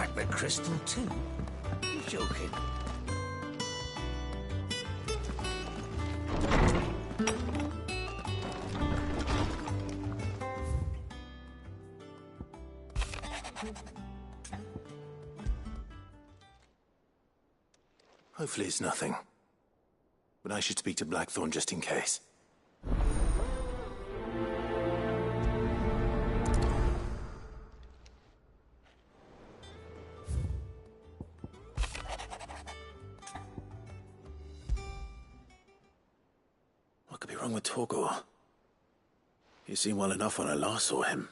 crack the crystal too? You're joking. Hopefully it's nothing. But I should speak to Blackthorn just in case. What could be wrong with Torgor? He seemed well enough when I last saw him.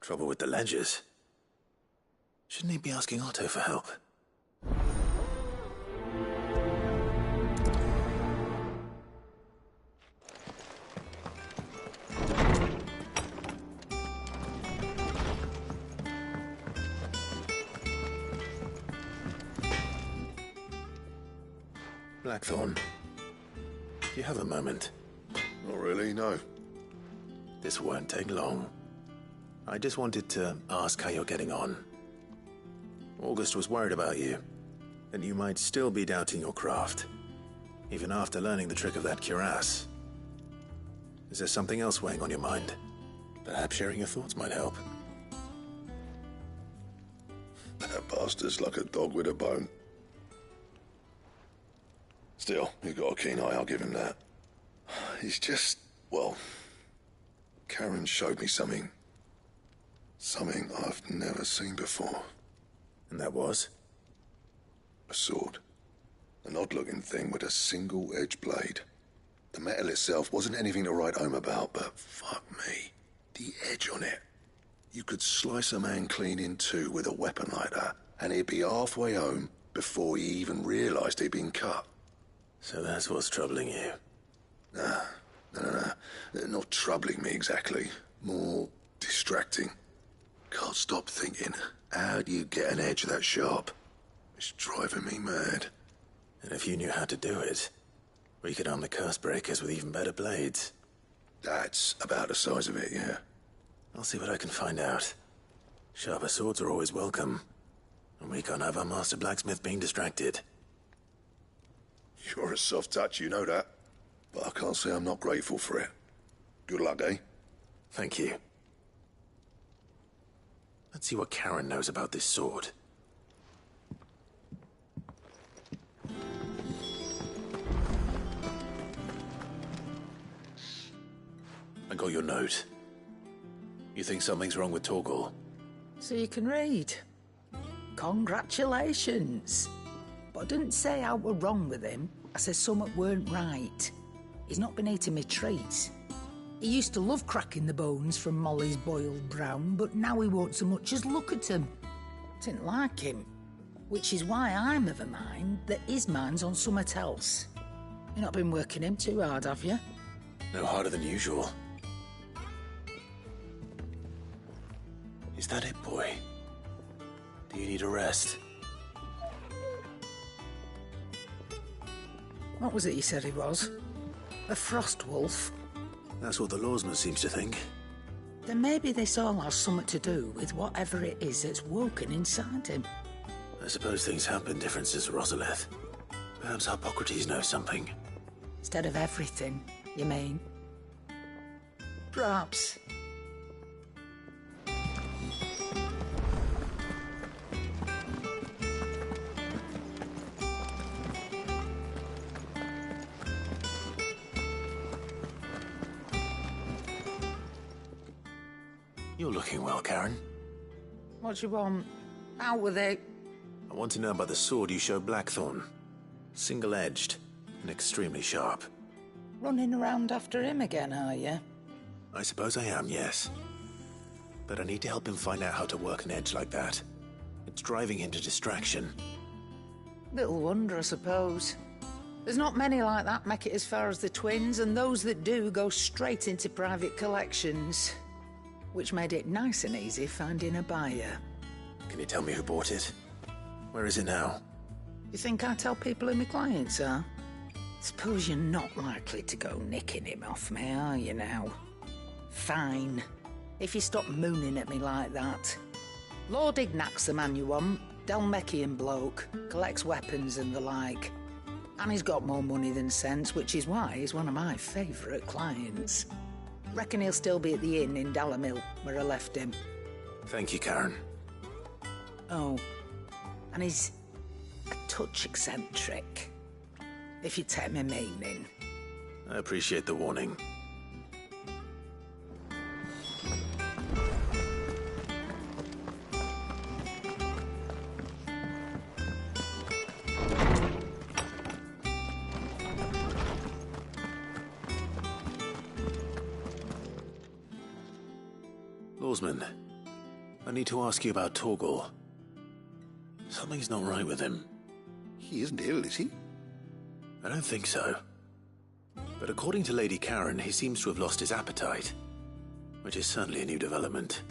Trouble with the ledgers. Shouldn't he be asking Otto for help? Blackthorn, do you have a moment? Not really, no. This won't take long. I just wanted to ask how you're getting on. August was worried about you, that you might still be doubting your craft, even after learning the trick of that cuirass. Is there something else weighing on your mind? Perhaps sharing your thoughts might help. That bastard's like a dog with a bone. Still, you've got a keen eye, I'll give him that. He's just, well, Karen showed me something. Something I've never seen before. And that was? A sword. An odd-looking thing with a single-edged blade. The metal itself wasn't anything to write home about, but fuck me. The edge on it. You could slice a man clean in two with a weapon like that, and he'd be halfway home before he even realised he'd been cut. So that's what's troubling you? Nah. Not troubling me exactly. More distracting. Can't stop thinking, how do you get an edge that sharp? It's driving me mad. And if you knew how to do it, we could arm the curse breakers with even better blades. That's about the size of it, yeah. I'll see what I can find out. Sharper swords are always welcome. And we can't have our master blacksmith being distracted. You're a soft touch, you know that. But I can't say I'm not grateful for it. Good luck, eh? Thank you. Let's see what Karen knows about this sword. I got your note. You think something's wrong with Torgor? So you can read. Congratulations. But I didn't say how we're wrong with him. I said something weren't right. He's not been eating me treats. He used to love cracking the bones from Molly's boiled brown, but now he won't so much as look at them. Didn't like him. Which is why I'm of a mind that his mind's on something else. You've not been working him too hard, have you? No harder than usual. Is that it, boy? Do you need a rest? What was it you said he was? A frost wolf? That's what the lawsman seems to think. Then maybe this all has something to do with whatever it is that's woken inside him. I suppose things have been different since Rosalith. Perhaps Hippocrates knows something. Instead of everything, you mean? Perhaps. You're looking well, Karen. What do you want? Out with it. I want to know about the sword you showed Blackthorn. Single-edged and extremely sharp. Running around after him again, are you? I suppose I am, yes. But I need to help him find out how to work an edge like that. It's driving him to distraction. Little wonder, I suppose. There's not many like that make it as far as the twins, and those that do go straight into private collections. Which made it nice and easy finding a buyer. Can you tell me who bought it? Where is it now? You think I tell people who my clients are? Suppose you're not likely to go nicking him off me, are you now? Fine. If you stop mooning at me like that. Lord Ignac's the man you want. Dalmekian bloke. Collects weapons and the like. And he's got more money than sense, which is why he's one of my favourite clients. Reckon he'll still be at the inn in Dalamil, where I left him. Thank you, Karen. Oh, and he's a touch eccentric, if you take my meaning. I appreciate the warning. Lawsman, I need to ask you about Torgal. Something's not right with him. He isn't ill, is he? I don't think so. But according to Lady Karen, he seems to have lost his appetite, which is certainly a new development.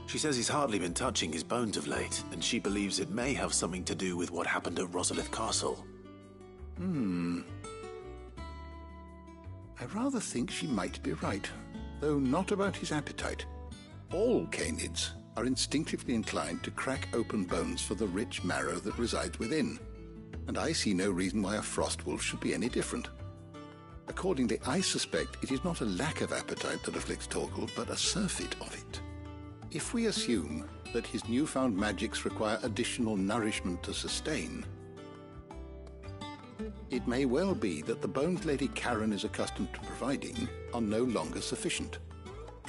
She says he's hardly been touching his bones of late, and she believes it may have something to do with what happened at Rosalith Castle. I rather think she might be right, though not about his appetite. All canids are instinctively inclined to crack open bones for the rich marrow that resides within, and I see no reason why a frostwolf should be any different. Accordingly, I suspect it is not a lack of appetite that afflicts Torgal, but a surfeit of it. If we assume that his newfound magics require additional nourishment to sustain, it may well be that the bones Lady Karen is accustomed to providing are no longer sufficient.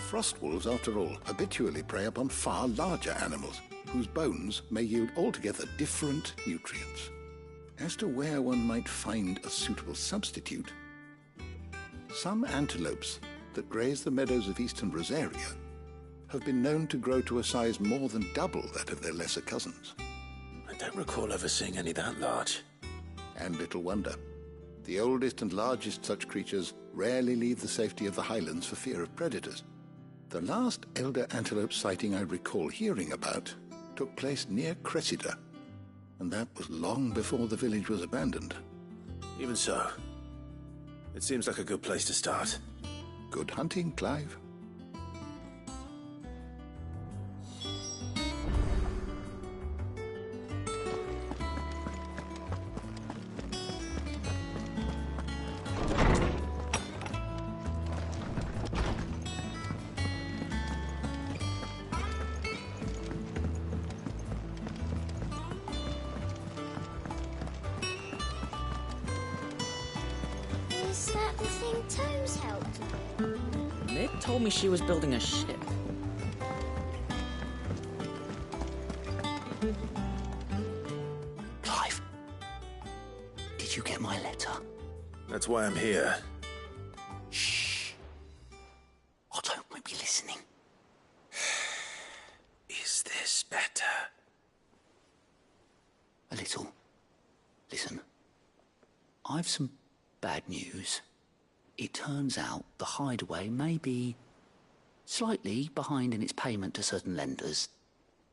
Frostwolves, after all, habitually prey upon far larger animals, whose bones may yield altogether different nutrients. As to where one might find a suitable substitute, some antelopes that graze the meadows of eastern Rosaria have been known to grow to a size more than double that of their lesser cousins. I don't recall ever seeing any that large. And little wonder. The oldest and largest such creatures rarely leave the safety of the highlands for fear of predators. The last elder antelope sighting I recall hearing about took place near Cressida, and that was long before the village was abandoned. Even so, it seems like a good place to start. Good hunting, Clive. Is that the thing Toes helped with? Nick told me she was building a ship. Clive, did you get my letter? That's why I'm here. Shh. Otto might be listening. Is this better? A little. Listen, I've some bad news. It turns out the Hideaway may be slightly behind in its payment to certain lenders,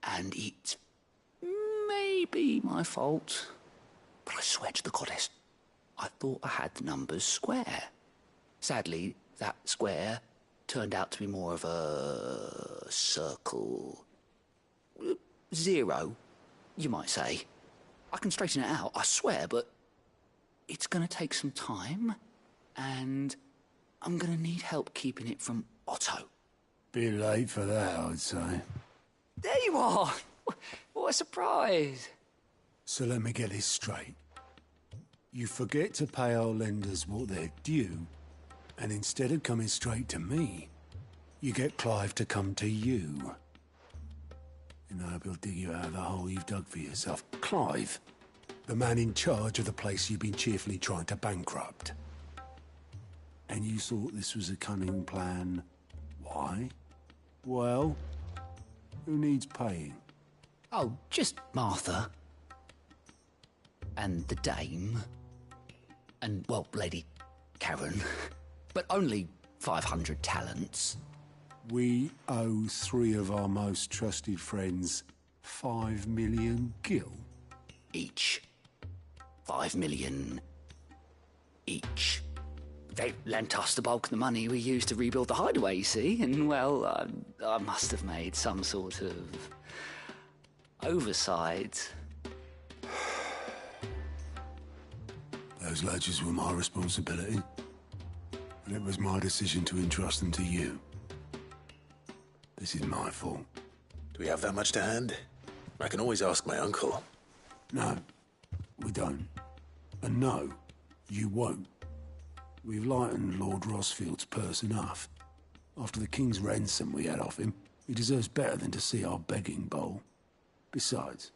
and it may be my fault. But I swear to the goddess, I thought I had the numbers square. Sadly, that square turned out to be more of a circle. Zero, you might say. I can straighten it out, I swear, but it's going to take some time, and I'm going to need help keeping it from Otto. Bit late for that, I'd say. There you are! What a surprise! So let me get this straight. You forget to pay our lenders what they're due, and instead of coming straight to me, you get Clive to come to you. And I hope he'll dig you out of the hole you've dug for yourself. Clive, the man in charge of the place you've been cheerfully trying to bankrupt. And you thought this was a cunning plan. Why? Well, who needs paying? Oh, just Martha. And the dame. And, well, Lady Karen. But only 500 talents. We owe 3 of our most trusted friends 5 million gil. Each. 5 million each. They lent us the bulk of the money we used to rebuild the hideaway, you see, and, well, I must have made some sort of oversight. Those ledgers were my responsibility, and it was my decision to entrust them to you. This is my fault. Do we have that much to hand? I can always ask my uncle. No, we don't. And no, you won't. We've lightened Lord Rosfield's purse enough. After the king's ransom we had off him, he deserves better than to see our begging bowl. Besides,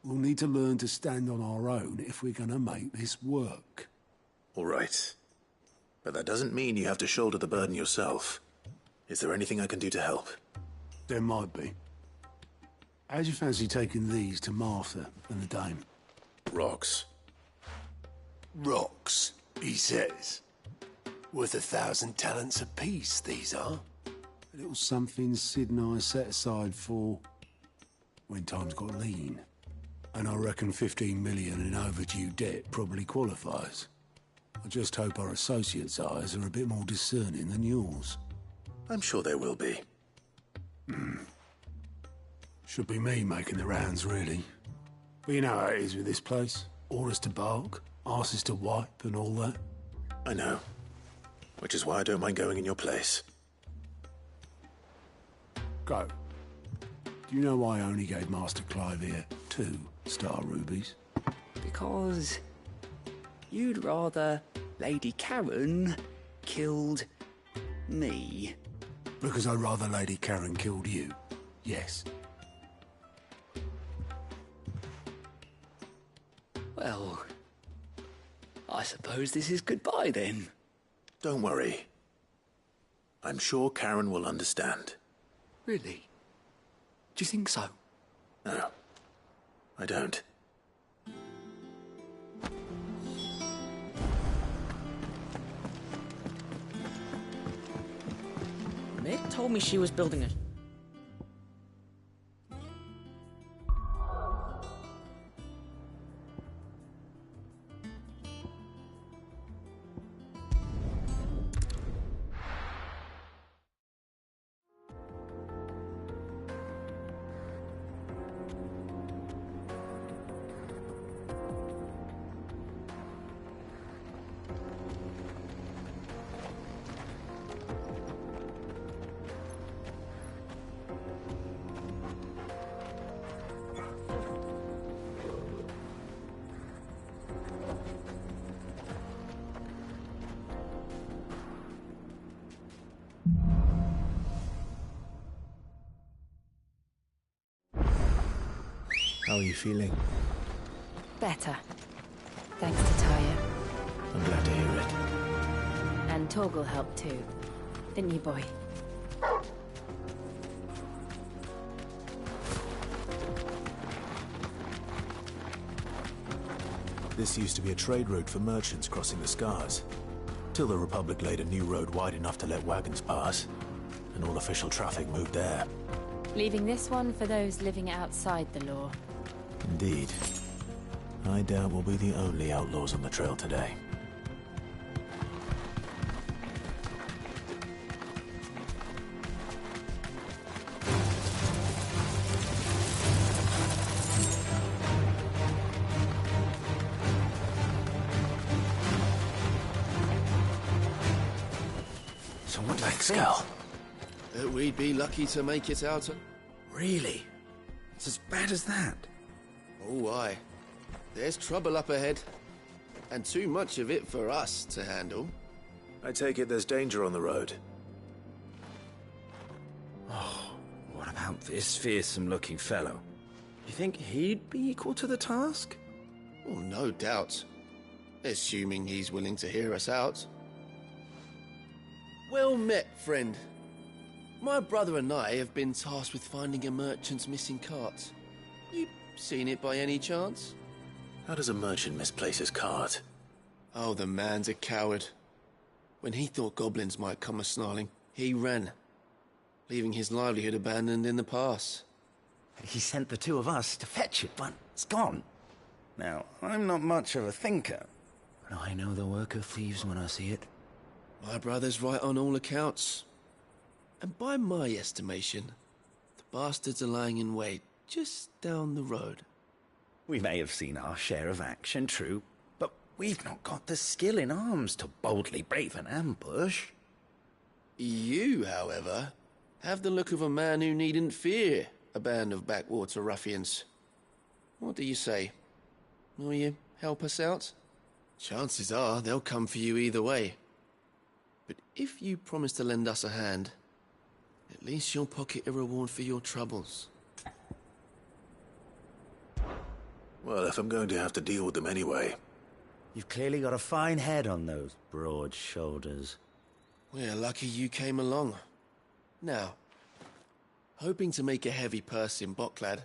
we'll need to learn to stand on our own if we're gonna make this work. All right. But that doesn't mean you have to shoulder the burden yourself. Is there anything I can do to help? There might be. How'd you fancy taking these to Martha and the dame? Rocks. Rocks, he says. Worth 1,000 talents apiece, these are. A little something Sid and I set aside for when times got lean. And I reckon 15 million in overdue debt probably qualifies. I just hope our associates' eyes are a bit more discerning than yours. I'm sure there will be. Should be me making the rounds, really. But you know how it is with this place. Orders to bark, arses to wipe, and all that. I know. Which is why I don't mind going in your place. Go. Do you know why I only gave Master Clive here 2 star rubies? Because you'd rather Lady Karen killed me. Because I'd rather Lady Karen killed you. Yes. Well, I suppose this is goodbye then. Don't worry. I'm sure Karen will understand. Really? Do you think so? No, I don't. Mick told me she was building it. How are you feeling? Better. Thanks to Taya. I'm glad to hear it. And Torgal helped too. Didn't you, boy? This used to be a trade route for merchants crossing the Scars. Till the Republic laid a new road wide enough to let wagons pass, and all official traffic moved there. Leaving this one for those living outside the law. Indeed. I doubt we'll be the only outlaws on the trail today. So what do you Thanks, think? Cal. That we'd be lucky to make it out. Really? It's as bad as that? Oh, aye. There's trouble up ahead. And too much of it for us to handle. I take it there's danger on the road. What about this fearsome-looking fellow? You think he'd be equal to the task? Oh, no doubt. Assuming he's willing to hear us out. Well met, friend. My brother and I have been tasked with finding a merchant's missing cart. You seen it by any chance? How does a merchant misplace his cart? Oh, the man's a coward. When he thought goblins might come a-snarling, he ran, leaving his livelihood abandoned in the pass. He sent the 2 of us to fetch it, but it's gone. Now, I'm not much of a thinker, but I know the work of thieves when I see it. My brother's right on all accounts. And by my estimation, the bastards are lying in wait just down the road. We may have seen our share of action, true, but we've not got the skill in arms to boldly brave an ambush. You, however, have the look of a man who needn't fear a band of backwater ruffians. What do you say? Will you help us out? Chances are they'll come for you either way. But if you promise to lend us a hand, at least you'll pocket a reward for your troubles. Well, if I'm going to have to deal with them anyway. You've clearly got a fine head on those broad shoulders. We're lucky you came along. Now, hoping to make a heavy purse in Boklad,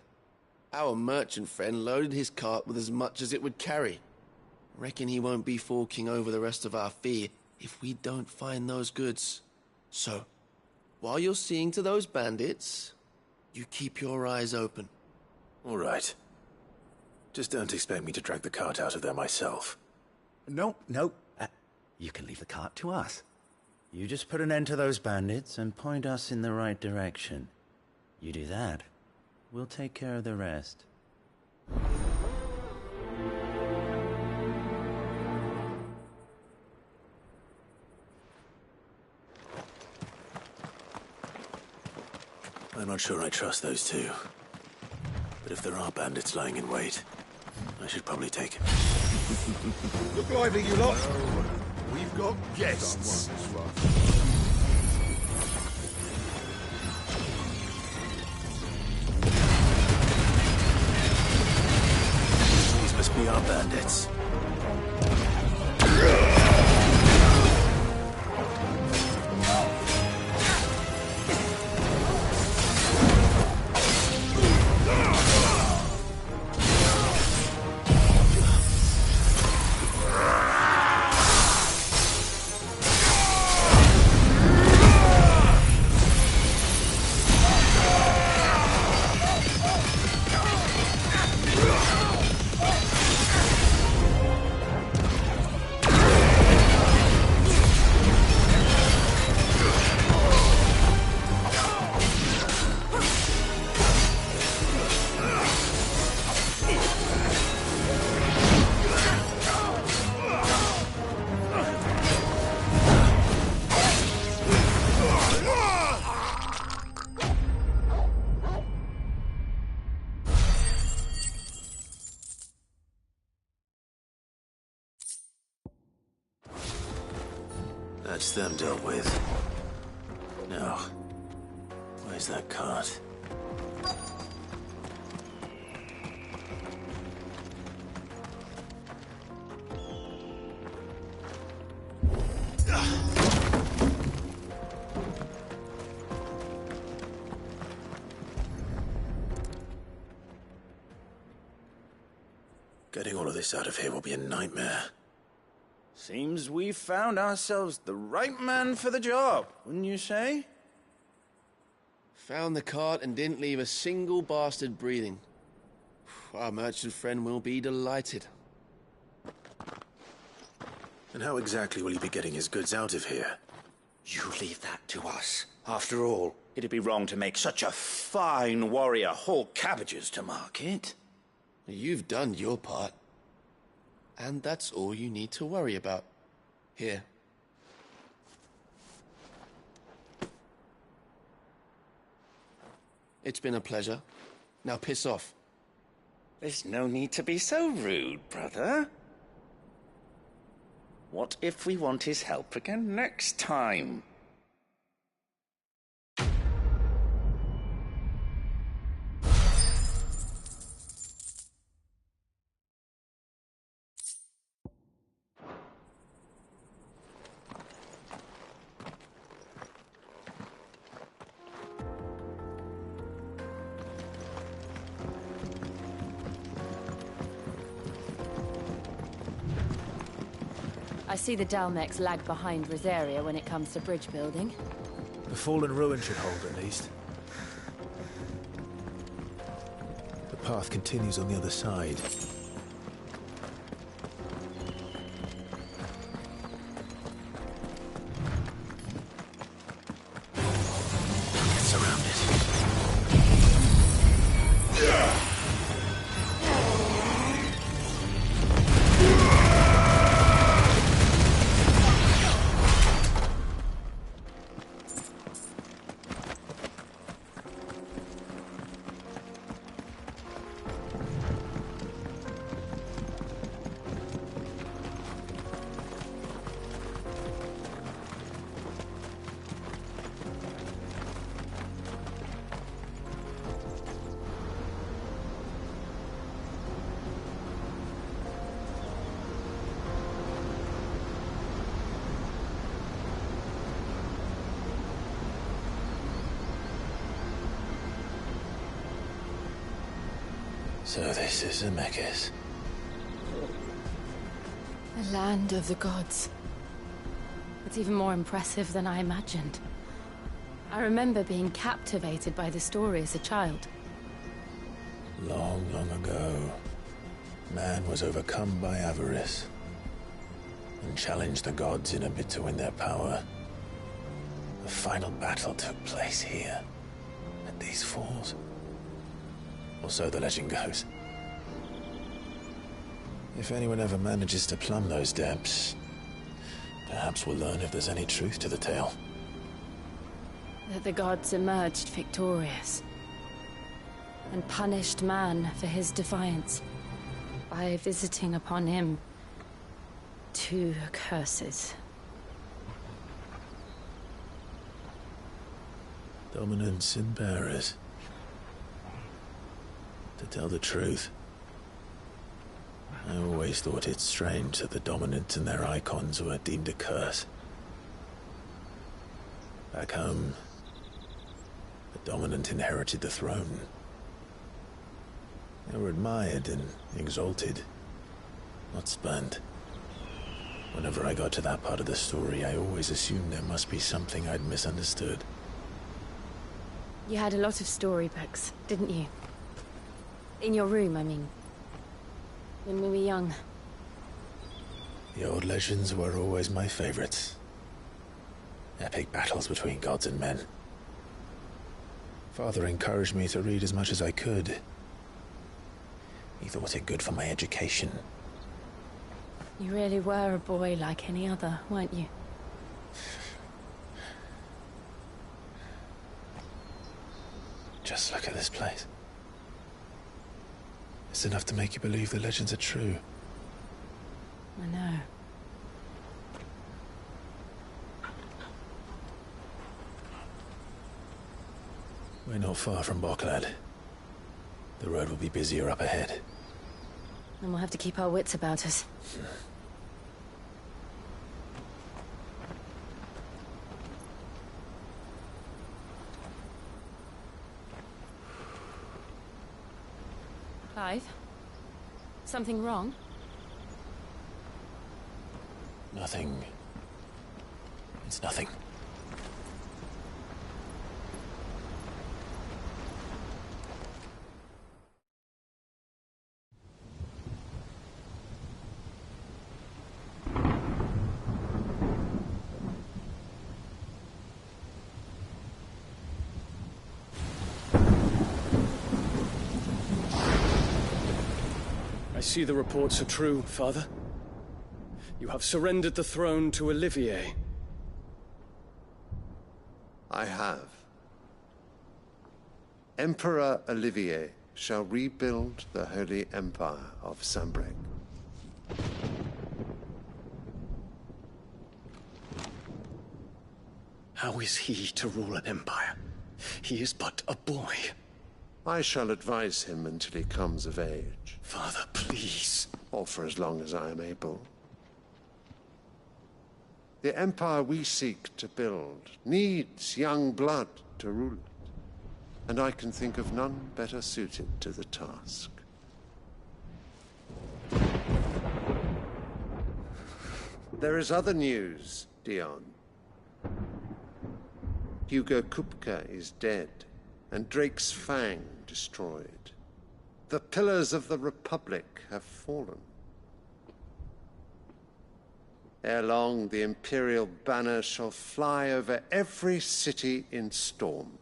our merchant friend loaded his cart with as much as it would carry. Reckon he won't be forking over the rest of our fee if we don't find those goods. So, while you're seeing to those bandits, you keep your eyes open. All right. Just don't expect me to drag the cart out of there myself. No. You can leave the cart to us. You just put an end to those bandits and point us in the right direction. You do that, we'll take care of the rest. I'm not sure I trust those two. But if there are bandits lying in wait, I should probably take him. Look lively, you lot. We've got guests. These must be our bandits. That's them dealt with. Now, where's that cart? Getting all of this out of here will be a nightmare. Seems we've found ourselves the right man for the job, wouldn't you say? Found the cart and didn't leave a single bastard breathing. Our merchant friend will be delighted. And how exactly will he be getting his goods out of here? You leave that to us. After all, it'd be wrong to make such a fine warrior haul cabbages to market. You've done your part. And that's all you need to worry about. Here. It's been a pleasure. Now piss off. There's no need to be so rude, brother. What if we want his help again next time? I see the Dalmex lag behind Rosaria when it comes to bridge building. The fallen ruin should hold, at least. The path continues on the other side. So this is Zemeckis. The land of the gods. It's even more impressive than I imagined. I remember being captivated by the story as a child. Long, long ago, man was overcome by avarice and challenged the gods in a bid to win their power. The final battle took place here, at these falls. Or so the legend goes. If anyone ever manages to plumb those depths, perhaps we'll learn if there's any truth to the tale. That the gods emerged victorious and punished man for his defiance by visiting upon him 2 curses. Dominance and bearers. To tell the truth, I always thought it strange that the dominant and their icons were deemed a curse. Back home, the dominant inherited the throne. They were admired and exalted, not spurned. Whenever I got to that part of the story, I always assumed there must be something I'd misunderstood. You had a lot of storybooks, didn't you? In your room, I mean. When we were young. The old legends were always my favorites. Epic battles between gods and men. Father encouraged me to read as much as I could. He thought it good for my education. You really were a boy like any other, weren't you? Just look at this place. It's enough to make you believe the legends are true. I know. We're not far from Boklad. The road will be busier up ahead. And we'll have to keep our wits about us. Clive? Something wrong? Nothing. It's nothing. I see the reports are true, Father. You have surrendered the throne to Olivier. I have. Emperor Olivier shall rebuild the Holy Empire of Sanbreque. How is he to rule an empire? He is but a boy. I shall advise him until he comes of age. Father, please. Or for as long as I am able. The empire we seek to build needs young blood to rule it, and I can think of none better suited to the task. There is other news, Dion. Hugo Kupka is dead, and Drake's Fang destroyed. The pillars of the Republic have fallen. Ere long, the Imperial banner shall fly over every city in Storm.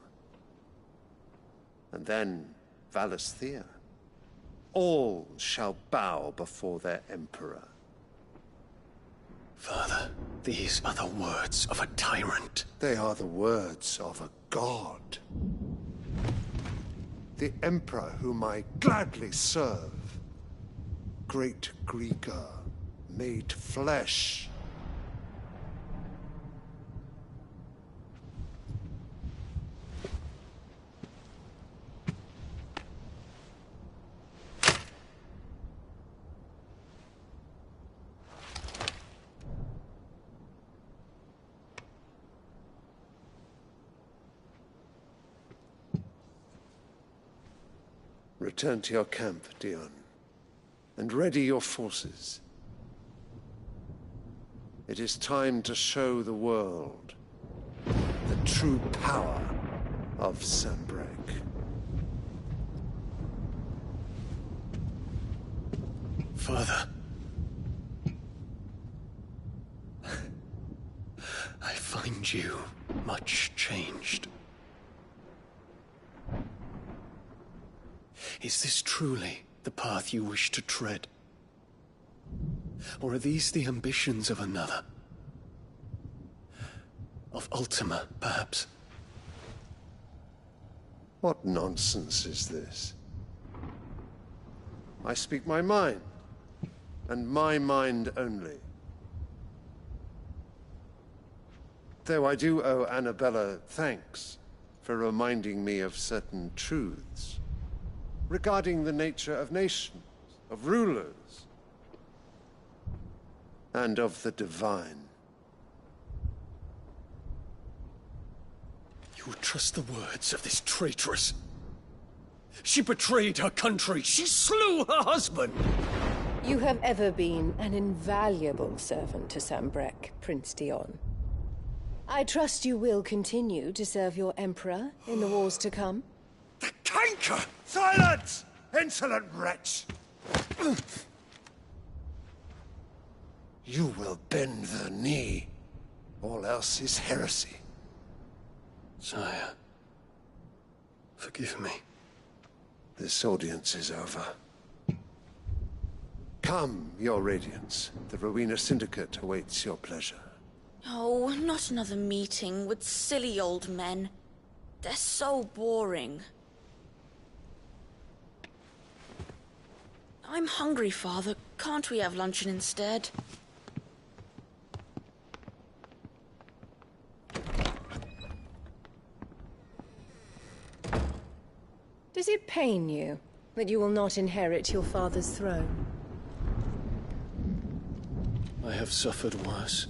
And then, Valisthea. All shall bow before their Emperor. Father, these are the words of a tyrant. They are the words of a god. The Emperor whom I gladly serve. Great Greager, made flesh. Return to your camp, Dion, and ready your forces. It is time to show the world the true power of Sanbreque. Father. I find you much changed. Is this truly the path you wish to tread? Or are these the ambitions of another? Of Ultima, perhaps? What nonsense is this? I speak my mind, and my mind only. Though I do owe Annabella thanks for reminding me of certain truths regarding the nature of nations, of rulers, and of the divine. You would trust the words of this traitress? She betrayed her country. She slew her husband. You have ever been an invaluable servant to Sanbreque, Prince Dion. I trust you will continue to serve your Emperor in the wars to come. The canker! Silence! Insolent wretch! You will bend the knee. All else is heresy. Sire, forgive me. This audience is over. Come, your Radiance. The Rowena Syndicate awaits your pleasure. Oh, not another meeting with silly old men. They're so boring. I'm hungry, Father. Can't we have luncheon instead? Does it pain you that you will not inherit your father's throne? I have suffered worse.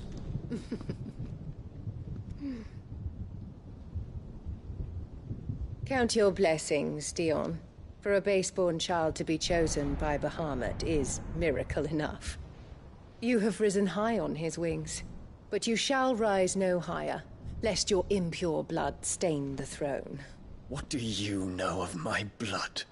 Count your blessings, Dion. For a base-born child to be chosen by Bahamut is miracle enough. You have risen high on his wings, but you shall rise no higher, lest your impure blood stain the throne. What do you know of my blood?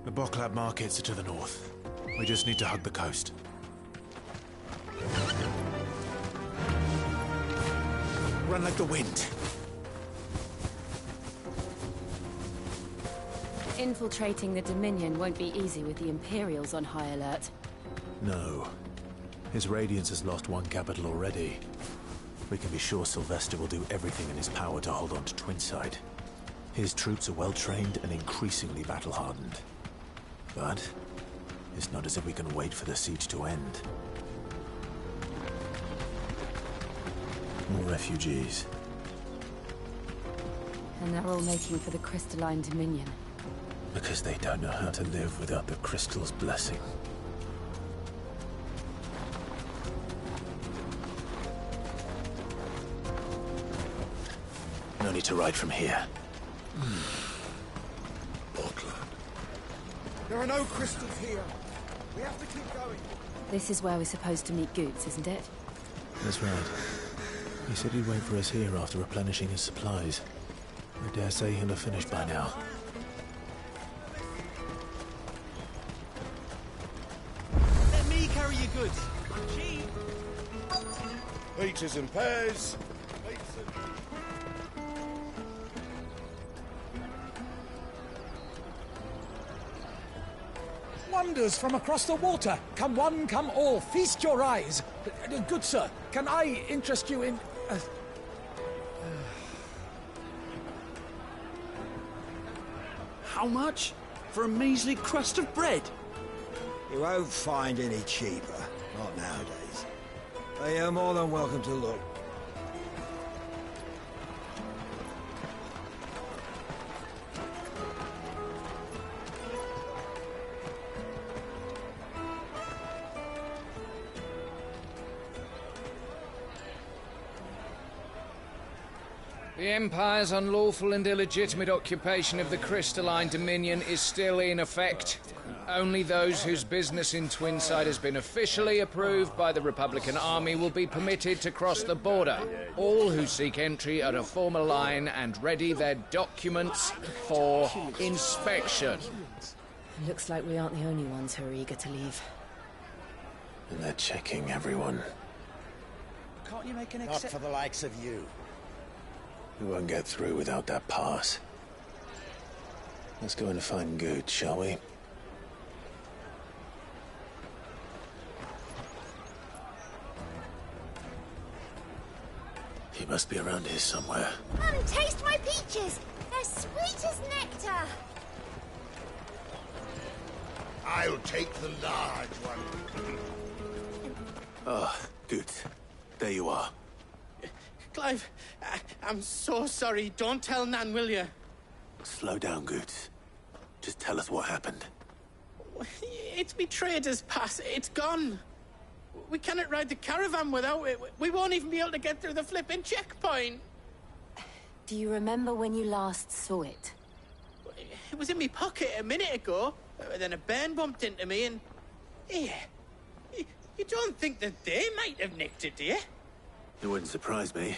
The Boklab markets are to the north. We just need to hug the coast. Run like the wind. Infiltrating the Dominion won't be easy with the Imperials on high alert. No. His Radiance has lost one capital already. We can be sure Sylvester will do everything in his power to hold on to Twinside. His troops are well-trained and increasingly battle-hardened. But it's not as if we can wait for the siege to end. More refugees. And they're all making for the Crystalline Dominion. Because they don't know how to live without the Crystal's blessing. No need to ride from here. There are no crystals here. We have to keep going. This is where we're supposed to meet Goots, isn't it? That's right. He said he'd wait for us here after replenishing his supplies. I dare say he'll have finished by now. Let me carry your goods. Cheap. Peaches and pears. Wonders from across the water. Come one, come all. Feast your eyes. Good sir, can I interest you in... How much? For a measly crust of bread? You won't find any cheaper. Not nowadays. But you're more than welcome to look. The Empire's unlawful and illegitimate occupation of the Crystalline Dominion is still in effect. Only those whose business in Twinside has been officially approved by the Republican Army will be permitted to cross the border. All who seek entry are to form a line and ready their documents for inspection. Looks like we aren't the only ones who are eager to leave. And they're checking everyone. Can't you make an Not for the likes of you. We won't get through without that pass. Let's go and find Good, shall we? He must be around here somewhere. Taste my peaches! They're sweet as nectar! I'll take the large one. Ah, Good. There you are. Clive, I'm so sorry. Don't tell Nan, will you? Slow down, Good. Just tell us what happened. It's me trader's pass. It's gone. We cannot ride the caravan without it. We won't even be able to get through the flipping checkpoint. Do you remember when you last saw it? It was in my pocket a minute ago. Then a bairn bumped into me and... Yeah. You don't think that they might have nicked it, do you? It wouldn't surprise me.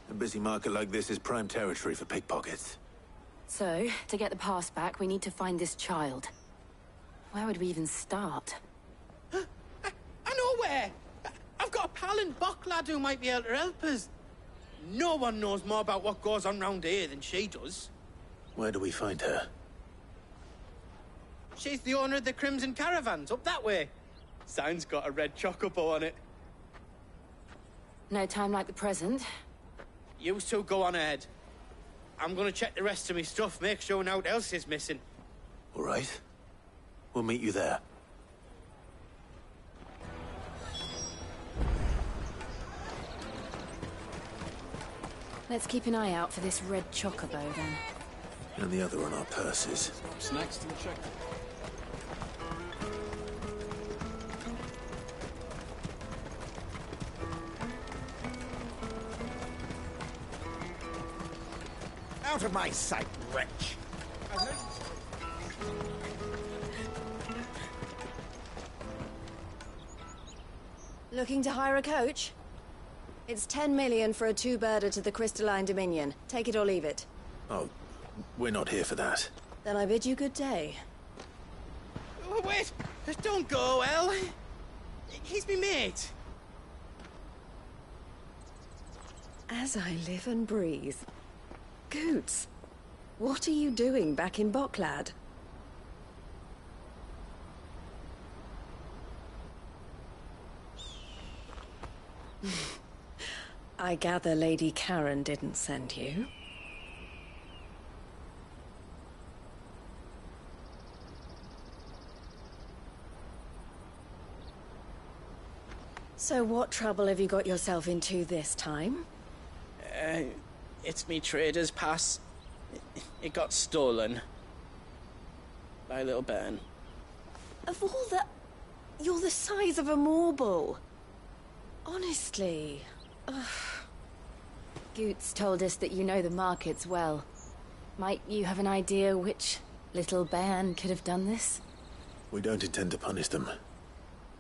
A busy market like this is prime territory for pickpockets. So, to get the pass back, we need to find this child. Where would we even start? I know where! I've got a pal in Bocklad who might be able to help us. No one knows more about what goes on round here than she does. Where do we find her? She's the owner of the Crimson Caravans, up that way. Sign's got a red chocobo on it. No time like the present. You two go on ahead. I'm gonna check the rest of my stuff, make sure no one else is missing. All right. We'll meet you there. Let's keep an eye out for this red chocobo, then. And the other on our purses. What's next in the check? Out of my sight, wretch! Looking to hire a coach? It's 10 million for a two-birder to the Crystalline Dominion. Take it or leave it. Oh, we're not here for that. Then I bid you good day. Oh, wait! Don't go, El! He's me mate. As I live and breathe. Goots, what are you doing back in Bocklad? I gather Lady Karen didn't send you. So what trouble have you got yourself into this time? It's me trader's pass. It got stolen. By a little bairn. Of all the... You're the size of a marble. Honestly. Ugh. Goots told us that you know the markets well. Might you have an idea which little bairn could have done this? We don't intend to punish them.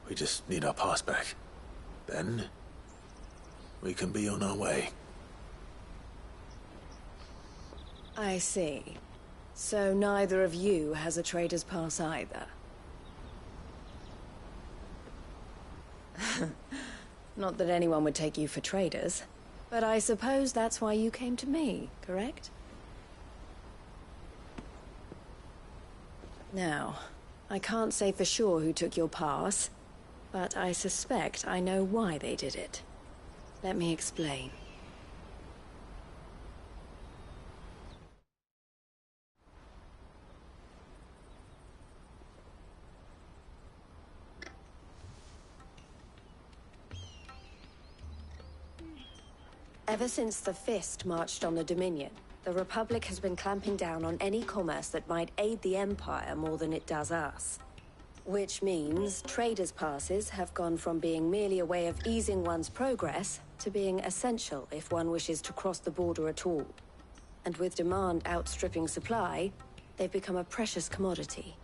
We just need our pass back. Then, we can be on our way. I see. So neither of you has a trader's pass either. Not that anyone would take you for traders, but I suppose that's why you came to me, correct? Now, I can't say for sure who took your pass, but I suspect I know why they did it. Let me explain. Ever since the Fist marched on the Dominion, the Republic has been clamping down on any commerce that might aid the Empire more than it does us. Which means traders' passes have gone from being merely a way of easing one's progress to being essential if one wishes to cross the border at all. And with demand outstripping supply, they've become a precious commodity,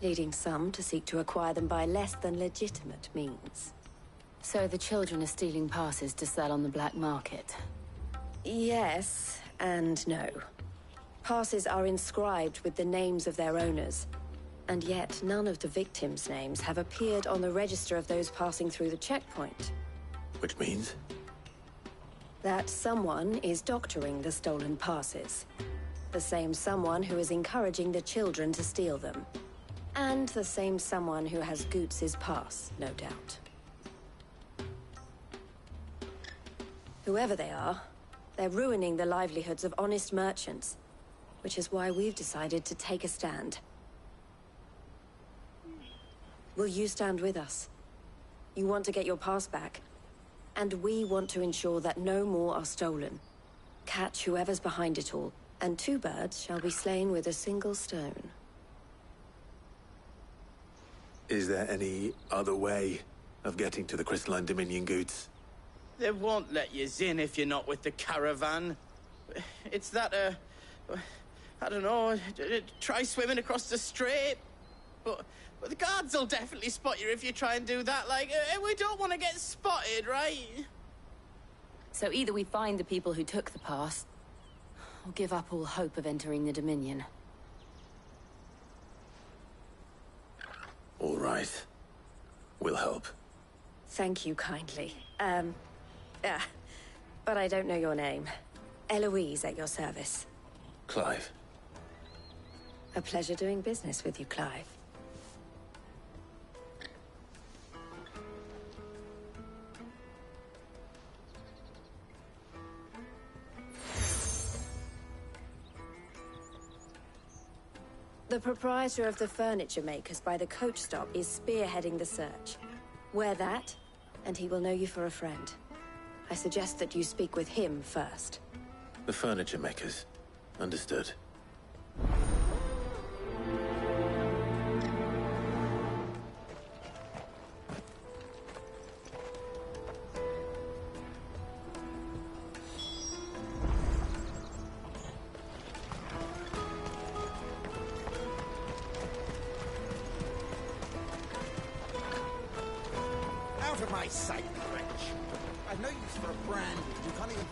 leading some to seek to acquire them by less than legitimate means. So the children are stealing passes to sell on the black market? Yes, and no. Passes are inscribed with the names of their owners, and yet none of the victims' names have appeared on the register of those passing through the checkpoint. Which means? That someone is doctoring the stolen passes. The same someone who is encouraging the children to steal them. And the same someone who has Goots's pass, no doubt. Whoever they are, they're ruining the livelihoods of honest merchants, which is why we've decided to take a stand. Will you stand with us? You want to get your pass back, and we want to ensure that no more are stolen. Catch whoever's behind it all, and 2 birds shall be slain with a single stone. Is there any other way of getting to the Crystalline Dominion Goods? They won't let you in if you're not with the caravan. It's that, I don't know, try swimming across the strait. But the guards will definitely spot you if you try and do that. Like, we don't want to get spotted, right? So either we find the people who took the pass, or give up all hope of entering the Dominion. All right. We'll help. Thank you kindly. But I don't know your name. Eloise at your service. Clive. A pleasure doing business with you, Clive. The proprietor of the furniture makers by the coach stop is spearheading the search. Wear that, and he will know you for a friend. I suggest that you speak with him first. The furniture makers. Understood. Out of my sight, wretch. I've no use for a brand. You can't even...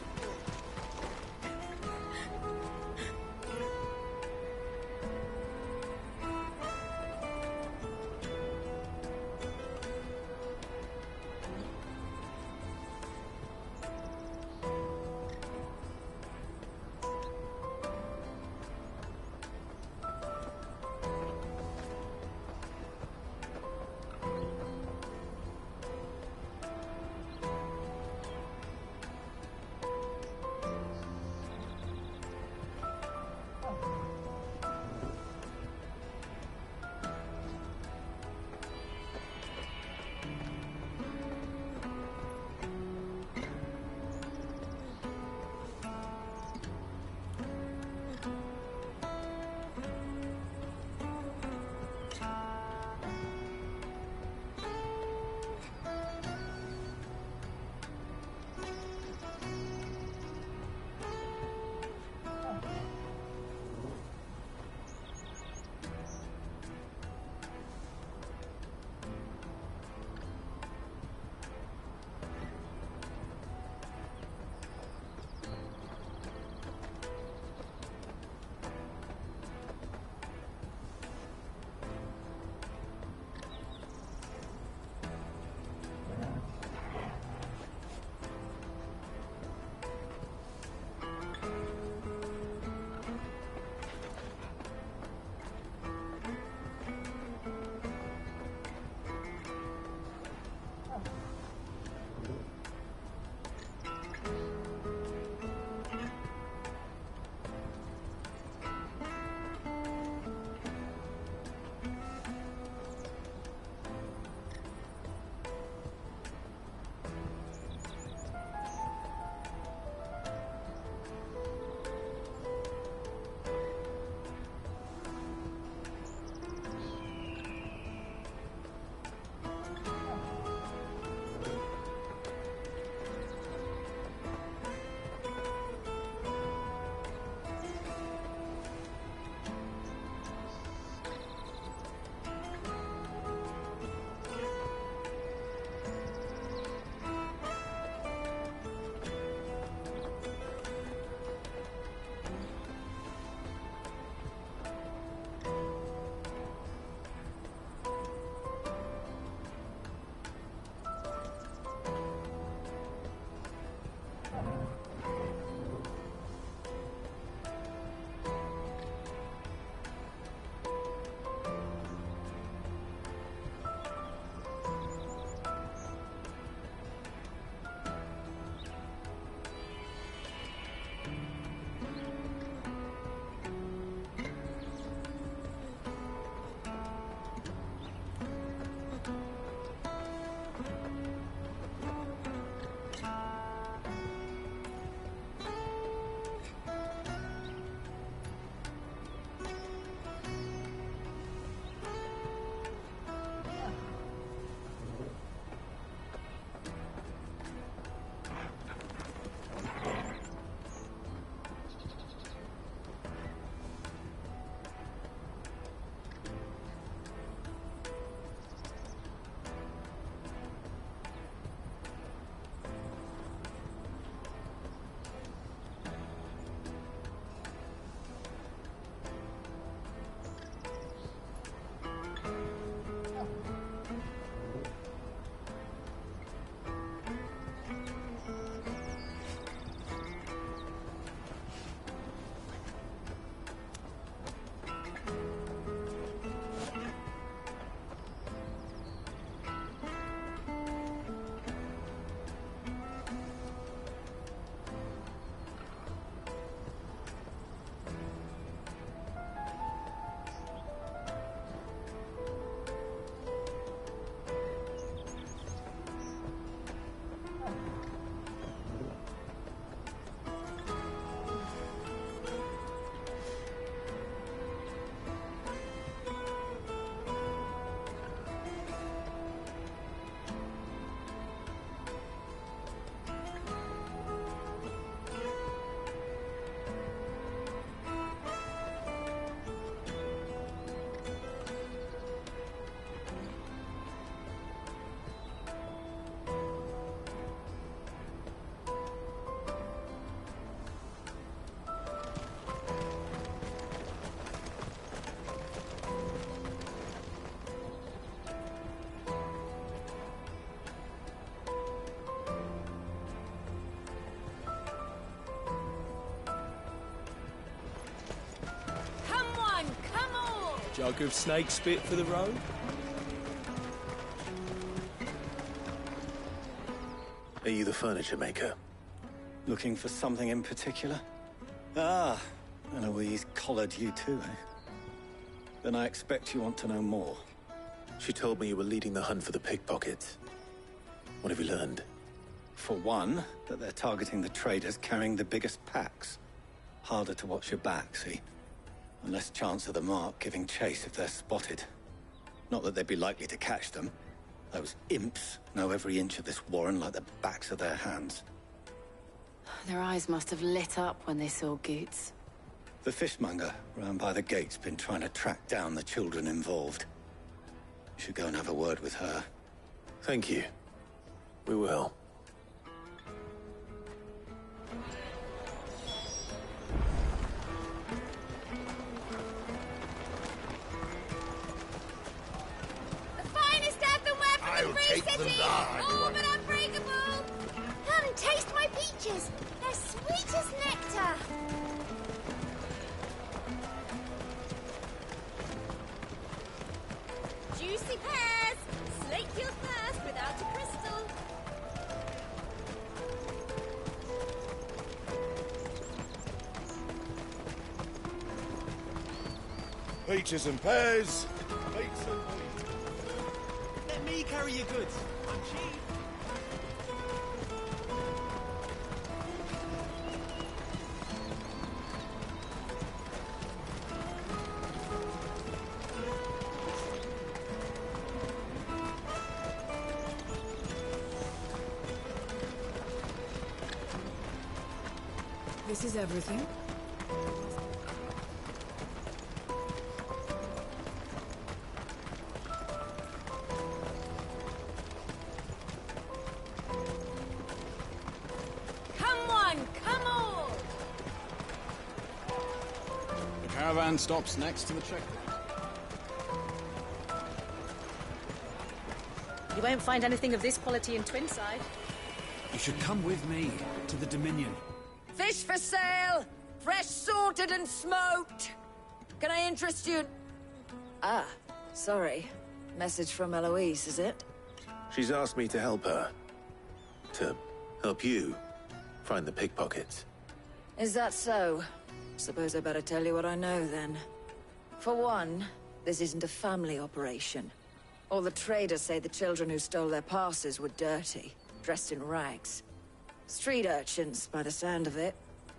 Jug of snake spit for the road? Are you the furniture maker? Looking for something in particular? Ah, Eloise collared you too, eh? Then I expect you want to know more. She told me you were leading the hunt for the pickpockets. What have you learned? For one, that they're targeting the traders carrying the biggest packs. Harder to watch your back, see? And less chance of the mark giving chase if they're spotted. Not that they'd be likely to catch them. Those imps know every inch of this warren like the backs of their hands. Their eyes must have lit up when they saw Goots. The fishmonger round by the gate's been trying to track down the children involved. You should go and have a word with her. Thank you. We will. The finest earthenware from I'll the free take them city! now, All but unbreakable! Come and taste my peaches! They're sweet as nectar! Juicy pears! Slake your thirst without a crystal! Peaches and pears. Peaches and wheat. Let me carry your goods. I'm cheap. This is everything. Come one, come all! The caravan stops next to the checkpoint. You won't find anything of this quality in Twinside. You should come with me to the Dominion. Fish for sale! Fresh sorted and smoked! Can I interest you? Ah, sorry. Message from Eloise, is it? She's asked me to help her. To help you find the pickpockets. Is that so? Suppose I better tell you what I know, then. For one, this isn't a family operation. All the traders say the children who stole their passes were dirty, dressed in rags. Street urchins, by the sound of it.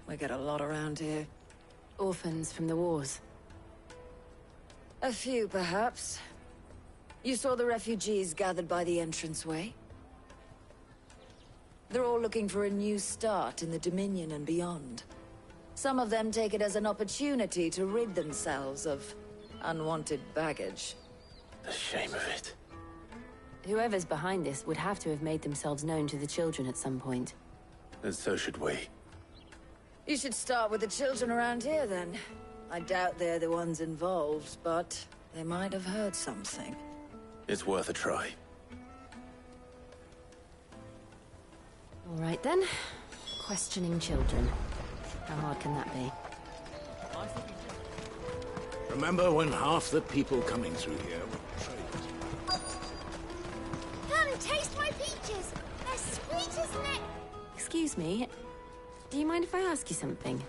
We get a lot around here. Orphans from the wars. A few, perhaps. You saw the refugees gathered by the entranceway? They're all looking for a new start in the Dominion and beyond. Some of them take it as an opportunity to rid themselves of unwanted baggage. The shame of it. Whoever's behind this would have to have made themselves known to the children at some point. And so should we. You should start with the children around here, then. I doubt they're the ones involved, but they might have heard something. It's worth a try. All right, then. Questioning children. How hard can that be? Remember when half the people coming through here were traders? Come and taste my peaches! They're sweet as nectar! Excuse me. Do you mind if I ask you something?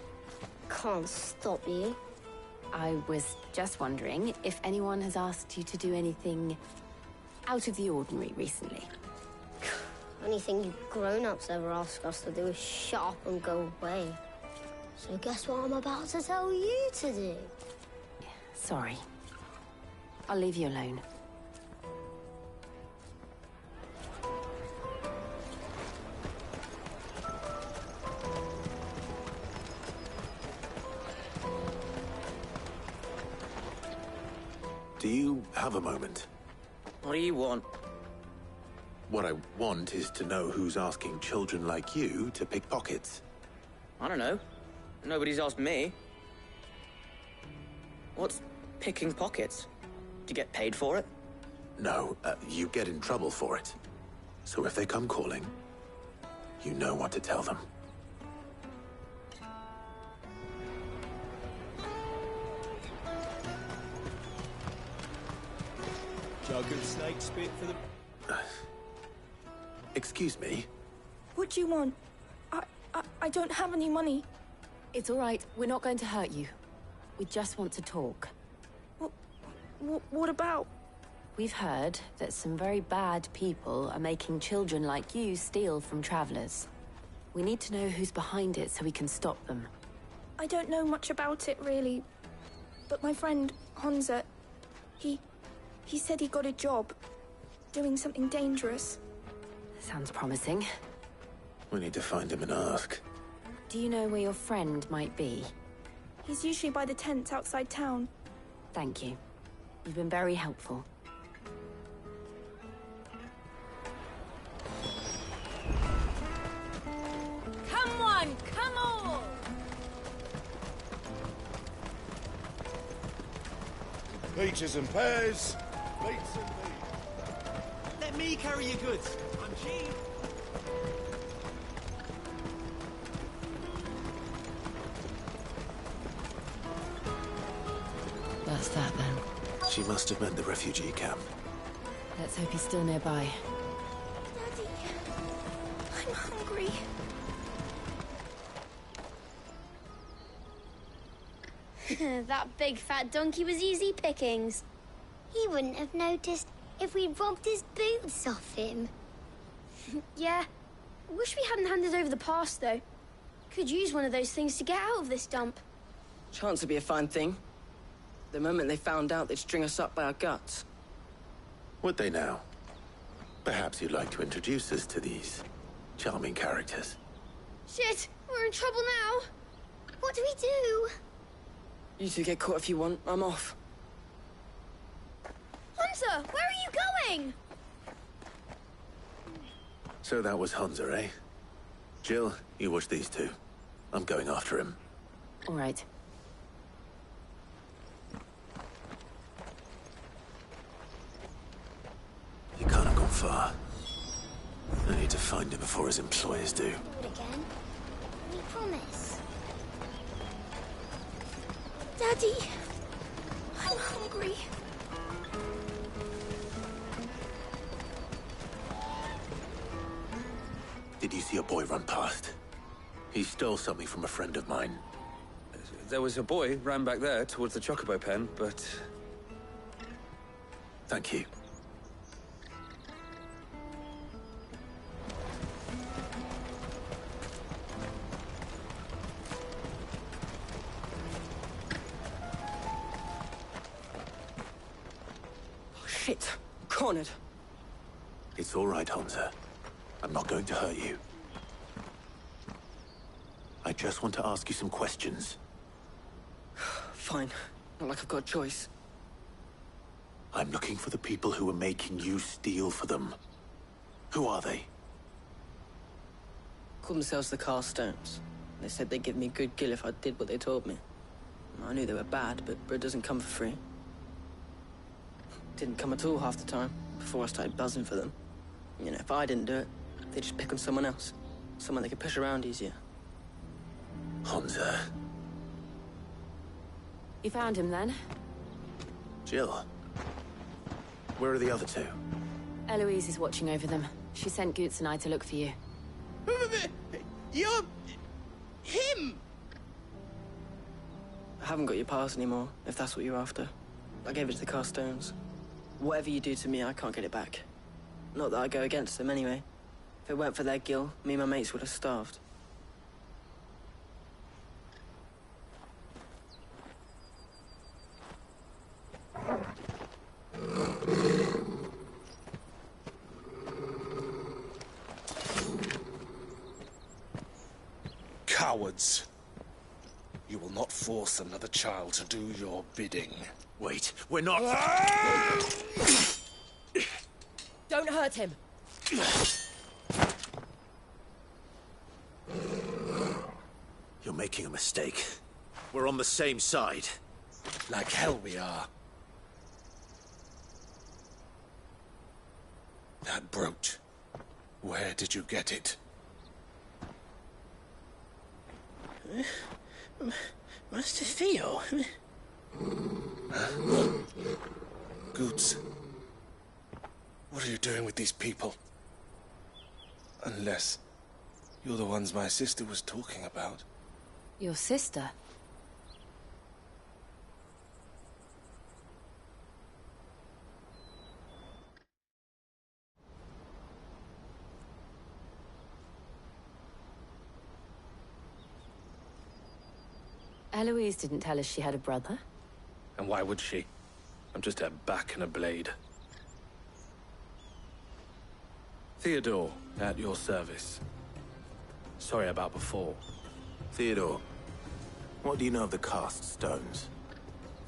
Can't stop you. I was just wondering if anyone has asked you to do anything out of the ordinary recently. Anything you grown-ups ever ask us to do is shut up and go away. So guess what I'm about to tell you to do? Sorry. I'll leave you alone. Do you have a moment? What do you want? What I want is to know who's asking children like you to pick pockets. I don't know. Nobody's asked me. What's picking pockets? Do you get paid for it? No, you get in trouble for it. So if they come calling, you know what to tell them. No good snake spit for the... Excuse me? What do you want? I don't have any money. It's all right. We're not going to hurt you. We just want to talk. What about? We've heard that some very bad people are making children like you steal from travelers. We need to know who's behind it so we can stop them. I don't know much about it, really. But my friend, Honza, he said he got a job doing something dangerous. Sounds promising. We need to find him and ask. Do you know where your friend might be? He's usually by the tents outside town. Thank you. You've been very helpful. Come on, come on! Peaches and pears. Meats and meat. Let me carry your goods. I'm cheap. That's that then. She must have meant the refugee camp. Let's hope he's still nearby. Daddy, I'm hungry. That big fat donkey was easy pickings. He wouldn't have noticed if we'd robbed his boots off him. Yeah. Wish we hadn't handed over the pass, though. Could use one of those things to get out of this dump. Chance would be a fine thing. The moment they found out, they'd string us up by our guts. Would they now? Perhaps you'd like to introduce us to these charming characters. Shit, we're in trouble now. What do we do? You two get caught if you want. I'm off. Hunter, where are you going? So that was Hunter, eh? Jill, you watch these two. I'm going after him. All right. He can't have gone far. I need to find him before his employers do. Do it again. We promise. Daddy, I'm hungry. Did you see a boy run past? He stole something from a friend of mine. There was a boy ran back there towards the Chocobo pen, but... Thank you. Oh, shit. Cornered. It's all right, Hunter. I'm not going to hurt you. I just want to ask you some questions. Fine. Not like I've got a choice. I'm looking for the people who are making you steal for them. Who are they? Call themselves the Carstones. They said they'd give me good gill if I did what they told me. I knew they were bad, but bread doesn't come for free. Didn't come at all half the time, before I started buzzing for them. You know, if I didn't do it, they'd just pick on someone else. Someone they could push around easier. Hunter. You found him then? Jill. Where are the other two? Eloise is watching over them. She sent Goots and I to look for you. You're... him! I haven't got your pass anymore, if that's what you're after. I gave it to the Carstones. Whatever you do to me, I can't get it back. Not that I go against them anyway. If it weren't for their gill, me and my mates would have starved. Cowards. You will not force another child to do your bidding. Wait, we're not... Don't hurt him. You're making a mistake. We're on the same side. Like hell we are. That brooch. Where did you get it? Master Theo. Goots. What are you doing with these people? Unless you're the ones my sister was talking about. Your sister? Eloise didn't tell us she had a brother. And why would she? I'm just her back and a blade. Theodore, at your service. Sorry about before. Theodore, what do you know of the Cast Stones?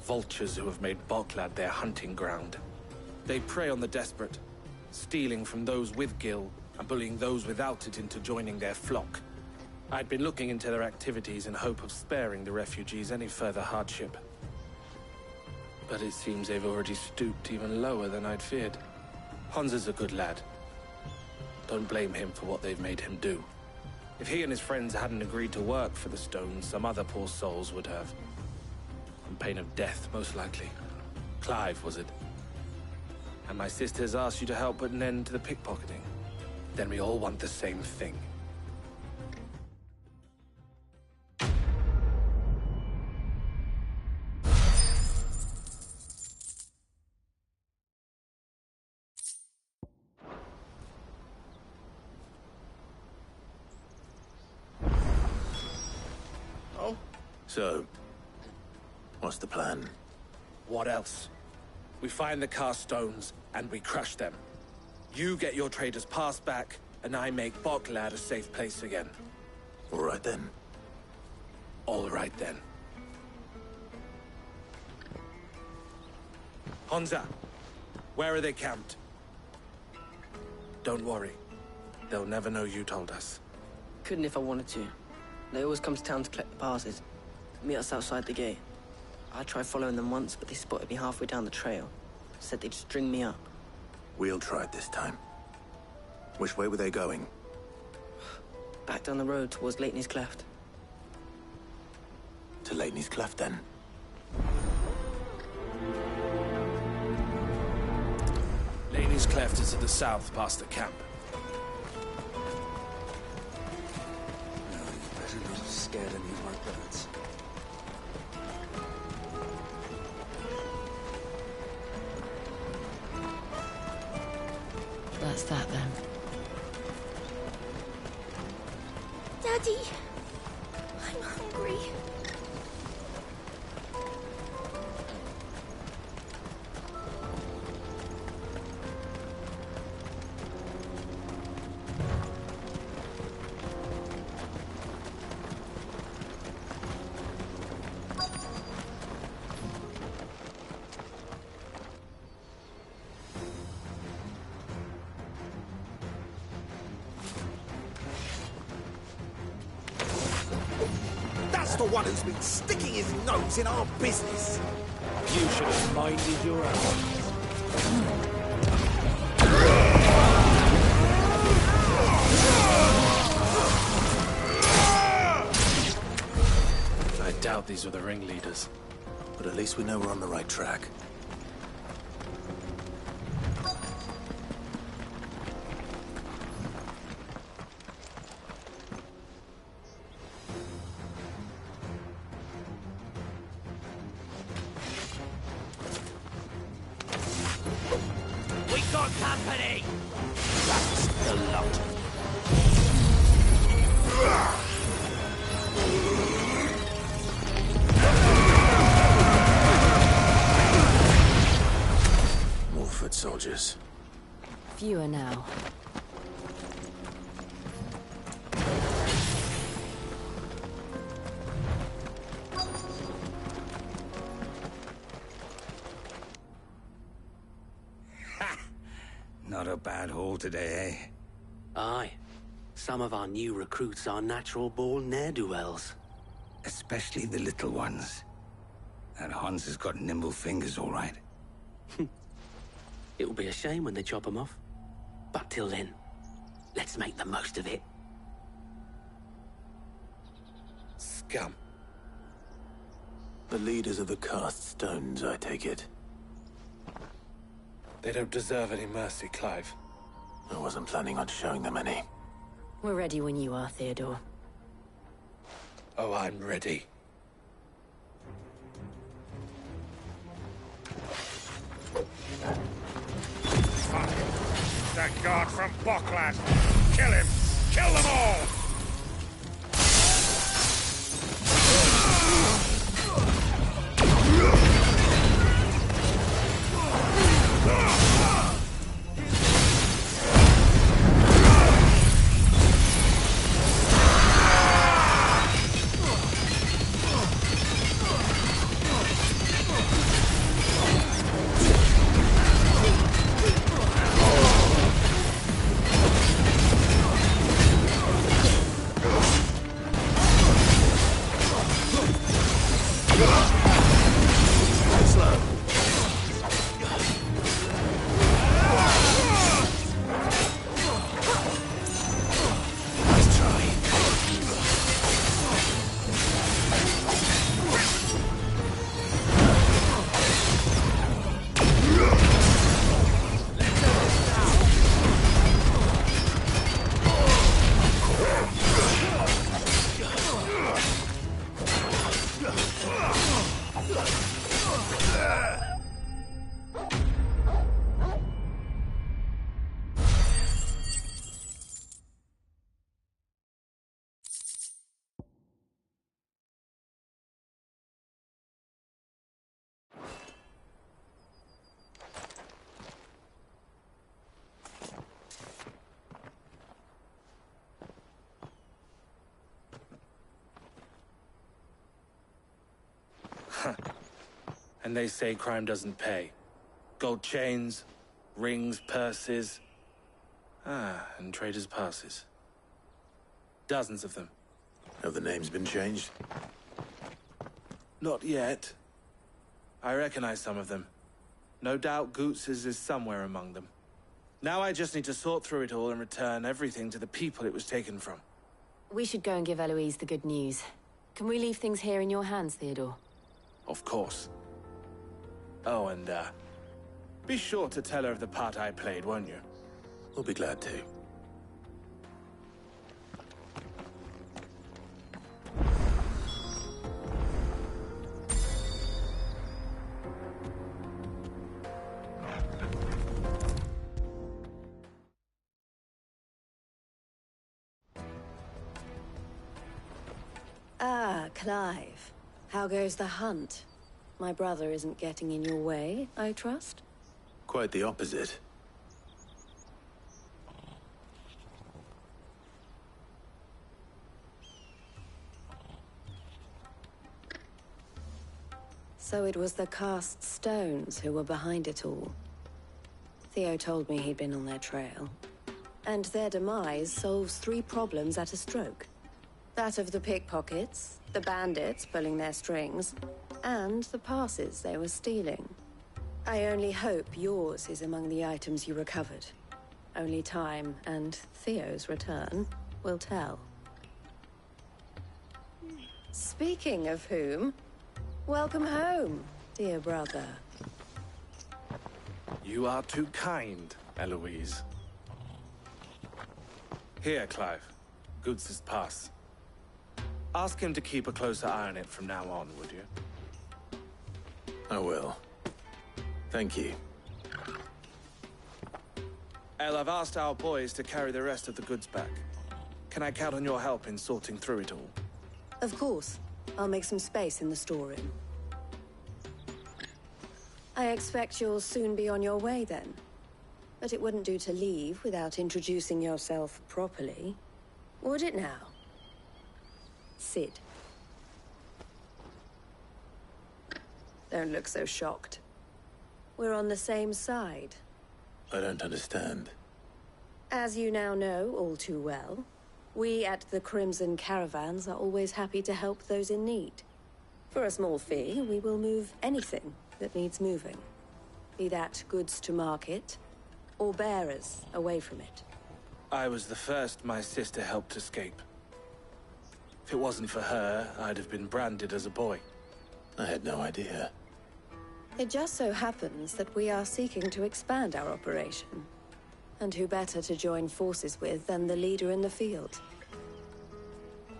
Vultures who have made Boklad their hunting ground. They prey on the desperate, stealing from those with Gil and bullying those without it into joining their flock. I'd been looking into their activities in hope of sparing the refugees any further hardship. But it seems they've already stooped even lower than I'd feared. Hans is a good lad. Don't blame him for what they've made him do. If he and his friends hadn't agreed to work for the Stones, some other poor souls would have. On pain of death, most likely. Clive, was it? And my sisters asked you to help put an end to the pickpocketing. Then we all want the same thing. So, what's the plan? What else? We find the Cast Stones, and we crush them. You get your trader's pass back, and I make Boklad a safe place again. All right then. All right then. Honza, where are they camped? Don't worry. They'll never know you told us. Couldn't if I wanted to. They always come to town to collect the passes. Meet us outside the gate. I tried following them once, but they spotted me halfway down the trail. Said they'd string me up. We'll try it this time. Which way were they going? Back down the road towards Leitney's Cleft. To Leitney's Cleft, then? Leitney's Cleft is to the south, past the camp. No, you better not have scared any of my birds. That's that then. Daddy, I'm hungry. The one who's been sticking his nose in our business. You should have minded your own. I doubt these were the ringleaders. But at least we know we're on the right track. Company! That's the lot. More foot soldiers. Fewer now. Not a bad haul today, eh? Aye. Some of our new recruits are natural-born ne'er-do-wells. Especially the little ones. And Hans has got nimble fingers, all right. It'll be a shame when they chop them off. But till then, let's make the most of it. Scum. The leaders of the Cast Stones, I take it. They don't deserve any mercy, Clive. I wasn't planning on showing them any. We're ready when you are, Theodore. Oh, I'm ready. Fuck. That guard from Boklad. Kill him! Kill them all! And they say crime doesn't pay. Gold chains, rings, purses. And traders' passes. Dozens of them. Have the names been changed? Not yet. I recognize some of them. No doubt Goots's is somewhere among them. Now I just need to sort through it all and return everything to the people it was taken from. We should go and give Eloise the good news. Can we leave things here in your hands, Theodore? Of course. Oh, and, be sure to tell her of the part I played, won't you? We'll be glad to. Ah, Clive. How goes the hunt? My brother isn't getting in your way, I trust? Quite the opposite. So it was the cast stones who were behind it all. Theo told me he'd been on their trail. And their demise solves 3 problems at a stroke. That of the pickpockets, the bandits pulling their strings, and the passes they were stealing. I only hope yours is among the items you recovered. Only time and Theo's return will tell. Speaking of whom, welcome home, dear brother. You are too kind, Eloise. Here, Clive. Goots's pass. Ask him to keep a closer eye on it from now on, would you? I will. Thank you. El, I've asked our boys to carry the rest of the goods back. Can I count on your help in sorting through it all? Of course. I'll make some space in the storeroom. I expect you'll soon be on your way then. But it wouldn't do to leave without introducing yourself properly. Would it now? Sid. Don't look so shocked. We're on the same side. I don't understand. As you now know all too well, we at the Crimson Caravans are always happy to help those in need. For a small fee, we will move anything that needs moving. Be that goods to market, or bearers away from it. I was the first my sister helped escape. If it wasn't for her, I'd have been branded as a boy. I had no idea. It just so happens that we are seeking to expand our operation. And who better to join forces with than the leader in the field?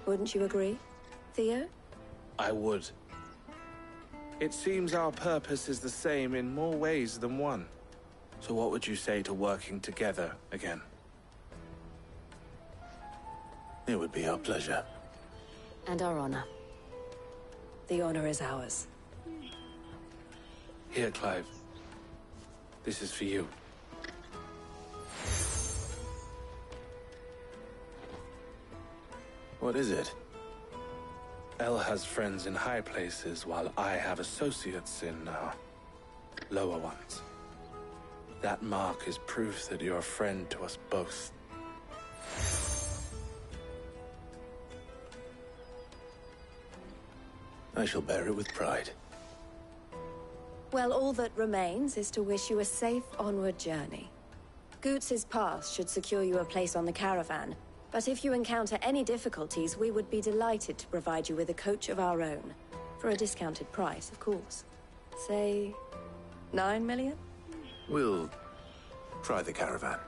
Wouldn't you agree, Theo? I would. It seems our purpose is the same in more ways than one. So what would you say to working together again? It would be our pleasure. And our honor. The honor is ours. Here, Clive. This is for you. What is it? El has friends in high places, while I have associates in, lower ones. That mark is proof that you're a friend to us both. I shall bear it with pride. Well, all that remains is to wish you a safe onward journey. Goots' pass should secure you a place on the caravan, but if you encounter any difficulties, we would be delighted to provide you with a coach of our own. For a discounted price, of course. Say, 9 million? We'll try the caravan.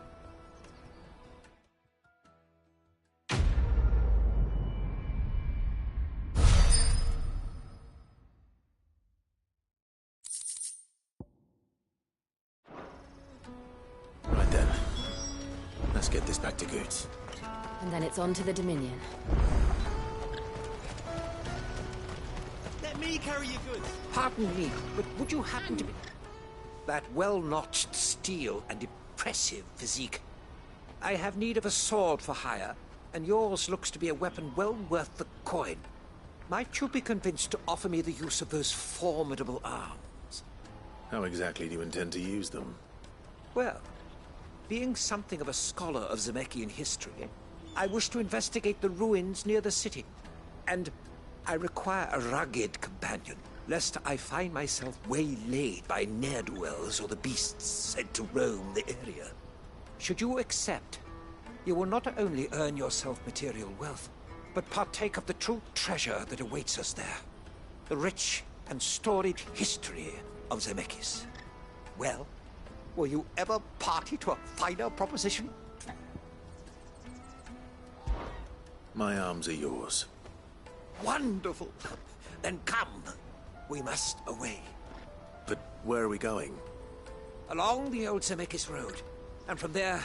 Right then. Let's get this back to Goots. And then it's on to the Dominion. Let me carry your goods. Pardon me, but would you happen to be... That well-notched steel and impressive physique. I have need of a sword for hire, and yours looks to be a weapon well worth the coin. Might you be convinced to offer me the use of those formidable arms? How exactly do you intend to use them? Well, being something of a scholar of Zemeckis history, I wish to investigate the ruins near the city, and I require a rugged companion, lest I find myself waylaid by ne'er-do-wells or the beasts said to roam the area. Should you accept, you will not only earn yourself material wealth, but partake of the true treasure that awaits us there. The rich and storied history of Zemeckis. Well, were you ever party to a finer proposition? My arms are yours. Wonderful! Then come. We must away. But where are we going? Along the old Zemeckis Road, and from there,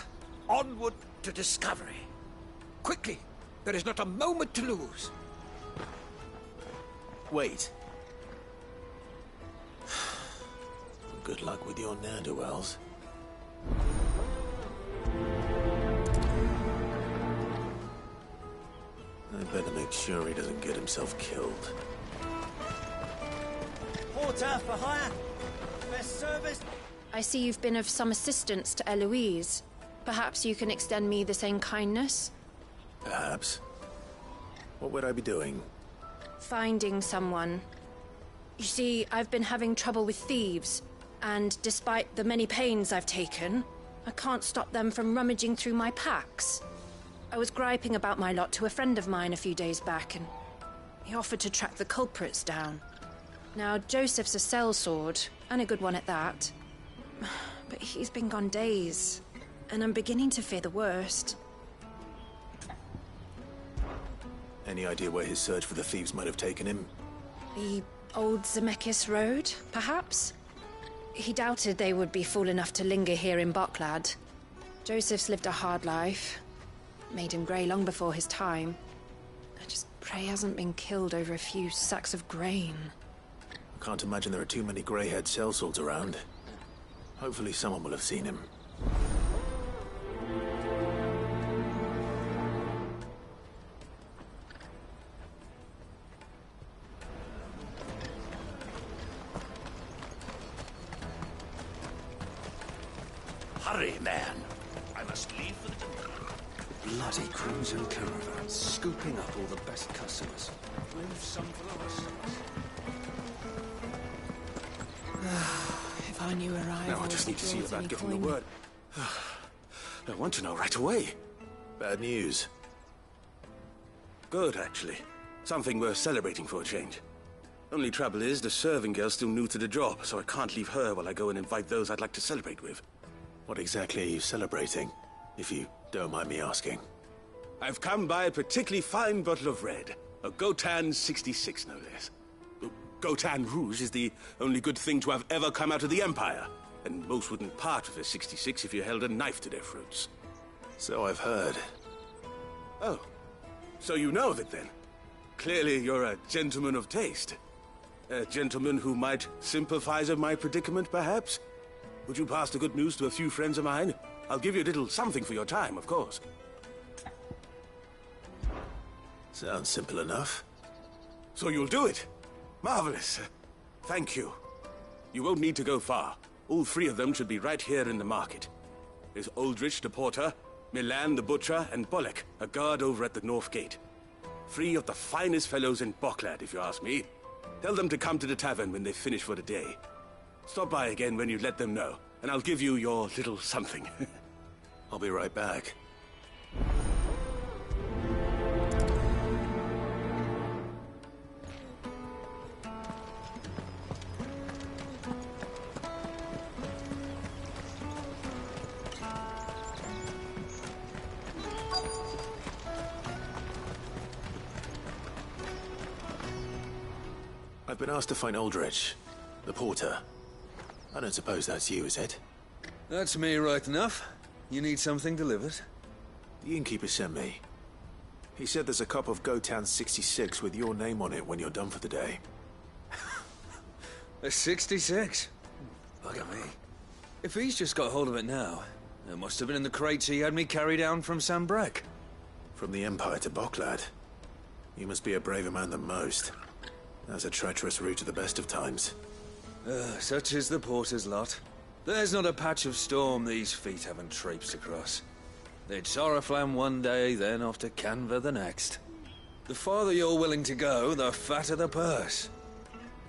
onward to discovery. Quickly! There is not a moment to lose. Wait. Good luck with your ne'er-do-wells. I better make sure he doesn't get himself killed. Porter for hire. Best service. I see you've been of some assistance to Eloise. Perhaps you can extend me the same kindness? Perhaps. What would I be doing? Finding someone. You see, I've been having trouble with thieves, and despite the many pains I've taken, I can't stop them from rummaging through my packs. I was griping about my lot to a friend of mine a few days back, and he offered to track the culprits down. Now, Joseph's a sellsword, and a good one at that. But he's been gone days, and I'm beginning to fear the worst. Any idea where his search for the thieves might have taken him? The old Zemeckis Road, perhaps? He doubted they would be fool enough to linger here in Boklad. Joseph's lived a hard life. Made him grey long before his time. I just pray he hasn't been killed over a few sacks of grain. I can't imagine there are too many grey-haired sellswords around. Hopefully someone will have seen him. Hurry, man. I must leave for the... Bloody cruising caravans, scooping up all the best customers. Leave some for the rest of us. If I knew where I Now I just need to see about giving the word. I want to know right away. Bad news. Good, actually. Something worth celebrating for a change. Only trouble is, the serving girl's still new to the job, so I can't leave her while I go and invite those I'd like to celebrate with. What exactly are you celebrating, if you don't mind me asking? I've come by a particularly fine bottle of red. A Gotan 66, no less. Gotan Rouge is the only good thing to have ever come out of the Empire, and most wouldn't part with a 66 if you held a knife to their throats. So I've heard. Oh, so you know of it then? Clearly you're a gentleman of taste. A gentleman who might sympathize with my predicament, perhaps? Would you pass the good news to a few friends of mine? I'll give you a little something for your time, of course. Sounds simple enough. So you'll do it? Marvelous. Thank you. You won't need to go far. All three of them should be right here in the market. There's Aldrich the porter, Milan the butcher, and Bolek, a guard over at the North Gate. Three of the finest fellows in Boklad, if you ask me. Tell them to come to the tavern when they finish for the day. Stop by again when you let them know, and I'll give you your little something. I'll be right back. I've been asked to find Aldrich, the porter. I don't suppose that's you, is it? That's me right enough. You need something delivered? The innkeeper sent me. He said there's a cup of Gotan 66 with your name on it when you're done for the day. A 66? Look at me. If he's just got hold of it now, it must have been in the crates he had me carry down from Sanbreque. From the Empire to Boklad. You must be a braver man than most. That's a treacherous route to the best of times. Such is the porter's lot. There's not a patch of storm these feet haven't traipsed across. It's Oriflamme one day, then off to Canva the next. The farther you're willing to go, the fatter the purse.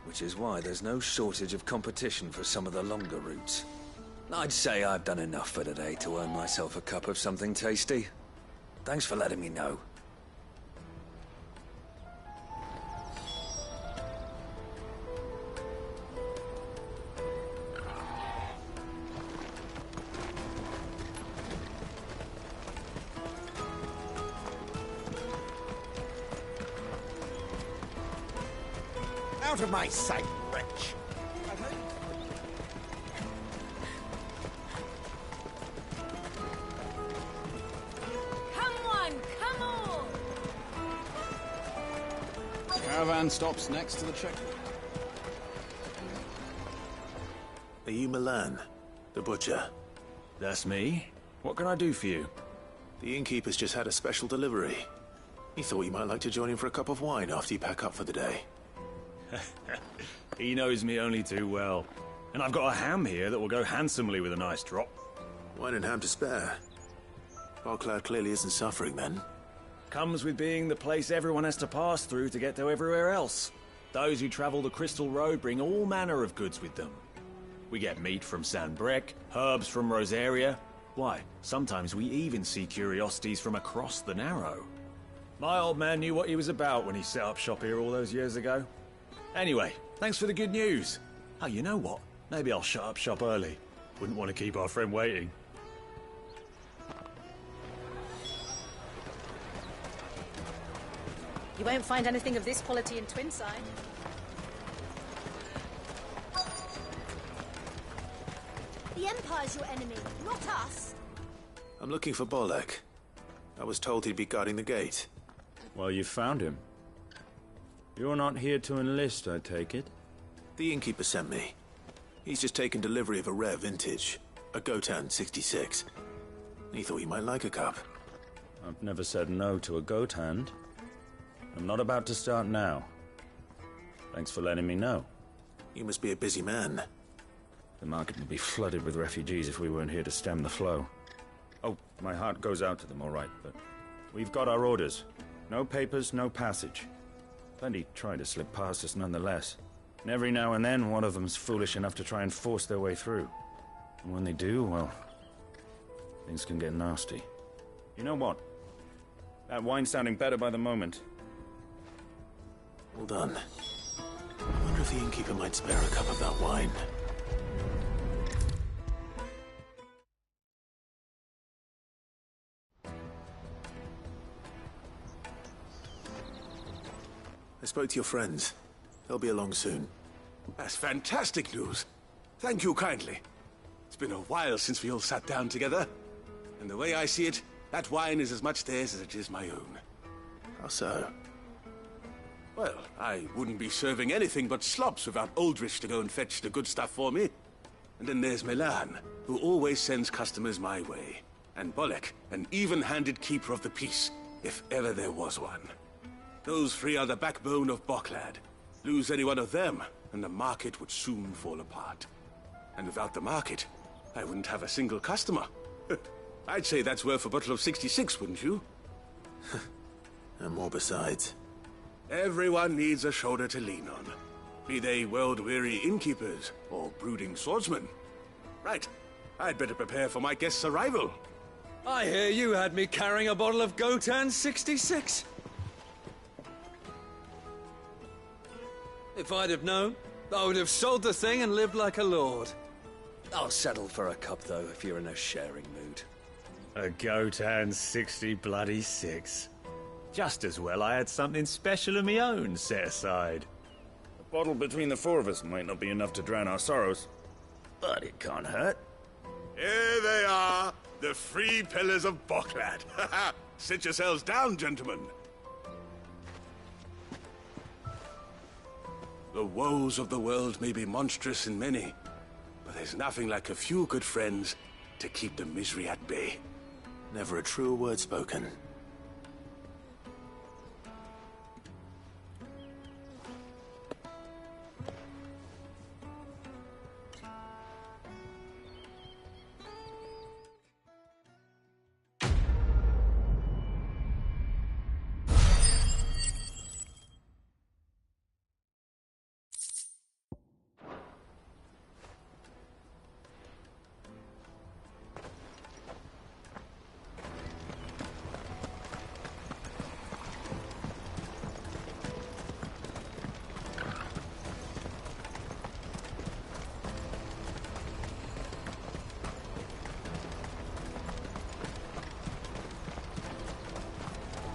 Which is why there's no shortage of competition for some of the longer routes. I'd say I've done enough for today to earn myself a cup of something tasty. Thanks for letting me know. Out of my sight, wretch! Come on, come on! Caravan stops next to the checkpoint. Are you Milan, the butcher? That's me. What can I do for you? The innkeeper's just had a special delivery. He thought you might like to join him for a cup of wine after you pack up for the day. He knows me only too well. And I've got a ham here that will go handsomely with a nice drop. Wine and ham to spare. Boklad clearly isn't suffering then. Comes with being the place everyone has to pass through to get to everywhere else. Those who travel the Crystal Road bring all manner of goods with them. We get meat from Sanbreque, herbs from Rosaria. Why, sometimes we even see curiosities from across the Narrow. My old man knew what he was about when he set up shop here all those years ago. Anyway, thanks for the good news. Oh, you know what? Maybe I'll shut up shop early. Wouldn't want to keep our friend waiting. You won't find anything of this quality in Twinside. The Empire's your enemy, not us. I'm looking for Bolek. I was told he'd be guarding the gate. Well, you found him. You're not here to enlist, I take it? The innkeeper sent me. He's just taken delivery of a rare vintage, a Gotan 66. He thought you might like a cup. I've never said no to a goat hand. I'm not about to start now. Thanks for letting me know. You must be a busy man. The market would be flooded with refugees if we weren't here to stem the flow. Oh, my heart goes out to them, all right, but we've got our orders. No papers, no passage. Plenty try to slip past us nonetheless. And every now and then, one of them's foolish enough to try and force their way through. And when they do, well, things can get nasty. You know what? That wine's sounding better by the moment. Well done. if the innkeeper might spare a cup of that wine. I spoke to your friends. They'll be along soon. That's fantastic news. Thank you kindly. It's been a while since we all sat down together. And the way I see it, that wine is as much theirs as it is my own. How so? Well, I wouldn't be serving anything but slops without Aldrich to go and fetch the good stuff for me. And then there's Milan, who always sends customers my way. And Bolek, an even-handed keeper of the peace, if ever there was one. Those three are the backbone of Boklad. Lose any one of them, and the market would soon fall apart. And without the market, I wouldn't have a single customer. I'd say that's worth a bottle of 66, wouldn't you? And more besides. Everyone needs a shoulder to lean on. Be they world-weary innkeepers or brooding swordsmen. Right. I'd better prepare for my guest's arrival. I hear you had me carrying a bottle of Gotan 66. If I'd have known, I would have sold the thing and lived like a lord. I'll settle for a cup, though, if you're in a sharing mood. A Gotan 66. Just as well I had something special of my own set aside. A bottle between the four of us might not be enough to drown our sorrows, but it can't hurt. Here they are, the three pillars of Boklad. Sit yourselves down, gentlemen. The woes of the world may be monstrous in many, but there's nothing like a few good friends to keep the misery at bay. Never a truer word spoken.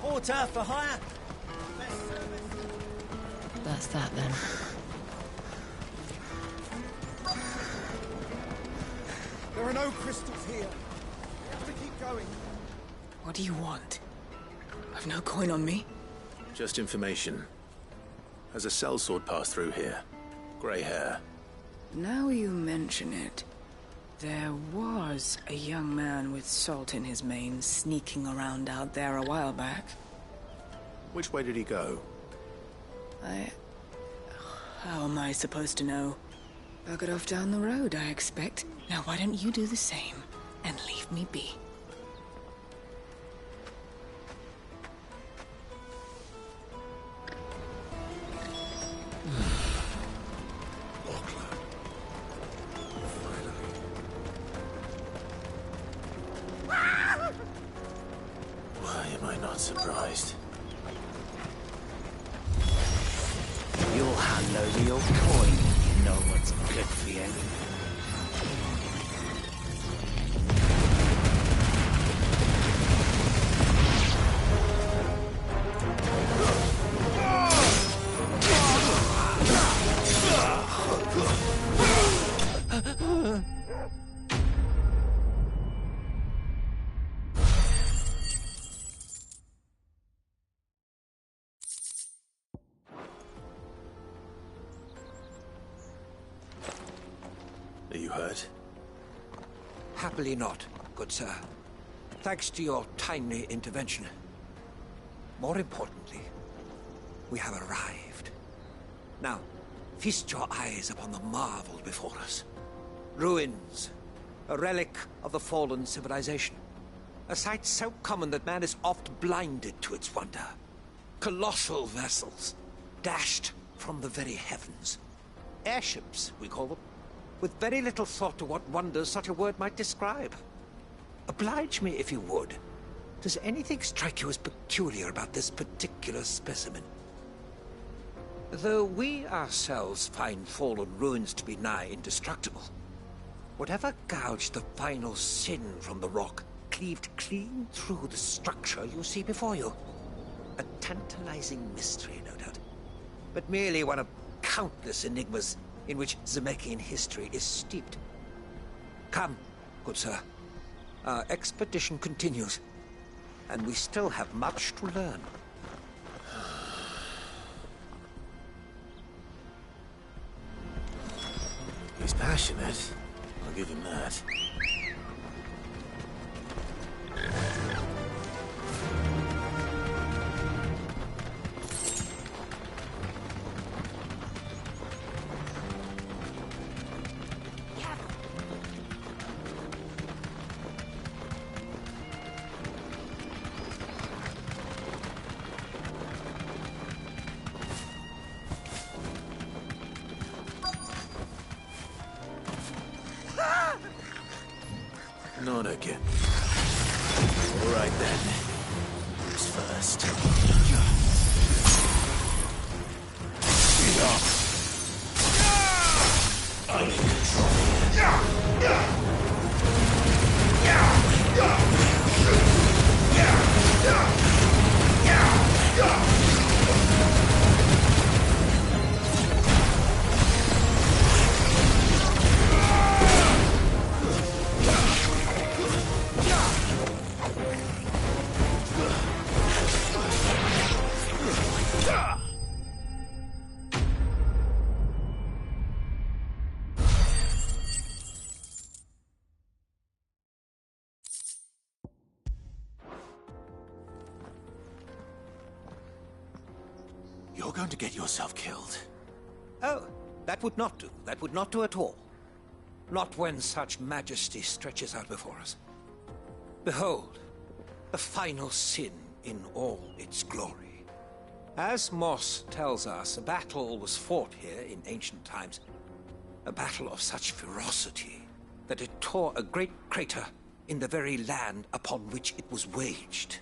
Porter for hire. That's that then. There are no crystals here. We have to keep going. What do you want? I've no coin on me. Just information. Has a sellsword passed through here? Grey hair. Now you mention it. There was a young man with salt in his mane sneaking around out there a while back. Which way did he go? How am I supposed to know? Buggered off down the road, I expect. Now why don't you do the same and leave me be? Why am I not surprised? You'll hand over your coin if you know what's good for you. Are you hurt? Happily not, good sir. Thanks to your timely intervention. More importantly, we have arrived. Now, feast your eyes upon the marvel before us. Ruins, a relic of the fallen civilization. A sight so common that man is oft blinded to its wonder. Colossal vessels, dashed from the very heavens. Airships, we call them, with very little thought to what wonders such a word might describe. Oblige me if you would. Does anything strike you as peculiar about this particular specimen? Though we ourselves find fallen ruins to be nigh indestructible, whatever gouged the final sin from the rock cleaved clean through the structure you see before you. A tantalizing mystery, no doubt, but merely one of countless enigmas in which Zemeckis history is steeped. Come, good sir. Our expedition continues, and we still have much to learn. He's passionate. I'll give him that. Not again. All right then. Who's first? I'm in control. You're going to get yourself killed. Oh, that would not do. That would not do at all. Not when such majesty stretches out before us. Behold, the final sin in all its glory. As Moss tells us, a battle was fought here in ancient times. A battle of such ferocity that it tore a great crater in the very land upon which it was waged.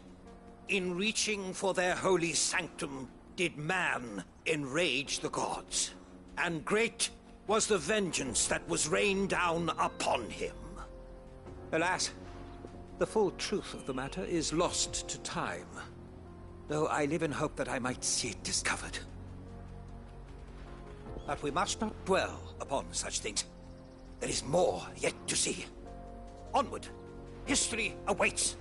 In reaching for their holy sanctum, did man enrage the gods, and great was the vengeance that was rained down upon him. Alas, the full truth of the matter is lost to time, though I live in hope that I might see it discovered. But we must not dwell upon such things. There is more yet to see. Onward! History awaits!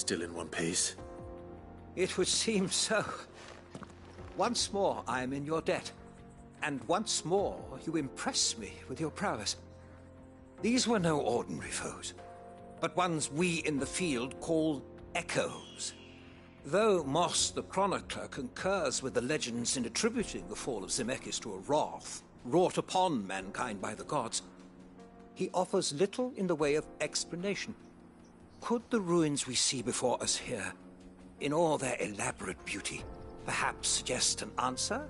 still in one piece? It would seem so. Once more I am in your debt. And once more you impress me with your prowess. These were no ordinary foes, but ones we in the field call echoes. Though Moss the Chronicler concurs with the legends in attributing the fall of Zemeckis to a wrath wrought upon mankind by the gods, he offers little in the way of explanation. Could the ruins we see before us here, in all their elaborate beauty, perhaps suggest an answer?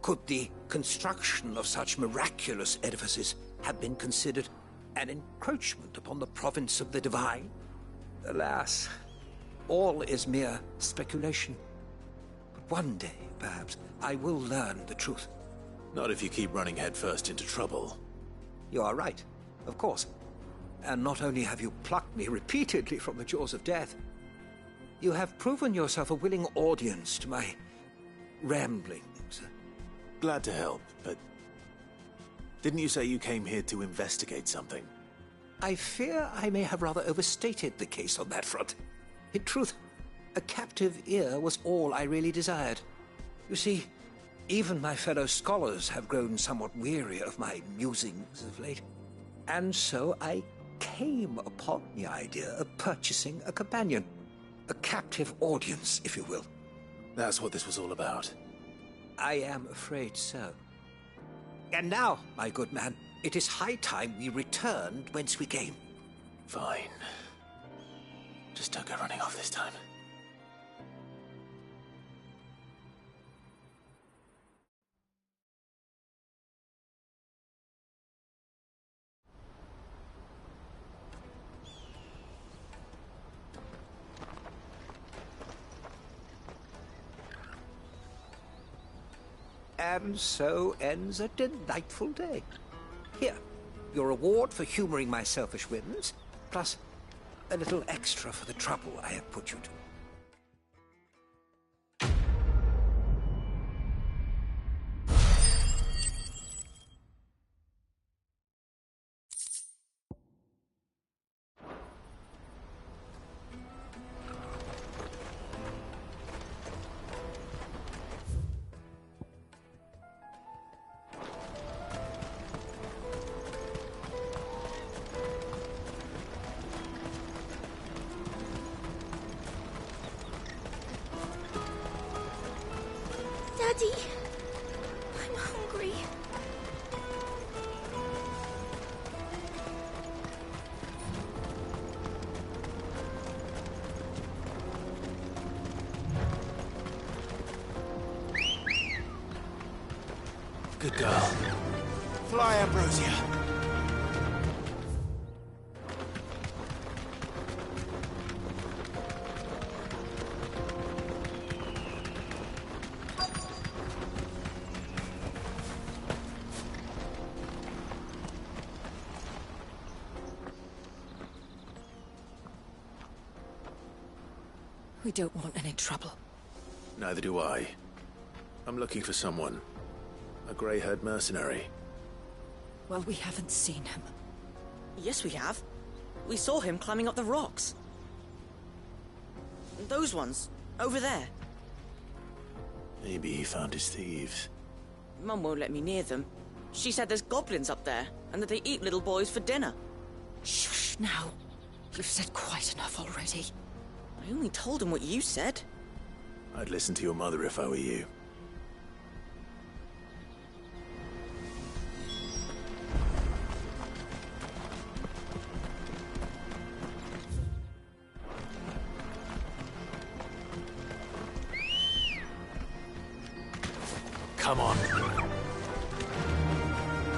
Could the construction of such miraculous edifices have been considered an encroachment upon the province of the divine? Alas, all is mere speculation. But one day, perhaps, I will learn the truth. Not if you keep running headfirst into trouble. You are right, of course. And not only have you plucked me repeatedly from the jaws of death, you have proven yourself a willing audience to my ramblings. Glad to help, but didn't you say you came here to investigate something? I fear I may have rather overstated the case on that front. In truth, a captive ear was all I really desired. You see, even my fellow scholars have grown somewhat weary of my musings of late. And so I came upon the idea of purchasing a companion. A captive audience, if you will. That's what this was all about. I am afraid so. And now, my good man, it is high time we returned whence we came. Fine. Just don't go running off this time. And so ends a delightful day. Here, your reward for humoring my selfish whims, plus a little extra for the trouble I have put you to. Daddy, I'm hungry. Good girl. Fly, Ambrosia. We don't want any trouble. Neither do I. I'm looking for someone. A grey-haired mercenary. Well, we haven't seen him. Yes, we have. We saw him climbing up the rocks. Those ones, over there. Maybe he found his thieves. Mum won't let me near them. She said there's goblins up there, and that they eat little boys for dinner. Shush, now. You've said quite enough already. I only told him what you said. I'd listen to your mother if I were you. Come on.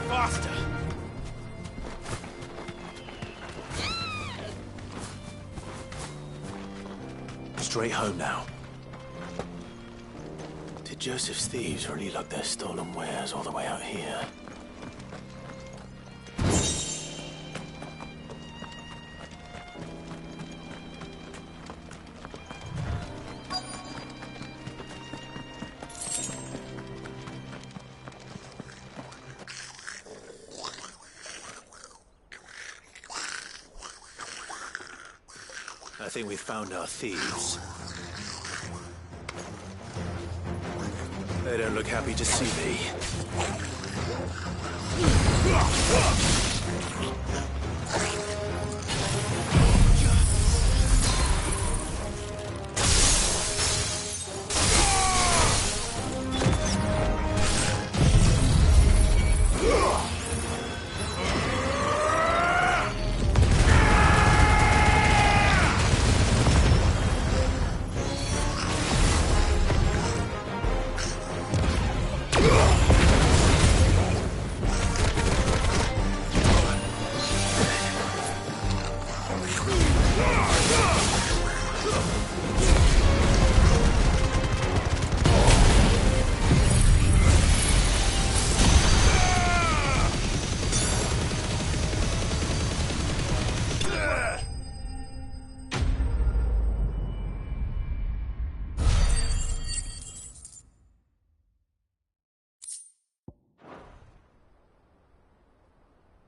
Faster! Straight home now. Did Joseph's thieves really lug their stolen wares all the way out here? think we found our thieves. They don't look happy to see me.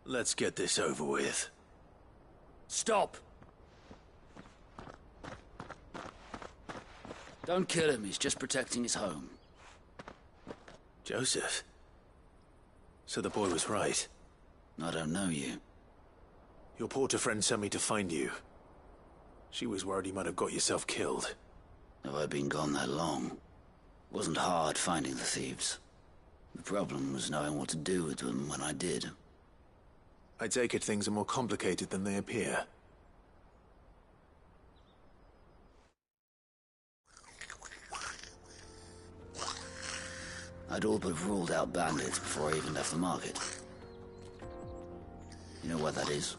Let's get this over with. Stop! Don't kill him, he's just protecting his home. Joseph? So the boy was right. I don't know you. Your porter friend sent me to find you. She was worried you might have got yourself killed. Have I been gone that long? Wasn't hard finding the thieves. The problem was knowing what to do with them when I did. I take it things are more complicated than they appear. I'd all but ruled out bandits before I even left the market. You know why that is?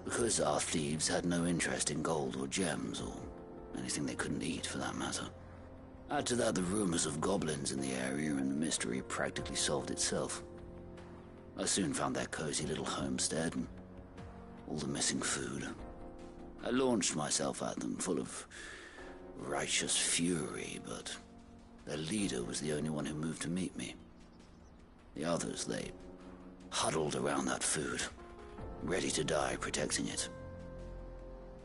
Because our thieves had no interest in gold or gems, or anything they couldn't eat for that matter. Add to that the rumors of goblins in the area, and the mystery practically solved itself. I soon found their cozy little homestead, and all the missing food. I launched myself at them, full of righteous fury, but their leader was the only one who moved to meet me. The others, they huddled around that food, ready to die protecting it.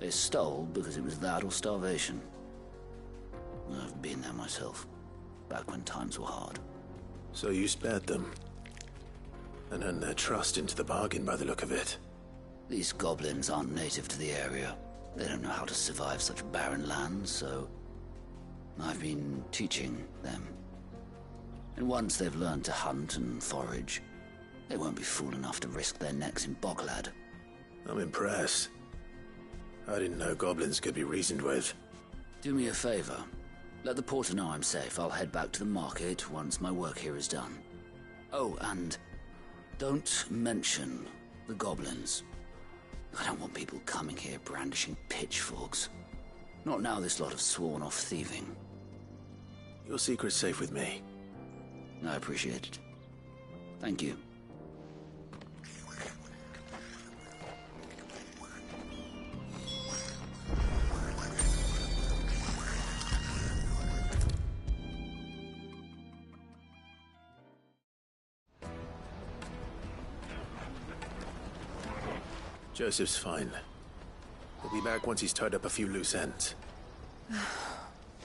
They stole because it was that or starvation. I've been there myself, back when times were hard. So you spared them? And earned their trust into the bargain by the look of it. These goblins aren't native to the area. They don't know how to survive such barren lands, so I've been teaching them. And once they've learned to hunt and forage, they won't be fool enough to risk their necks in Boklad. I'm impressed. I didn't know goblins could be reasoned with. Do me a favor. Let the porter know I'm safe. I'll head back to the market once my work here is done. Oh, and don't mention the goblins. I don't want people coming here brandishing pitchforks. Not now this lot have sworn off thieving. Your secret's safe with me. I appreciate it. Thank you. Joseph's fine. He'll be back once he's tied up a few loose ends.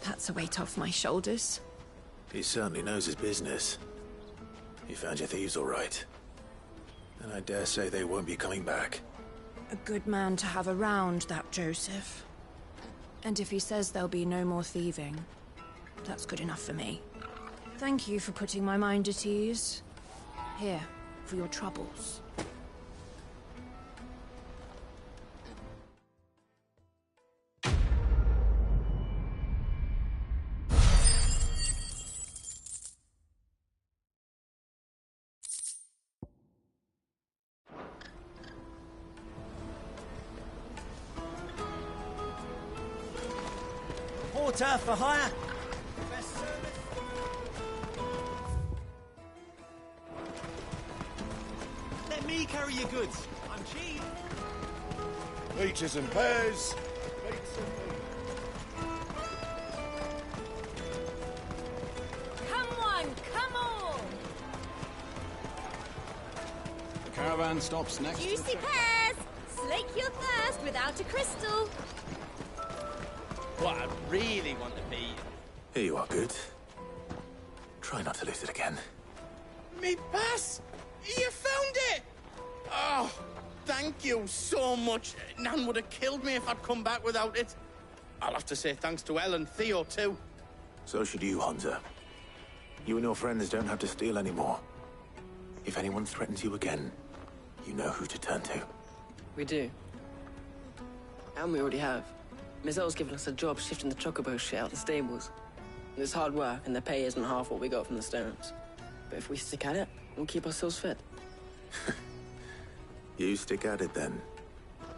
That's a weight off my shoulders. He certainly knows his business. He found your thieves all right. And I dare say they won't be coming back. A good man to have around, that Joseph. And if he says there'll be no more thieving, that's good enough for me. Thank you for putting my mind at ease. Here, for your troubles. Porter for hire. Let me carry your goods. I'm cheap. Peaches and pears. Come on, come on! The caravan stops next Juicy pears! Slake your thirst without a crystal. what I really want to be. Here you are, Good. Try not to lose it again. Me pass! You found it! Oh, thank you so much. Nan would have killed me if I'd come back without it. I'll have to say thanks to Elle and Theo, too. So should you, Hunter. You and your friends don't have to steal anymore. If anyone threatens you again, you know who to turn to. We do. And we already have. Miss Elle's given us a job shifting the chocobo shit out the stables. It's hard work, and the pay isn't half what we got from the Stones. But if we stick at it, we'll keep ourselves fit. You stick at it, then.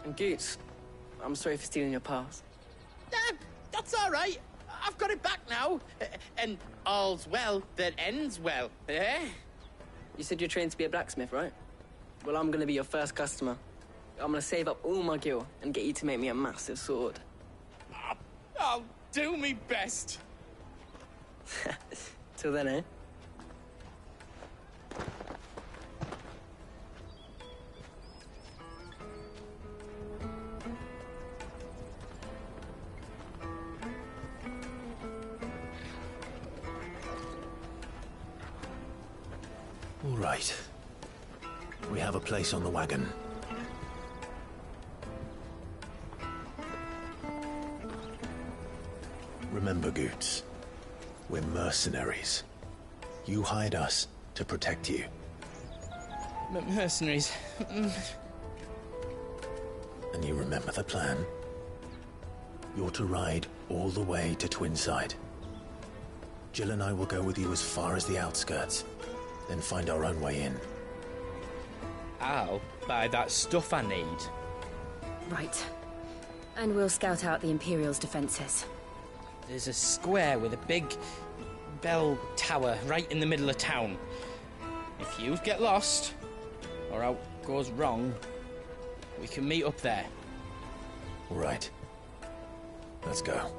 And Goots, I'm sorry for stealing your pass. That's all right. I've got it back now. And all's well that ends well, eh? You said you're trained to be a blacksmith, right? Well, I'm gonna be your first customer. I'm gonna save up all my gil and get you to make me a massive sword. I'll do me best. Till then, eh? All right. We have a place on the wagon. Remember, Goots, we're mercenaries. You hired us to protect you. Mercenaries. And you remember the plan? You're to ride all the way to Twinside. Jill and I will go with you as far as the outskirts, then find our own way in. I'll buy that stuff I need. Right. And we'll scout out the Imperial's defenses. There's a square with a big bell tower right in the middle of town. If you get lost, or out goes wrong, we can meet up there. All right. Let's go.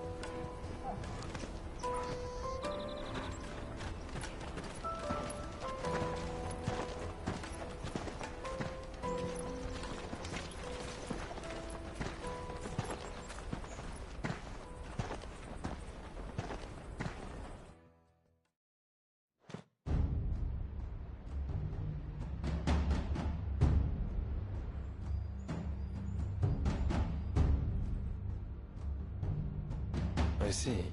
I see.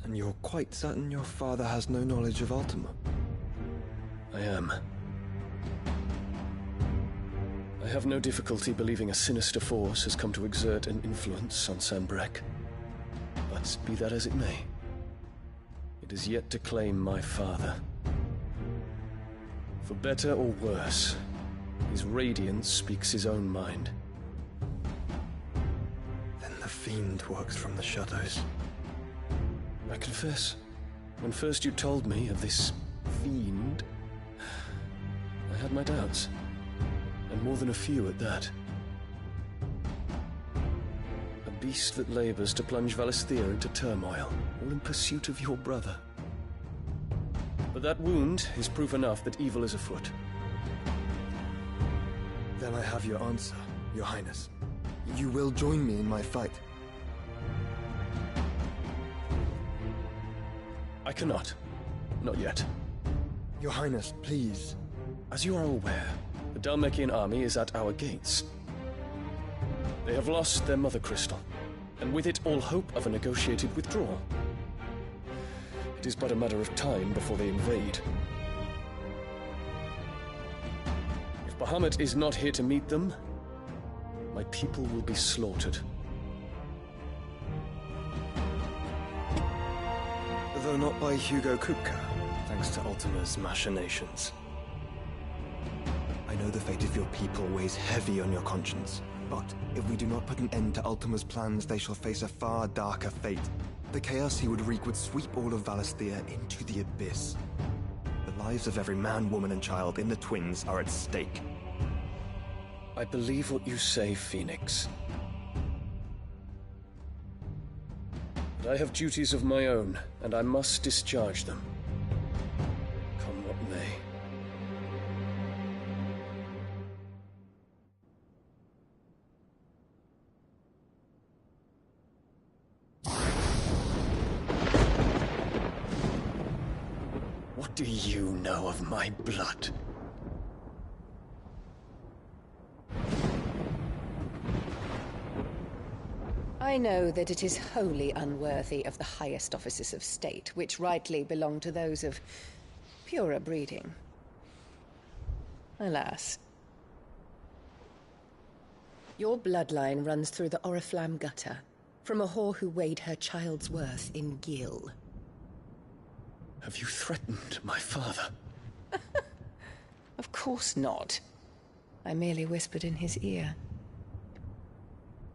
And you're quite certain your father has no knowledge of Ultima? I am. I have no difficulty believing a sinister force has come to exert an influence on Sanbreque. But be that as it may, it is yet to claim my father. For better or worse, his radiance speaks his own mind. Then the Fiend works from the shadows. I confess, when first you told me of this Fiend, I had my doubts. And more than a few at that. A beast that labors to plunge Valisthea into turmoil, all in pursuit of your brother. But that wound is proof enough that evil is afoot. Then I have your answer, Your Highness. You will join me in my fight. I cannot. Not yet. Your Highness, please. As you are aware, the Dhalmekian army is at our gates. They have lost their mother crystal, and with it all hope of a negotiated withdrawal. It is but a matter of time before they invade. If Bahamut is not here to meet them, my people will be slaughtered. Though not by Hugo Kupka, thanks to Ultima's machinations. I know the fate of your people weighs heavy on your conscience, but if we do not put an end to Ultima's plans, they shall face a far darker fate. The chaos he would wreak would sweep all of Valisthea into the abyss. The lives of every man, woman, and child in the Twins are at stake. I believe what you say, Phoenix. But I have duties of my own, and I must discharge them. Come what may. What do you know of my blood? I know that it is wholly unworthy of the highest offices of state, which rightly belong to those of purer breeding. Alas. Your bloodline runs through the Oriflamme gutter, from a whore who weighed her child's worth in gil. Have you threatened my father? Of course not. I merely whispered in his ear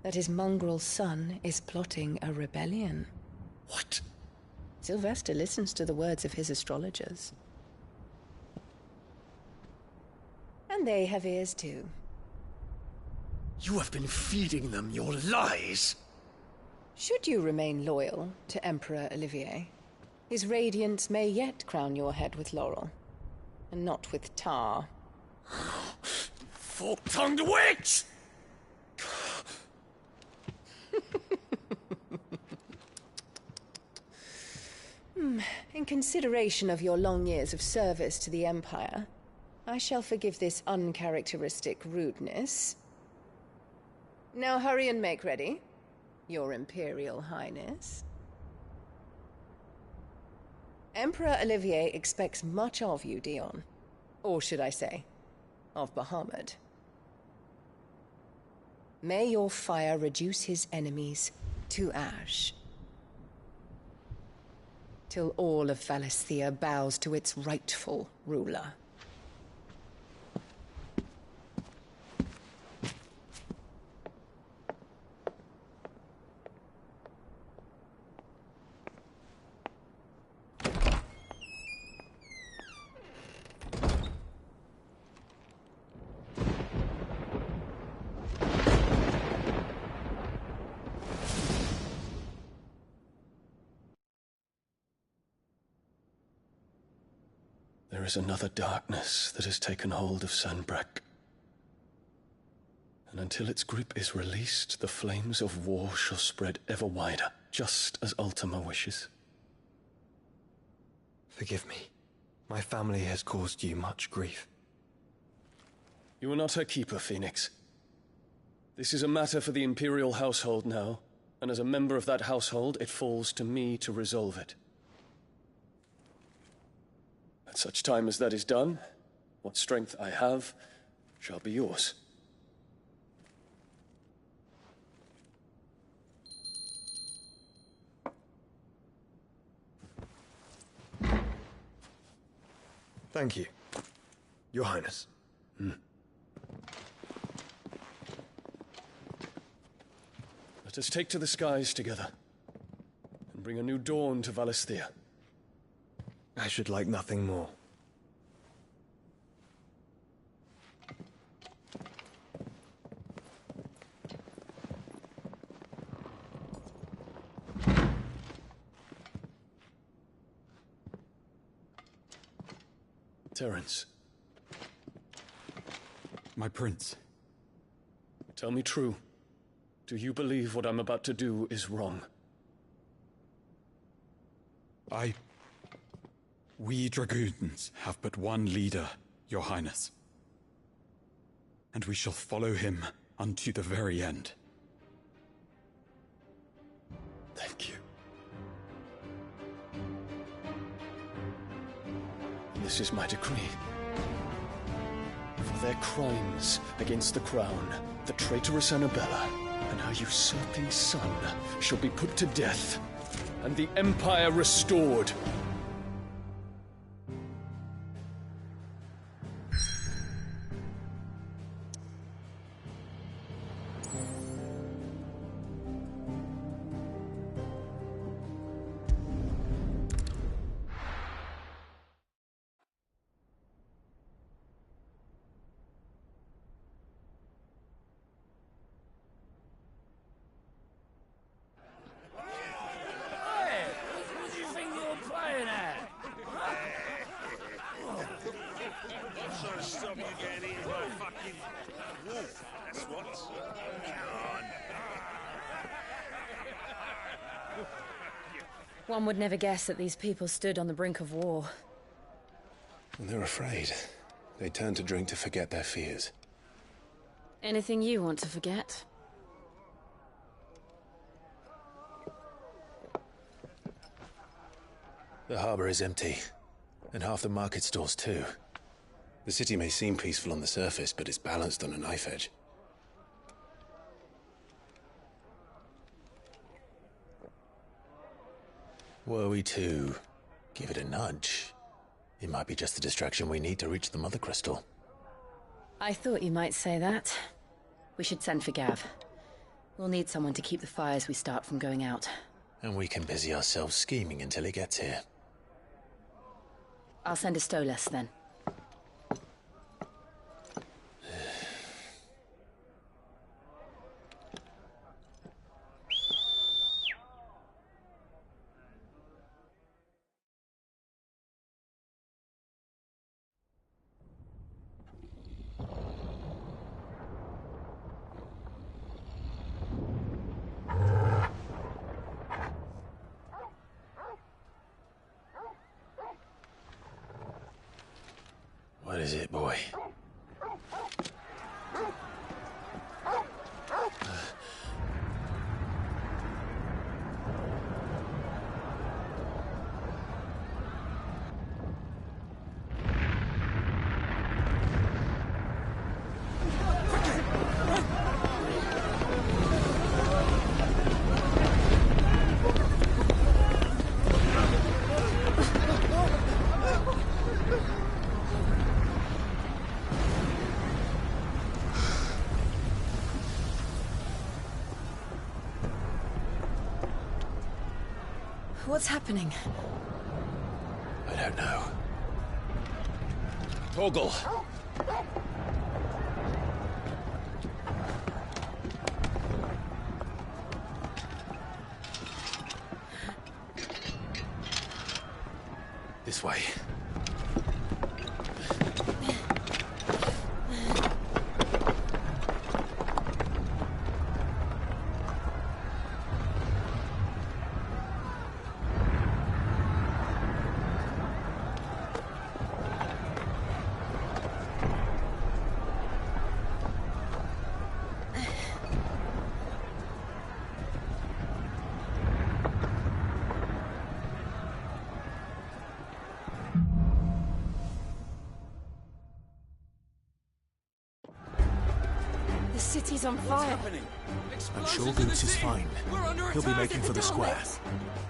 that his mongrel son is plotting a rebellion. What? Sylvester listens to the words of his astrologers. And they have ears too. You have been feeding them your lies! Should you remain loyal to Emperor Olivier, his radiance may yet crown your head with laurel, and not with tar. Fork-tongued witch! In consideration of your long years of service to the Empire, I shall forgive this uncharacteristic rudeness. Now hurry and make ready, Your Imperial Highness. Emperor Olivier expects much of you, Dion. Or should I say, of Bahamut. May your fire reduce his enemies to ash, till all of Valisthea bows to its rightful ruler. There is another darkness that has taken hold of Sanbreque. And until its grip is released, the flames of war shall spread ever wider, just as Ultima wishes. Forgive me. My family has caused you much grief. You are not her keeper, Phoenix. This is a matter for the Imperial household now, and as a member of that household, it falls to me to resolve it. At such time as that is done, what strength I have shall be yours. Thank you, Your Highness. Let us take to the skies together, and bring a new dawn to Valisthea. I should like nothing more. Terence. My prince. Tell me true. Do you believe what I'm about to do is wrong? We dragoons have but one leader, Your Highness. And we shall follow him unto the very end. Thank you. This is my decree. For their crimes against the crown, the traitorous Annabella and her usurping son shall be put to death, and the Empire restored. One would never guess that these people stood on the brink of war. And they're afraid. They turn to drink to forget their fears. Anything you want to forget? The harbor is empty, and half the market stalls too. The city may seem peaceful on the surface, but it's balanced on a knife edge. Were we to give it a nudge, it might be just the distraction we need to reach the Mother Crystal. I thought you might say that. We should send for Gav. We'll need someone to keep the fires we start from going out. And we can busy ourselves scheming until he gets here. I'll send a Stolas then. What is it, boy? What's happening? I don't know. Torgal! This way. The city's on fire. I'm sure Goose is fine. He'll be making for the square.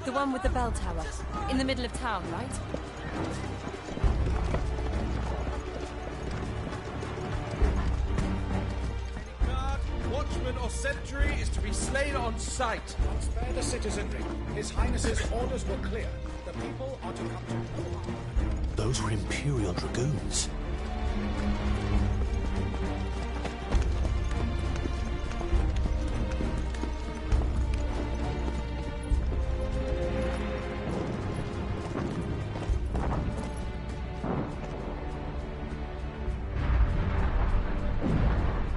The one with the bell tower. In the middle of town, right? Guard, watchman or sentry is to be slain on sight. Spare the citizenry. His Highness's orders were clear. The people are to come to no harm. Those were Imperial Dragoons.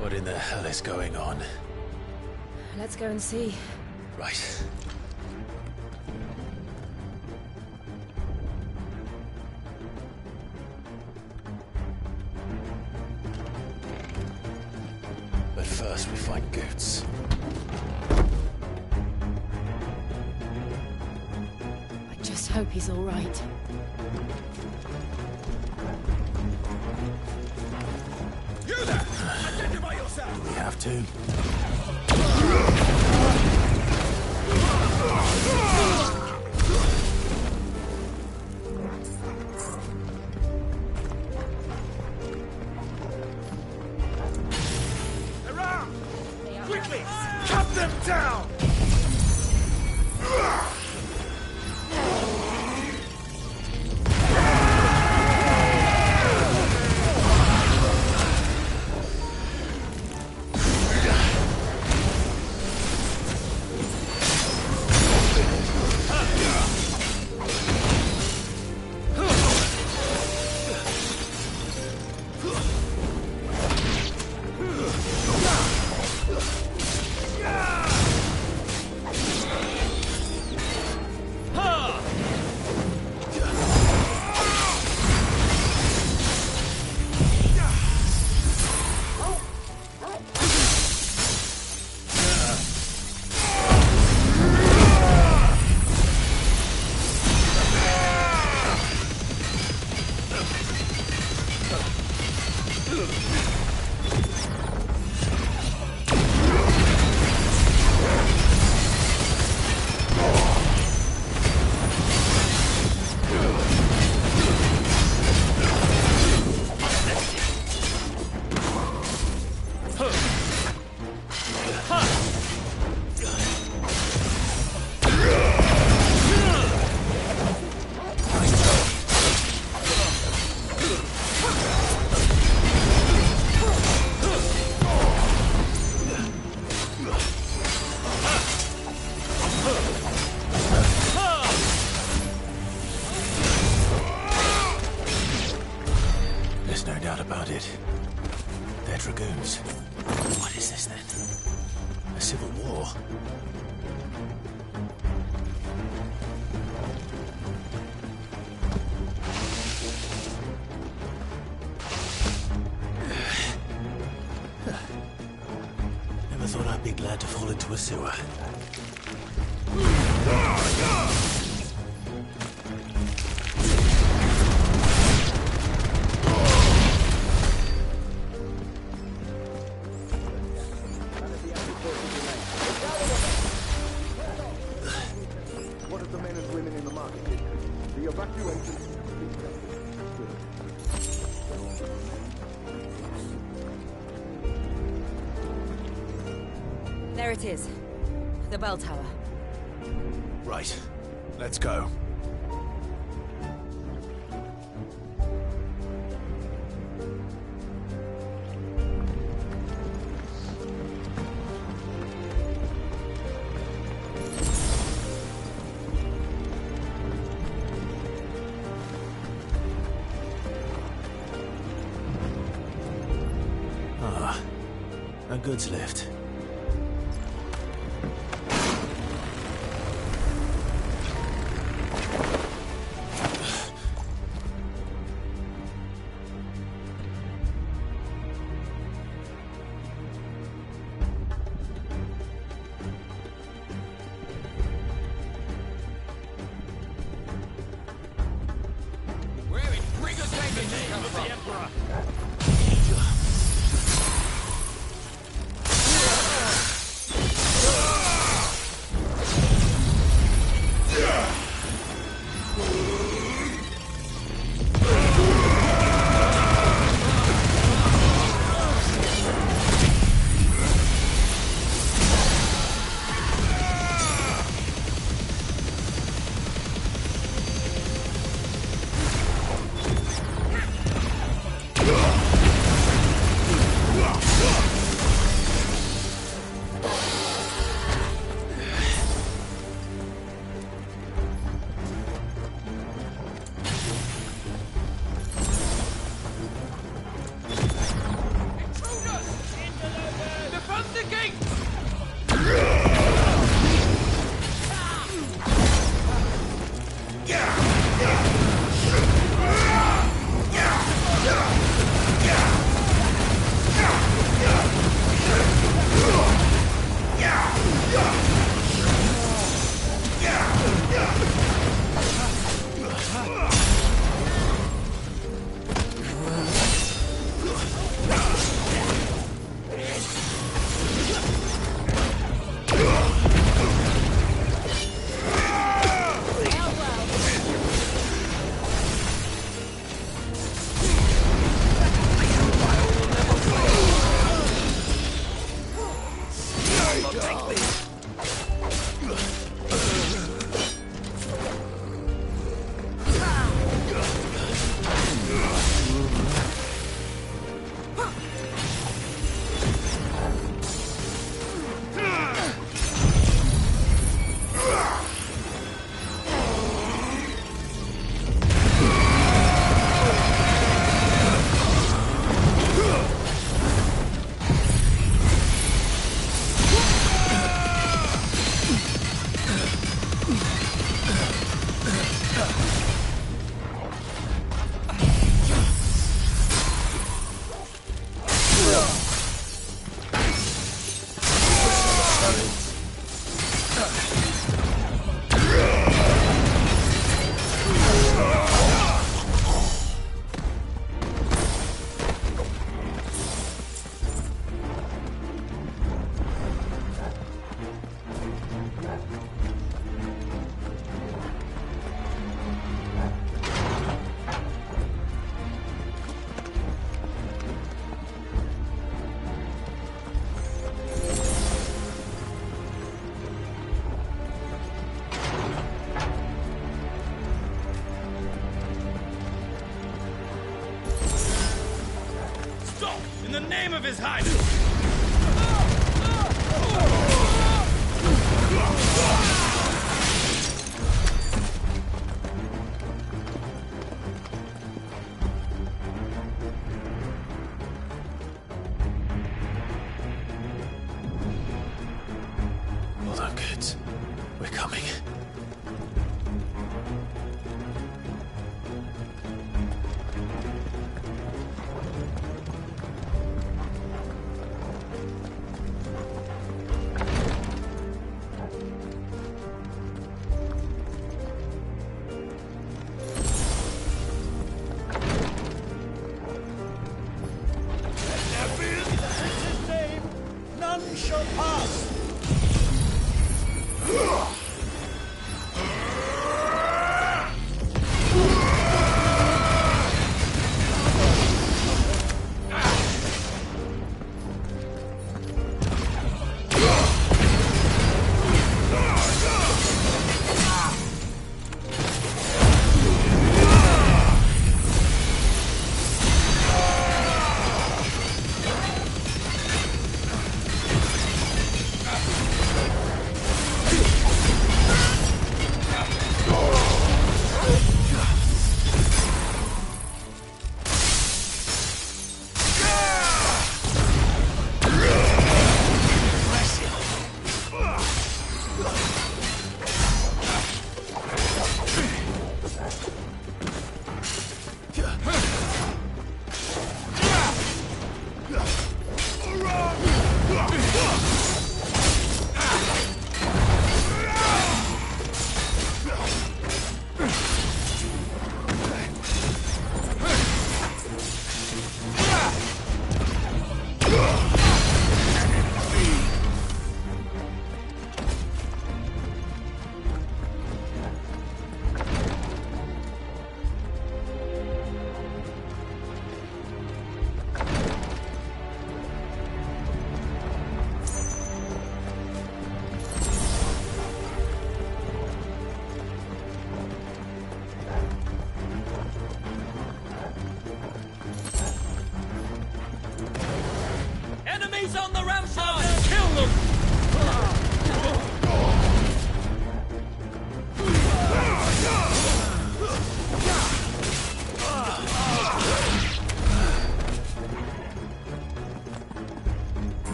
What in the hell is going on? Let's go and see. Right. But first we find Goots. I just hope he's all right. You there! Identify yourself! We have to. Around! Quickly! Cut them down! surrounded. They're dragoons. What is this then? A civil war? Never thought I'd be glad to fall into a sewer. What of the men and women in the market district? The evacuation. There it is. The bell tower. Right. Let's go. Ah, a goods lift. In the name of His Highness!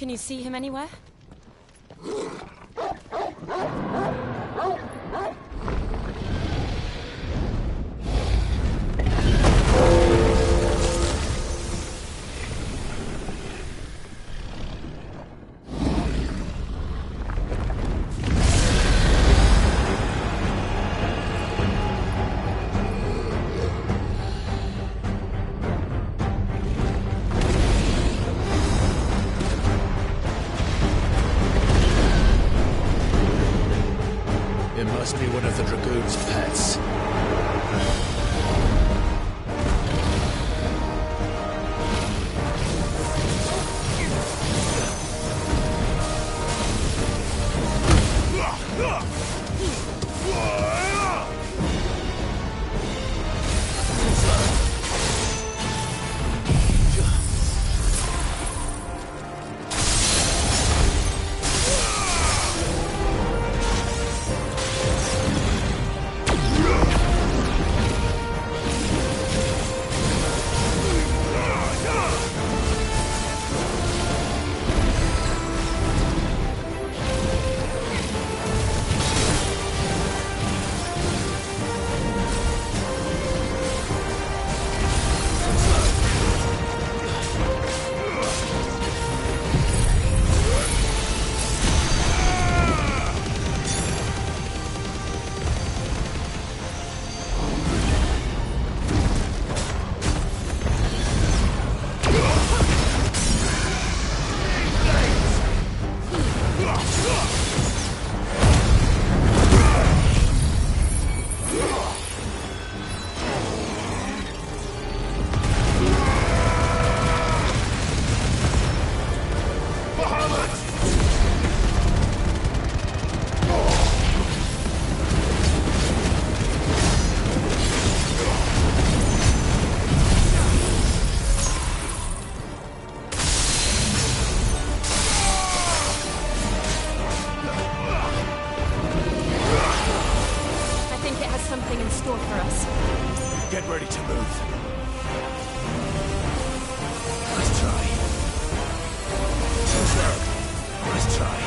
Can you see him anywhere? It must be one of the Dragoon's pets. Something in store for us. Get ready to move. Let's try. Let's try.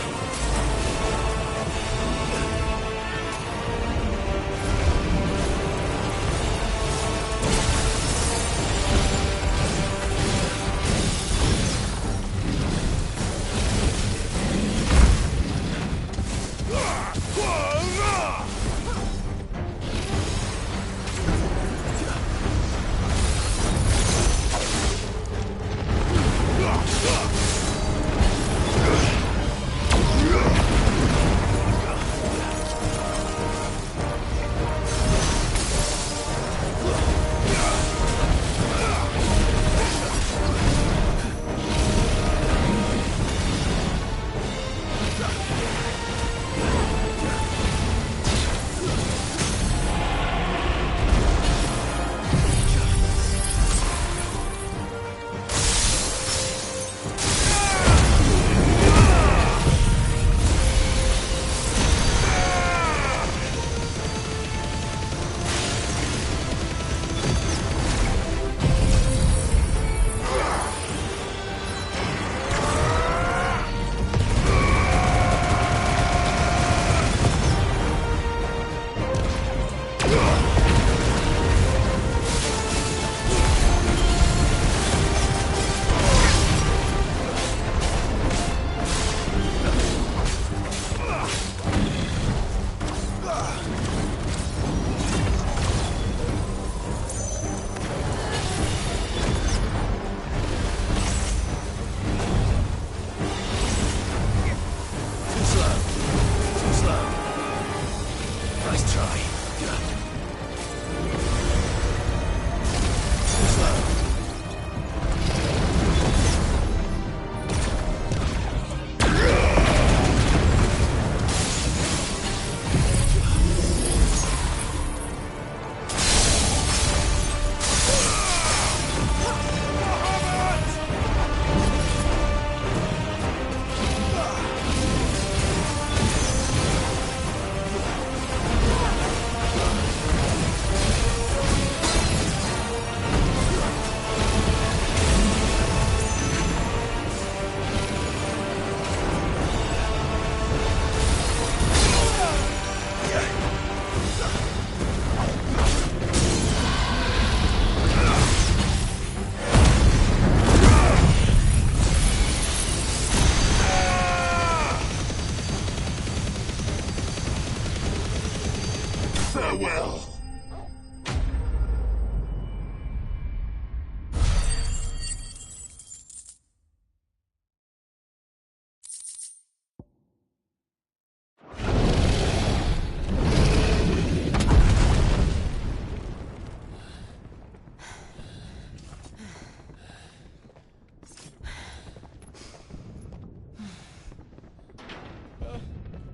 Farewell.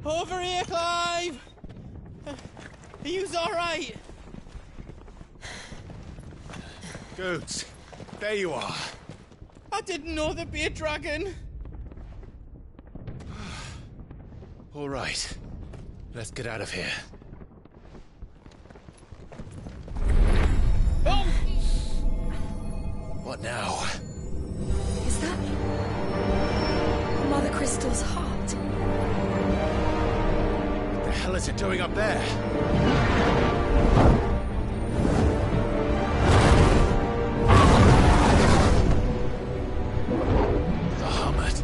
Over here, Clive! Are you alright? Goods, there you are. I didn't know there'd be a dragon. All right, let's get out of here. Oh! What now? Is that Mother Crystal's heart? What the hell is it doing up there? Bahamut.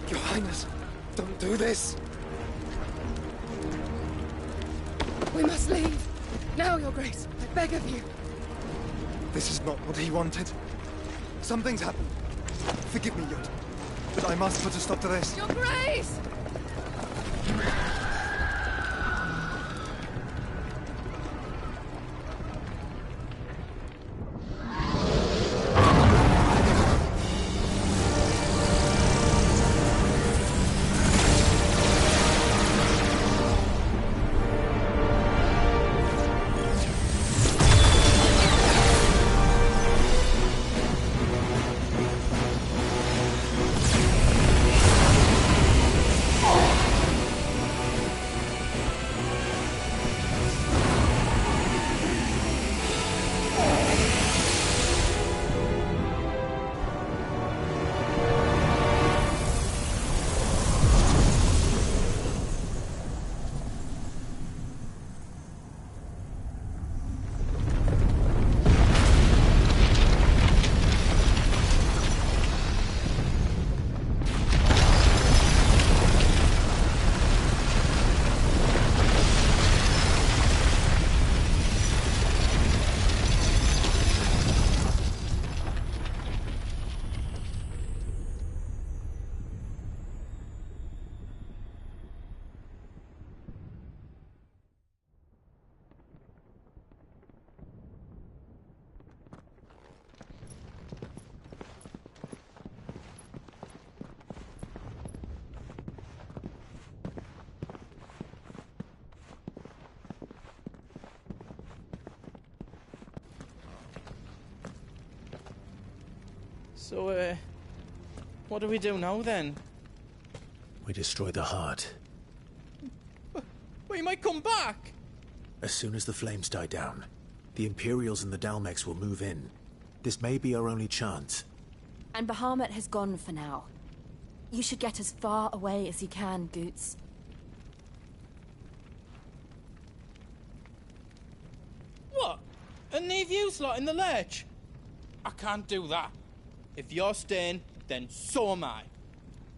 Your Highness, don't do this. We must leave. Now, Your Grace. I beg of you. This is not what he wanted. Something's happened. Forgive me, Yod, but I must put a stop to this. Your Grace! So, what do we do now then? We destroy the heart. Well, you might come back! As soon as the flames die down, the Imperials and the Dalmex will move in. This may be our only chance. And Bahamut has gone for now. You should get as far away as you can, Goots. What? And leave you lot in the lurch? I can't do that. If you're staying, then so am I.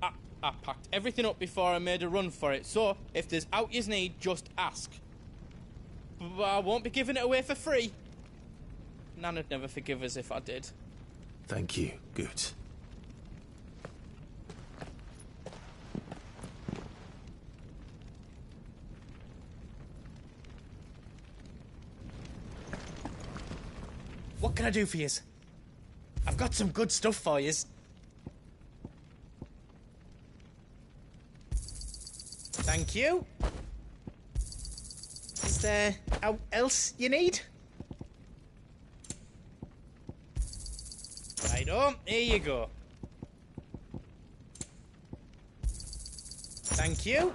I packed everything up before I made a run for it, so if there's out you need, just ask. But I won't be giving it away for free. Nana'd never forgive us if I did. Thank you, Goots. can I do for yous? I've got some good stuff for yous. Thank you. Is there else you need? Righto, here you go. Thank you.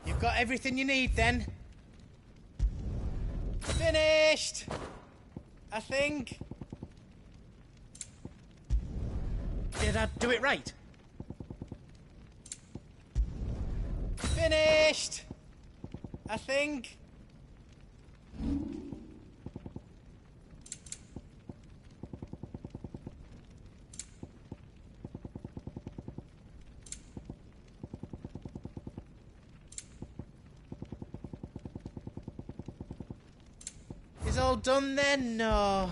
You've got everything you need then? Finished! I think. Did I do it right? Finished! I think. Is all done then? No.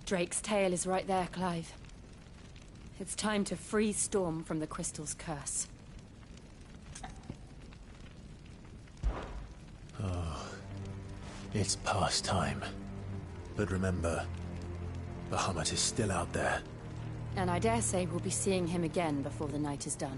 Drake's tail is right there, Clive. It's time to free Storm from the Crystal's curse. Oh, it's past time. But remember, Bahamut is still out there. And I dare say we'll be seeing him again before the night is done.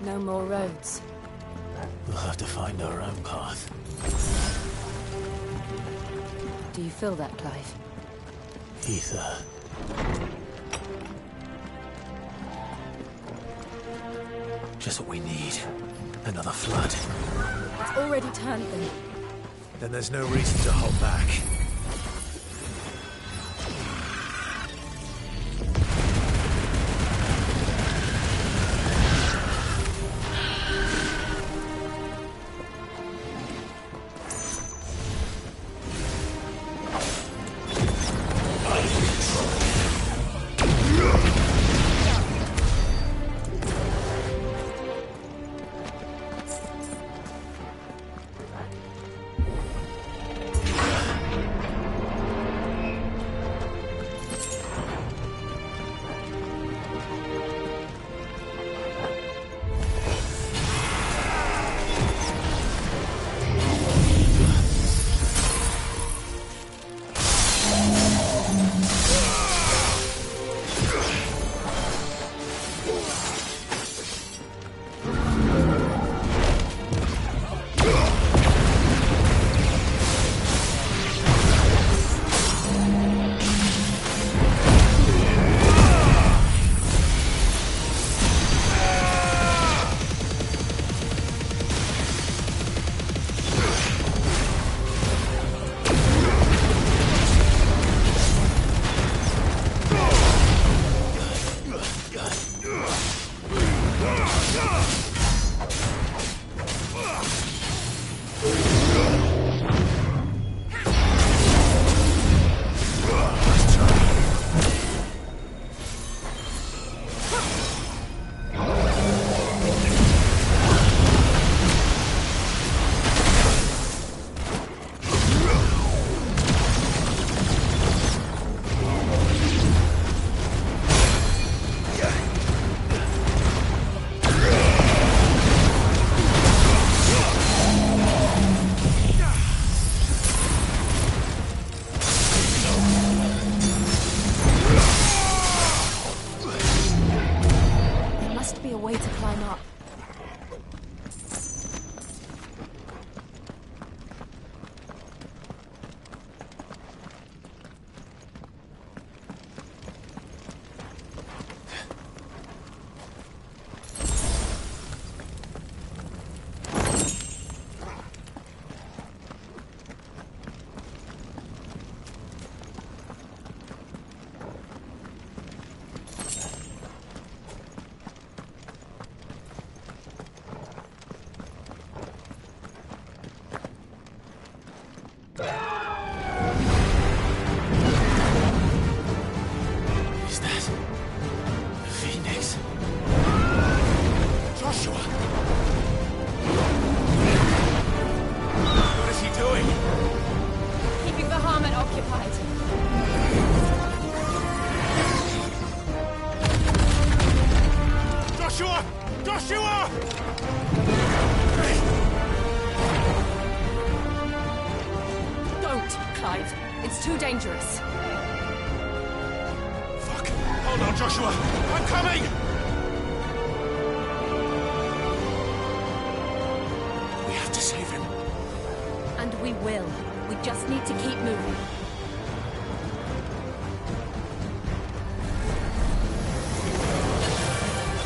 No more roads. We'll have to find our own path. Do you feel that, Clive? Ether. Just what we need. Another flood. It's already turned them. Then there's no reason to hold back. Don't, Clive. It's too dangerous. Fuck. Hold on, Joshua. I'm coming! We have to save him. And we will. We just need to keep moving.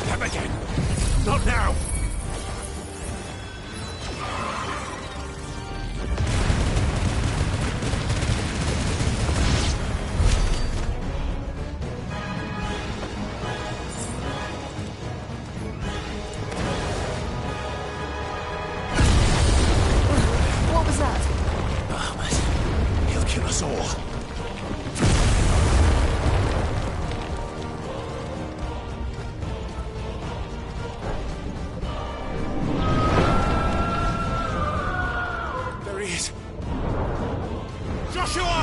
Come again. Not now. What was that? Ahmed. He'll kill us all. There he is. Joshua!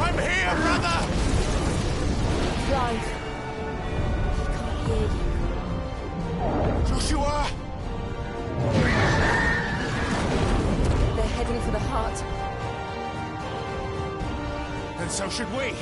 I'm here, brother! Clive. He can't hear you. Joshua! They're heading for the heart. And so should we.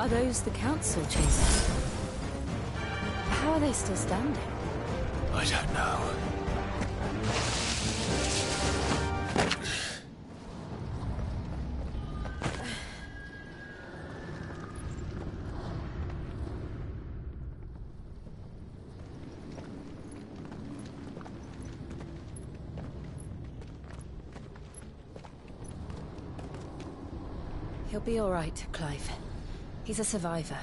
Are those the council chasers? How are they still standing? I don't know. He'll be all right, Clive. He's a survivor.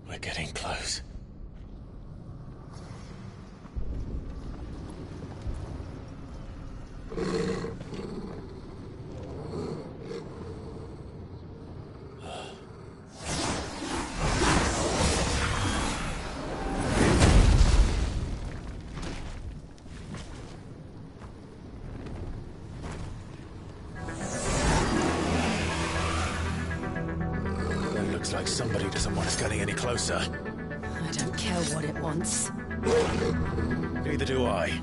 We're getting close. That looks like somebody doesn't want us getting any closer. I don't care what it wants. Neither do I.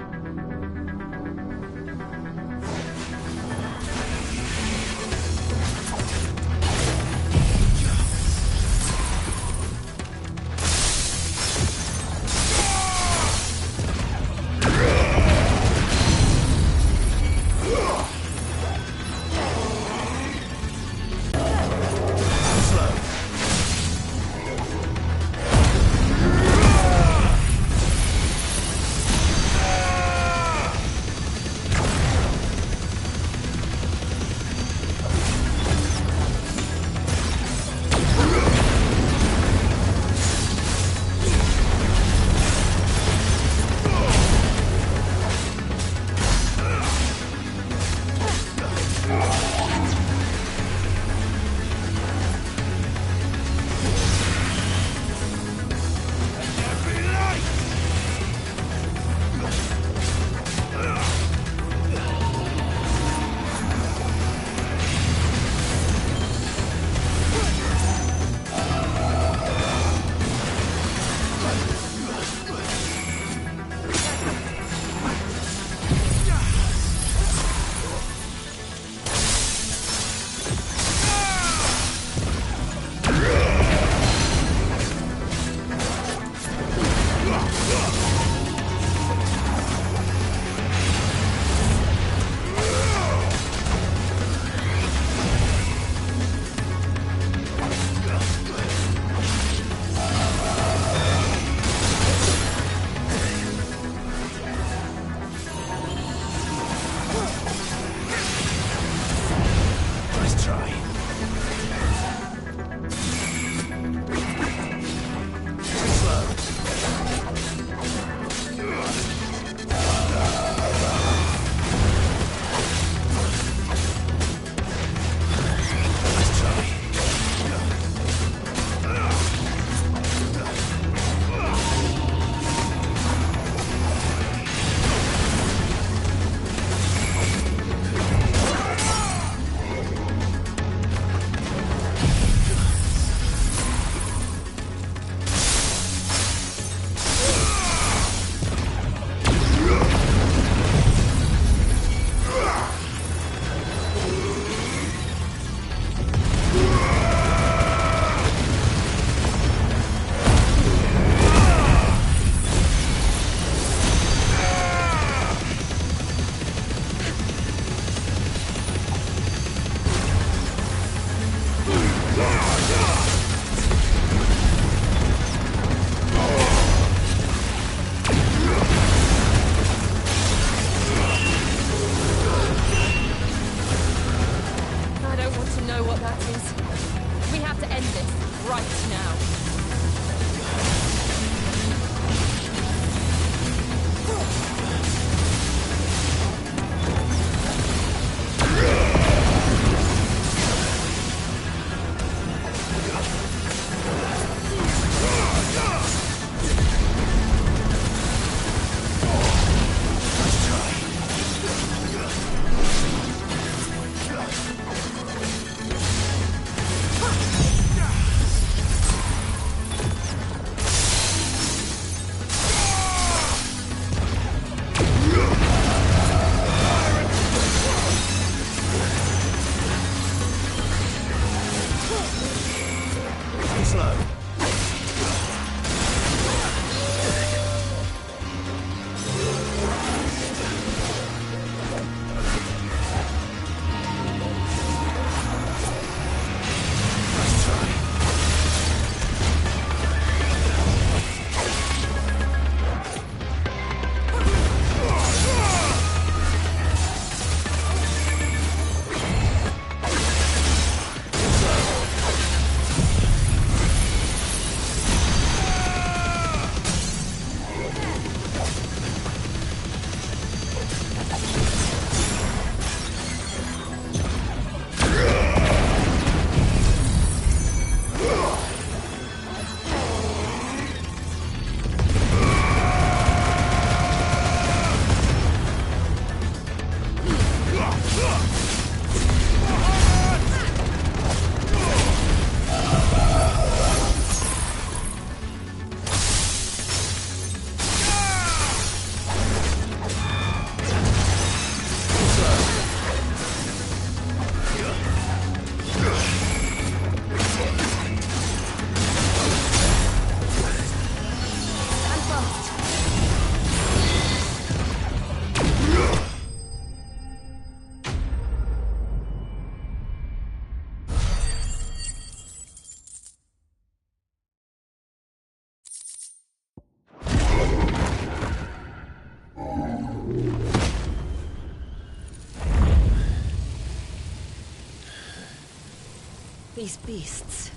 These beasts...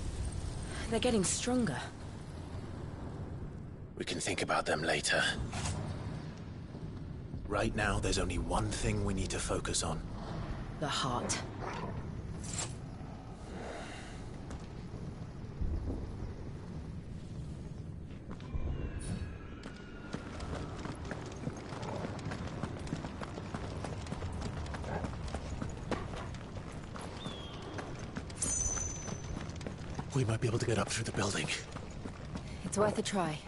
they're getting stronger. We can think about them later. Right now, there's only one thing we need to focus on. The heart. We might be able to get up through the building. It's worth a try.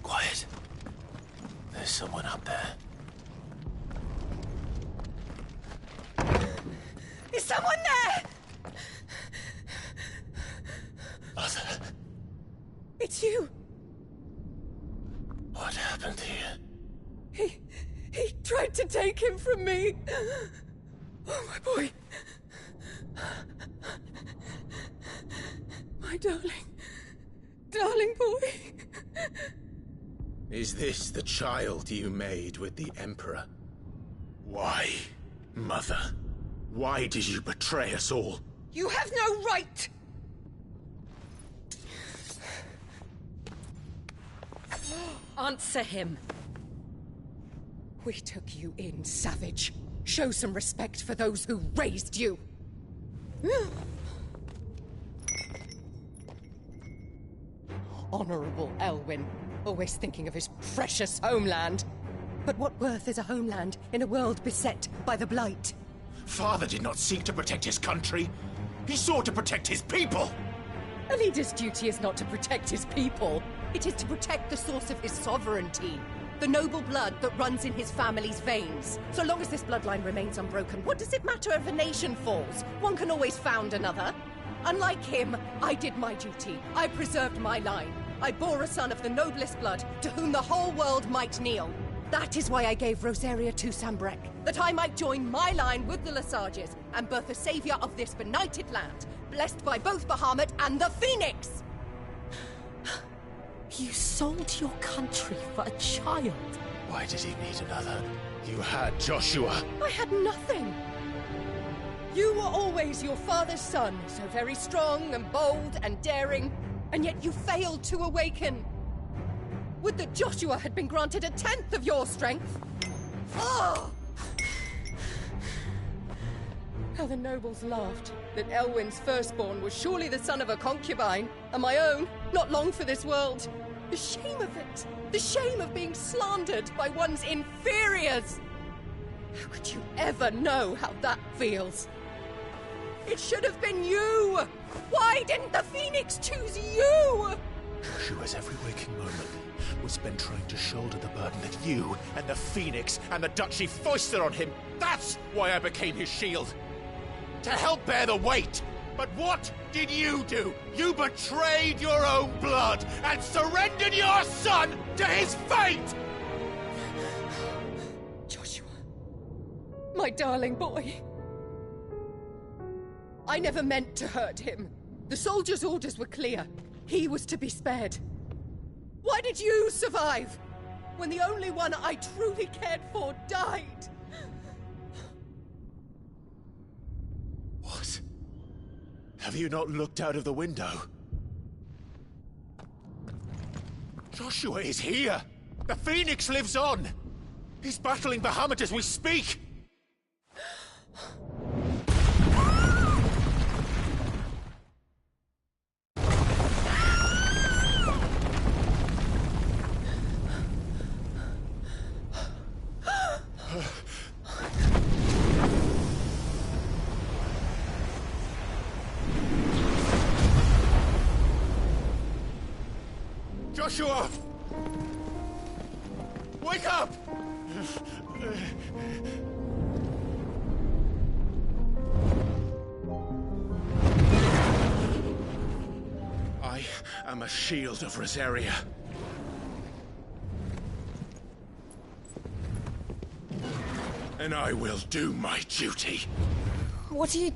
Quiet. There's someone up there. Is someone there? Mother. It's you. What happened here? He tried to take him from me. Oh, my boy. My darling boy. Is this the child you made with the Emperor? Why, Mother? Why did you betray us all? You have no right! Answer him. We took you in, savage. Show some respect for those who raised you. Honorable Elwyn, always thinking of his precious homeland. But what worth is a homeland in a world beset by the Blight? Father did not seek to protect his country. He sought to protect his people. A leader's duty is not to protect his people. It is to protect the source of his sovereignty. The noble blood that runs in his family's veins. So long as this bloodline remains unbroken, what does it matter if a nation falls? One can always found another. Unlike him, I did my duty. I preserved my line. I bore a son of the noblest blood, to whom the whole world might kneel. That is why I gave Rosaria to Sanbreque, that I might join my line with the Lesages and birth a savior of this benighted land, blessed by both Bahamut and the Phoenix! You sold your country for a child. Why did he need another? You had Joshua. I had nothing. You were always your father's son, so very strong and bold and daring, and yet you failed to awaken. Would that Joshua had been granted 1/10 of your strength? Oh! How the nobles laughed that Elwyn's firstborn was surely the son of a concubine, and my own, not long for this world. The shame of it! The shame of being slandered by one's inferiors! How could you ever know how that feels? It should have been you! Why didn't the Phoenix choose you? Joshua's every waking moment was spent trying to shoulder the burden that you and the Phoenix and the Duchy foisted on him. That's why I became his shield. To help bear the weight. But what did you do? You betrayed your own blood and surrendered your son to his fate! Joshua, my darling boy. I never meant to hurt him. The soldiers' orders were clear. He was to be spared. Why did you survive when the only one I truly cared for died? What? Have you not looked out of the window? Joshua is here! The Phoenix lives on! He's battling Bahamut as we speak! Joshua! Wake up! I am a shield of Rosaria. And I will do my duty. What are you...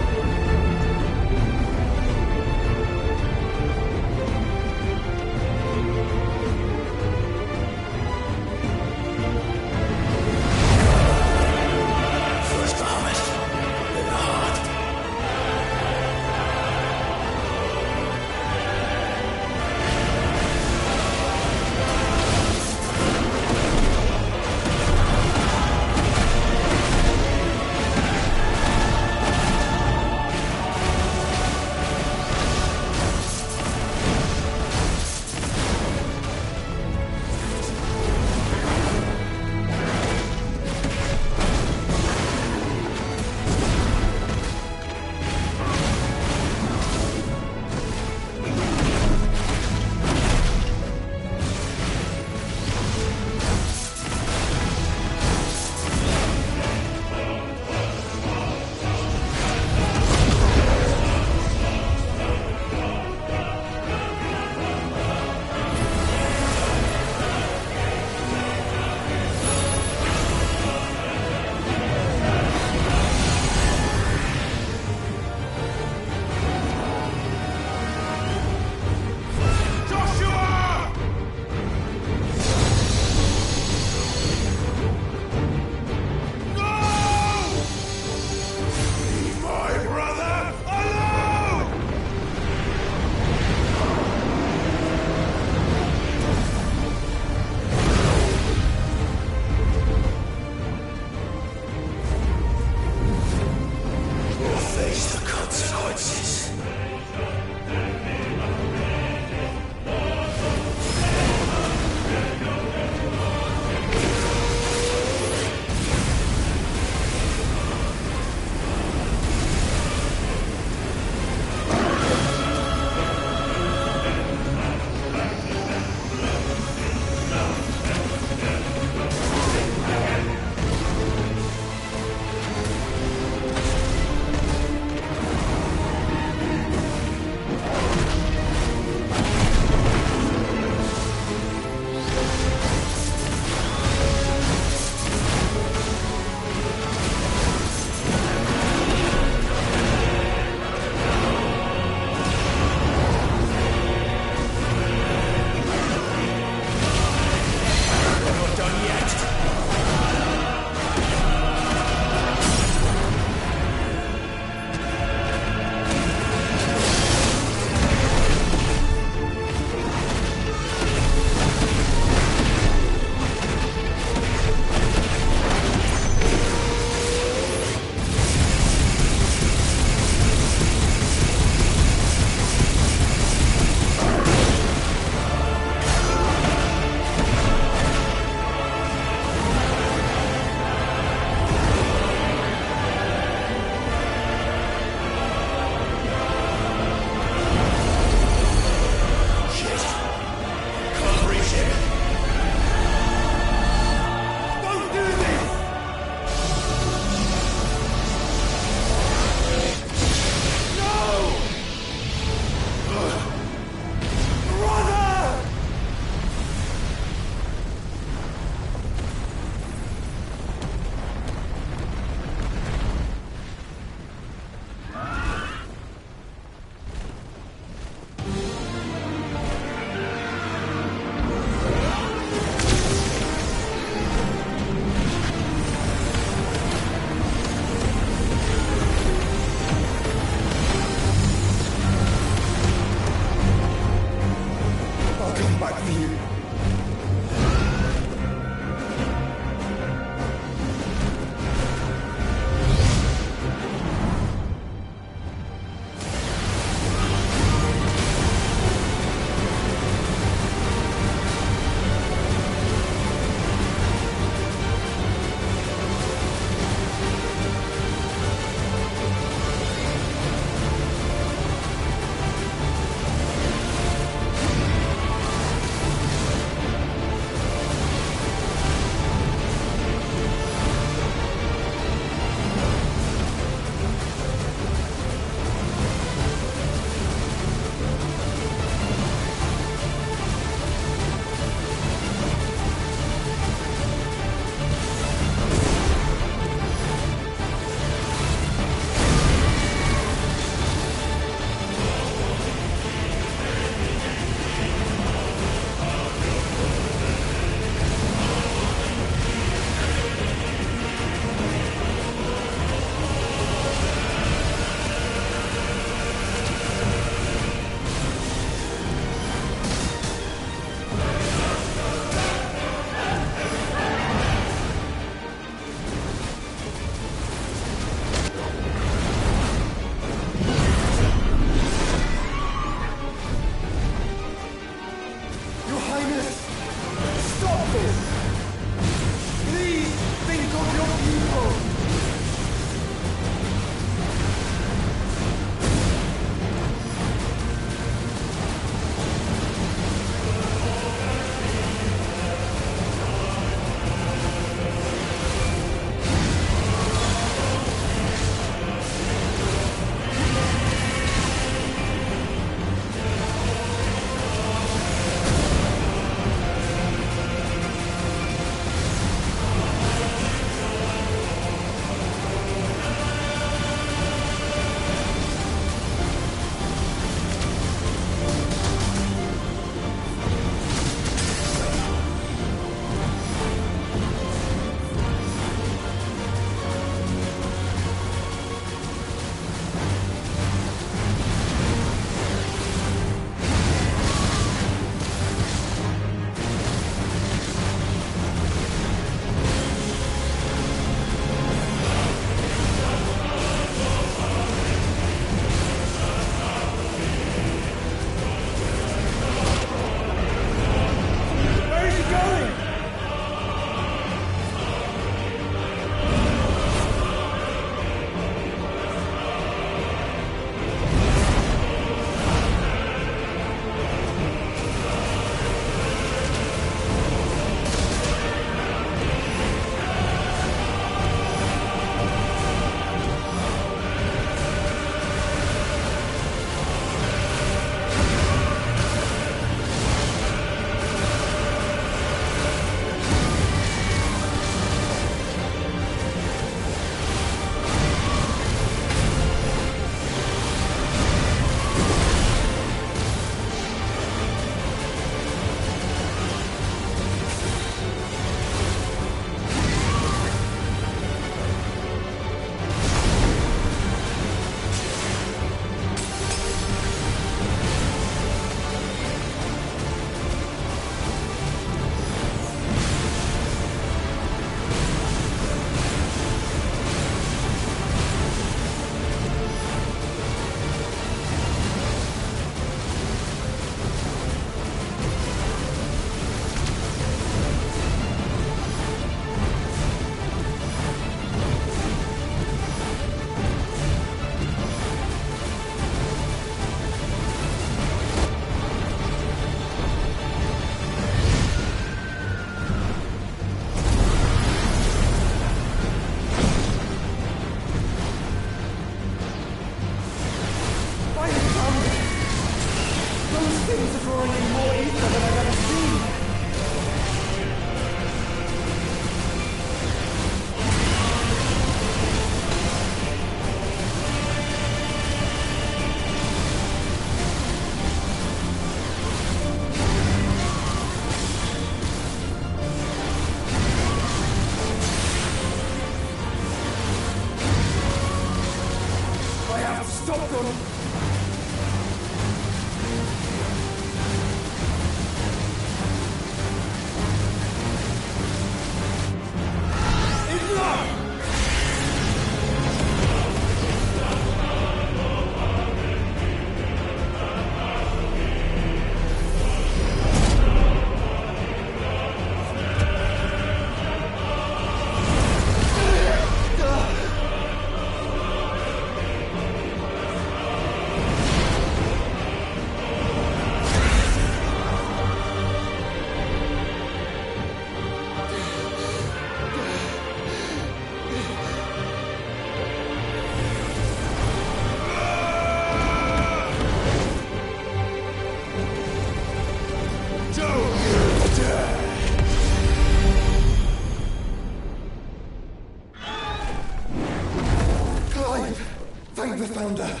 Find the Founder!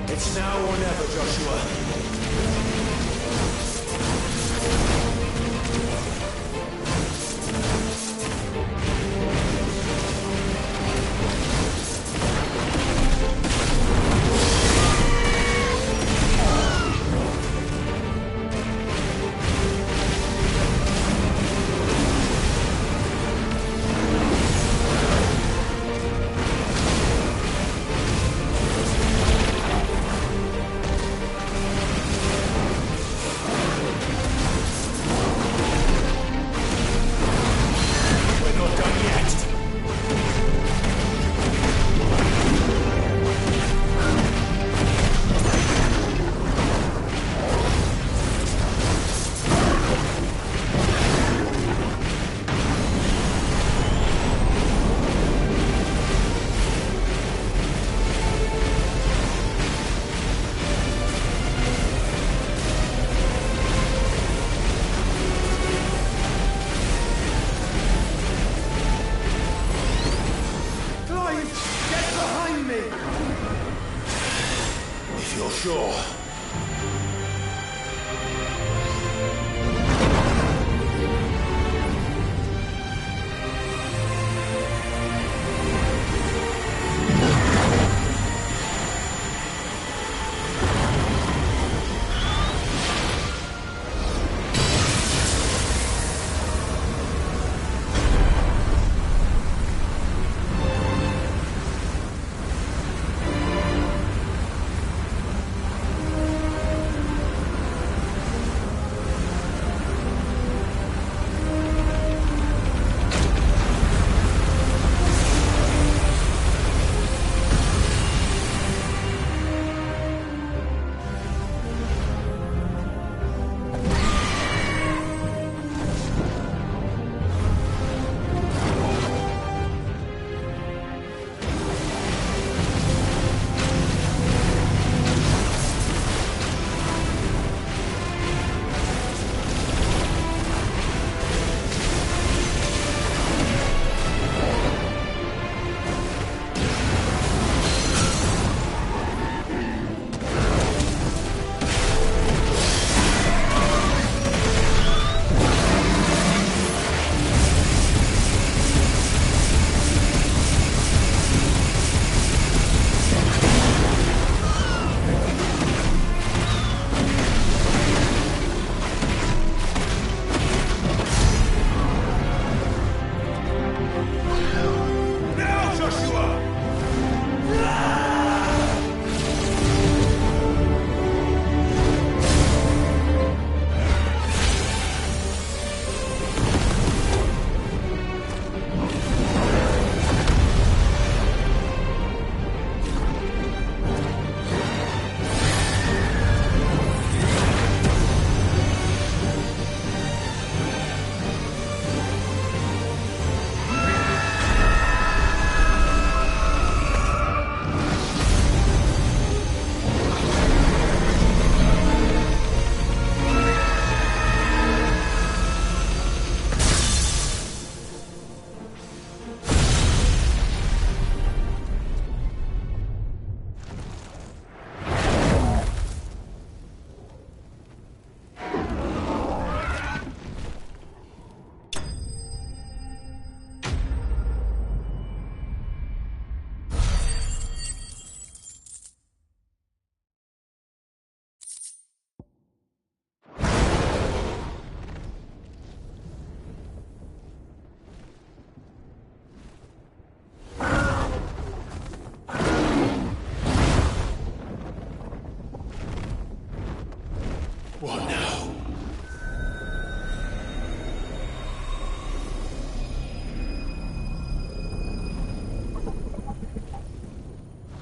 It's now or never, Joshua. If you're sure.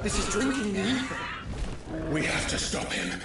This is drinking the ether. We have to stop him.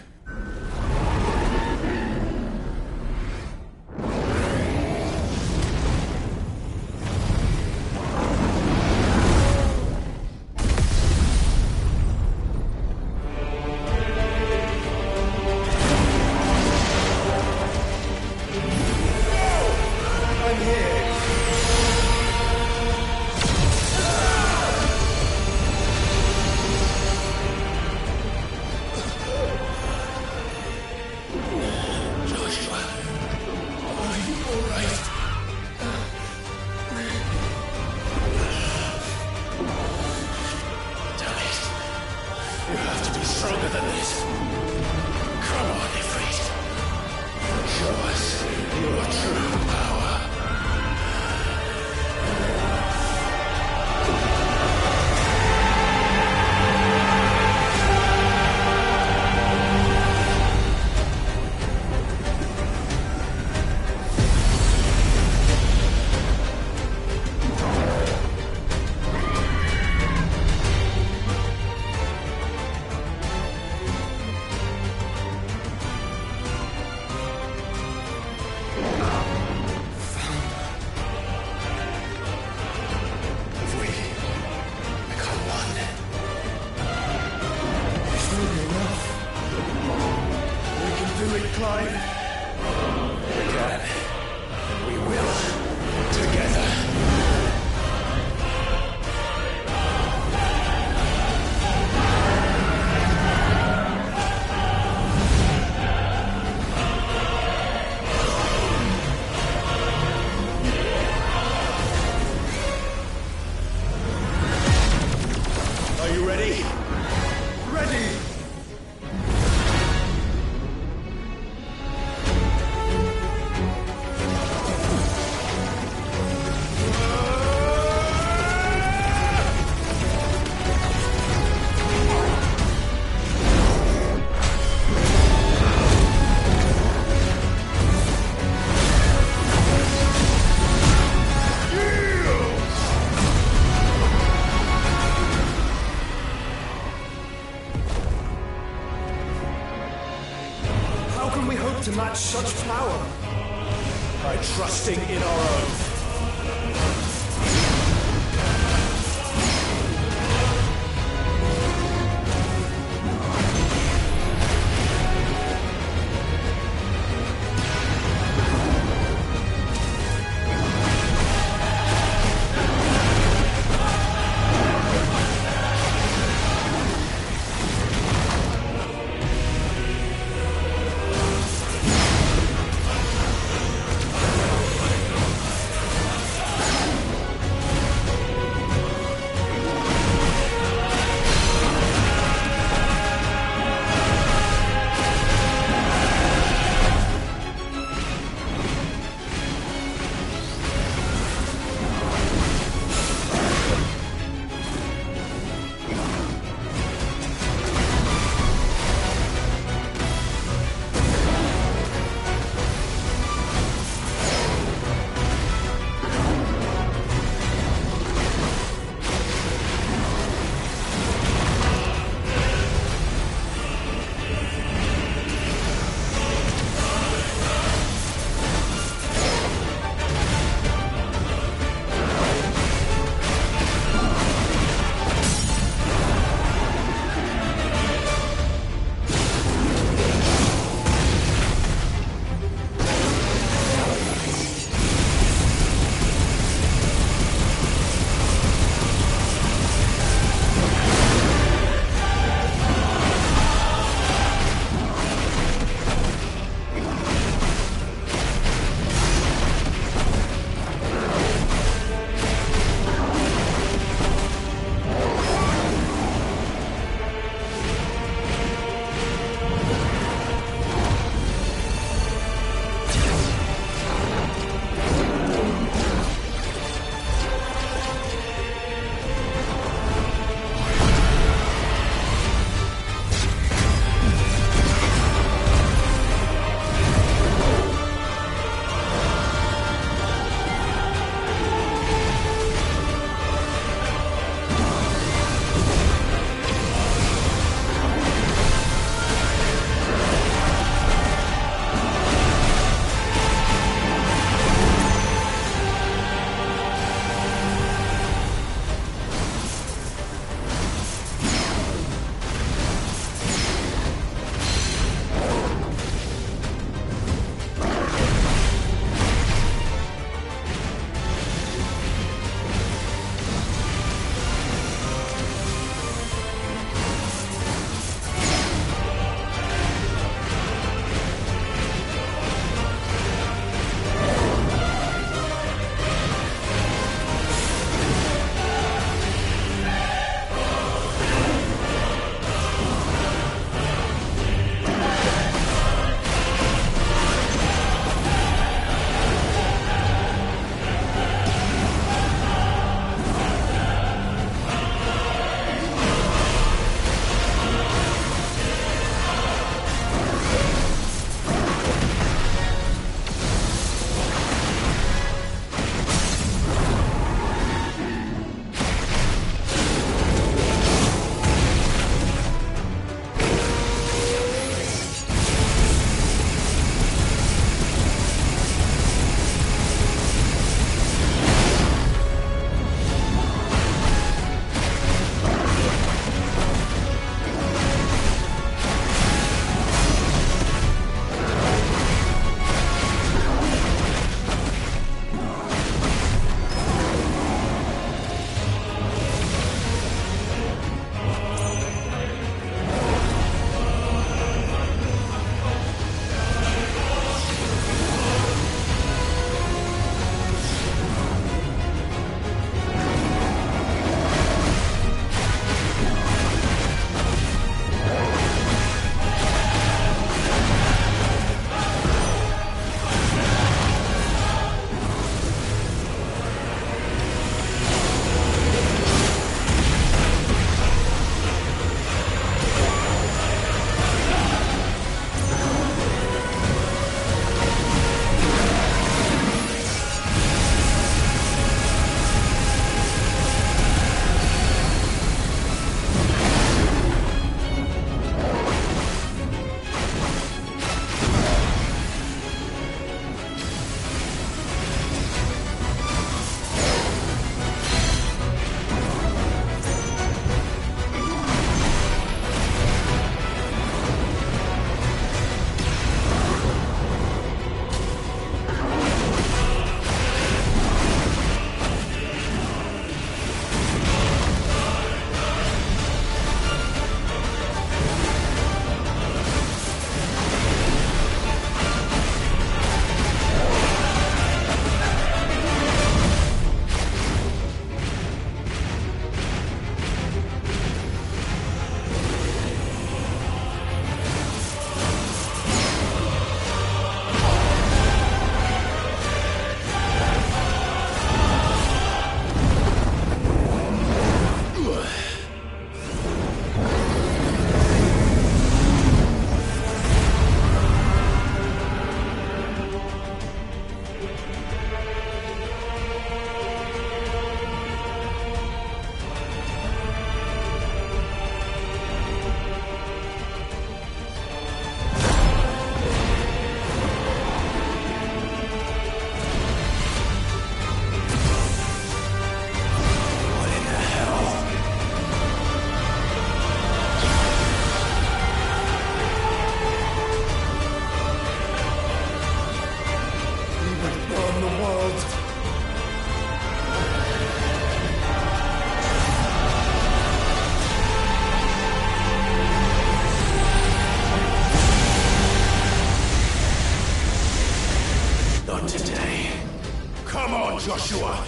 To match such power by trusting in our oath. Joshua!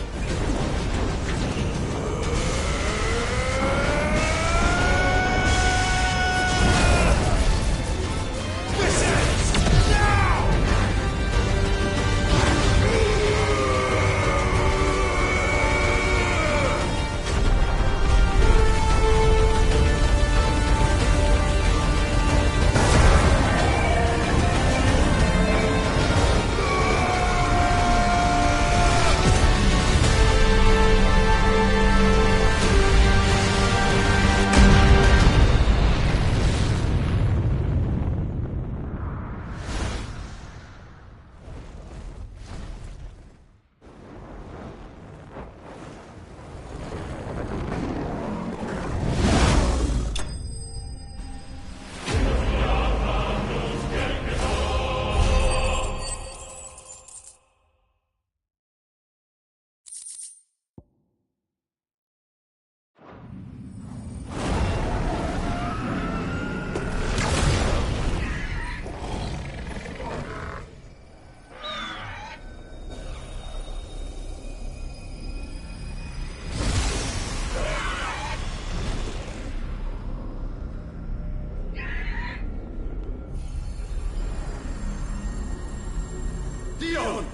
Dion!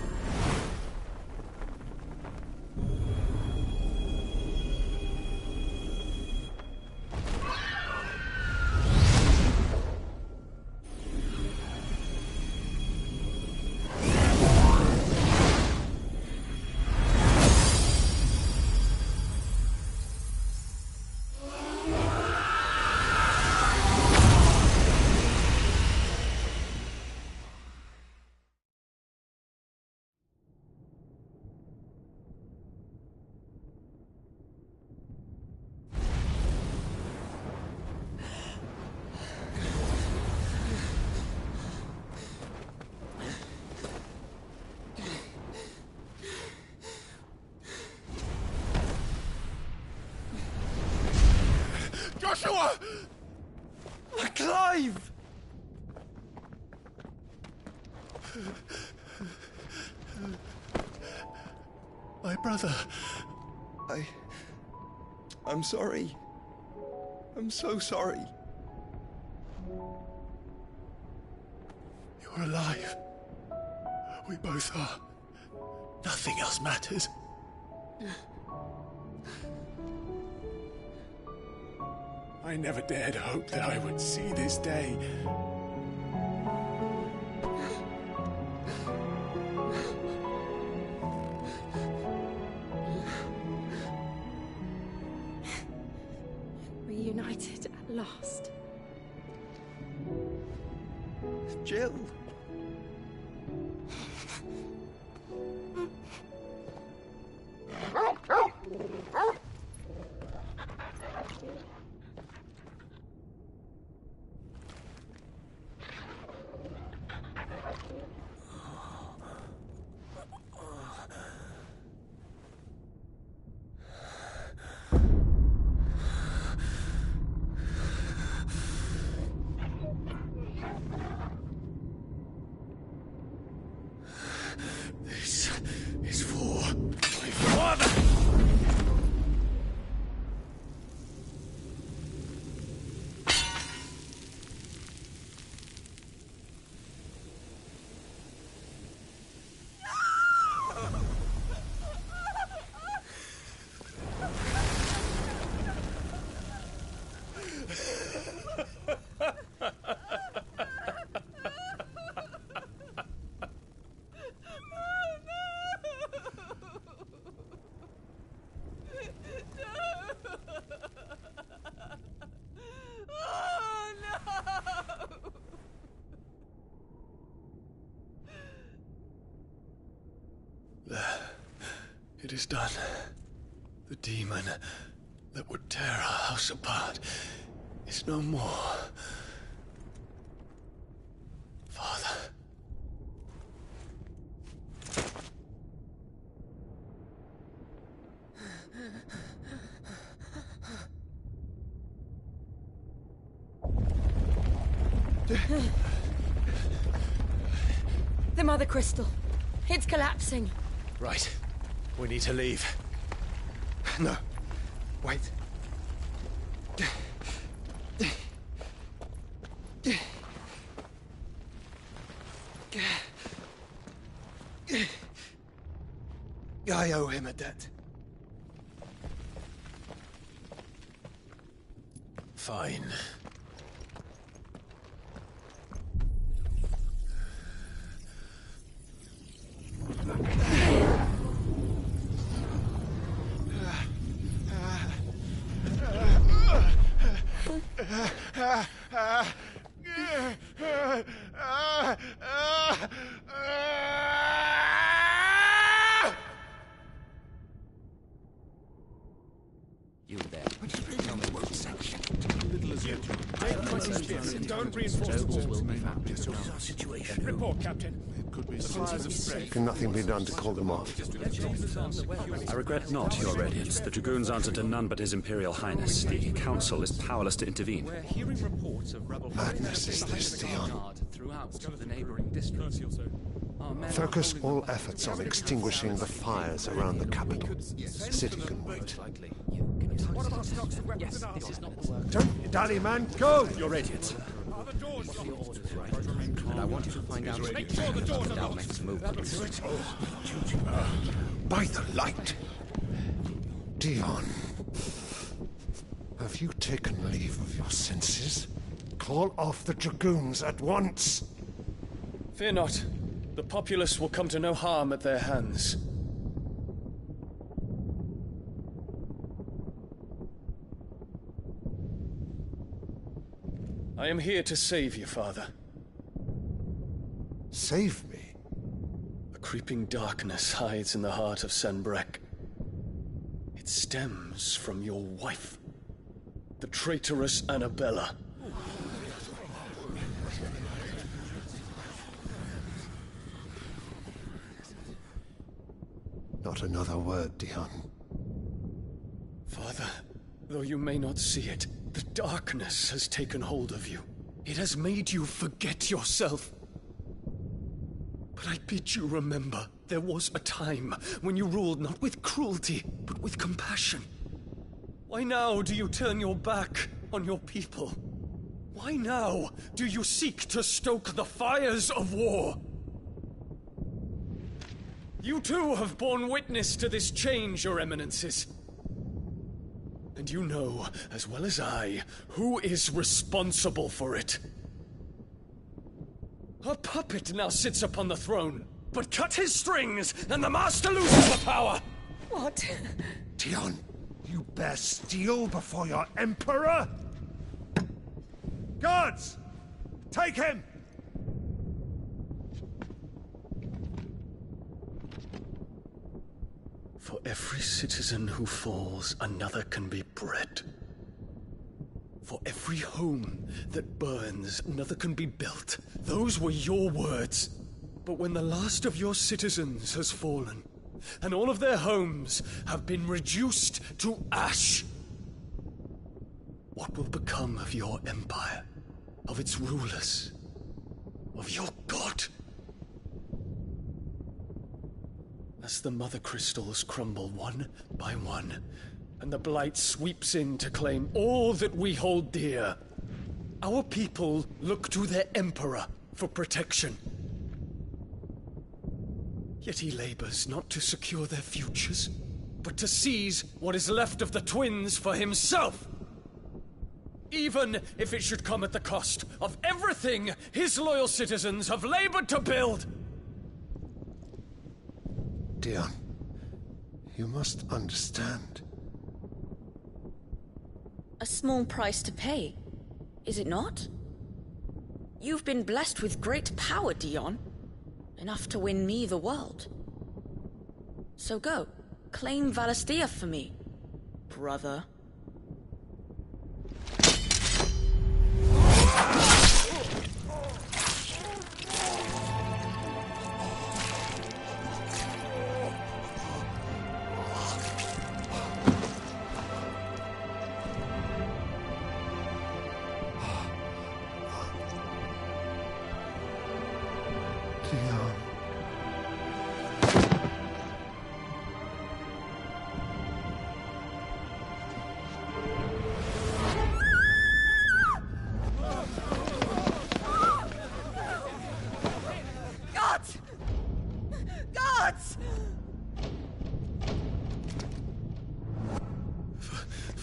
Joshua! Clive! My brother. I'm sorry. I'm so sorry. You're alive. We both are. Nothing else matters. I never dared hope that I would see this day. Reunited at last. Jill. This is for my father! It is done. The demon that would tear our house apart is no more. Father. The Mother Crystal. It's collapsing. Right. We need to leave. No. Wait. I owe him a debt. Fine. You there. Tell me what section. Little as yet. Don't reinforce the walls. Will be found. This is our situation. Report, Captain. It could be supplies of strength. Can nothing be done to call them off? I regret not, Your Radiance. The Dragoons answer to none but His Imperial Highness. The Council is powerless to intervene. We're hearing reports of rebel Madness is this, Dion. throughout the neighboring districts. Focus all efforts on extinguishing the fires around the capital. The city can wait. What about stocks of weapons and armor? Don't dally, man. Go! Your Radiance. Are the doors Your orders, right? And I want you to find out Make sure the doors are locked. Dalmek's movements. By the light! Dion. Have you taken leave of your senses? Call off the Dragoons at once! Fear not. The populace will come to no harm at their hands. I am here to save you, Father. Save me? A creeping darkness hides in the heart of Sanbreque. It stems from your wife, the traitorous Annabella. Not another word, Dion. Father, though you may not see it, the darkness has taken hold of you. It has made you forget yourself. But I bid you remember, there was a time when you ruled not with cruelty, but with compassion. Why now do you turn your back on your people? Why now do you seek to stoke the fires of war? You too have borne witness to this change, Your Eminences. And you know, as well as I, who is responsible for it. A puppet now sits upon the throne, but cut his strings, and the master loses the power! What? Dion, you bear steel before your Emperor? Guards! Take him! For every citizen who falls, another can be bred. For every home that burns, another can be built. Those were your words. But when the last of your citizens has fallen, and all of their homes have been reduced to ash, what will become of your empire, of its rulers, of your god? As the Mother Crystals crumble one by one, and the Blight sweeps in to claim all that we hold dear, our people look to their Emperor for protection. Yet he labors not to secure their futures, but to seize what is left of the twins for himself! Even if it should come at the cost of everything his loyal citizens have labored to build! Dion, you must understand. A small price to pay, is it not? You've been blessed with great power, Dion. Enough to win me the world. So go, claim Valisthea for me, brother.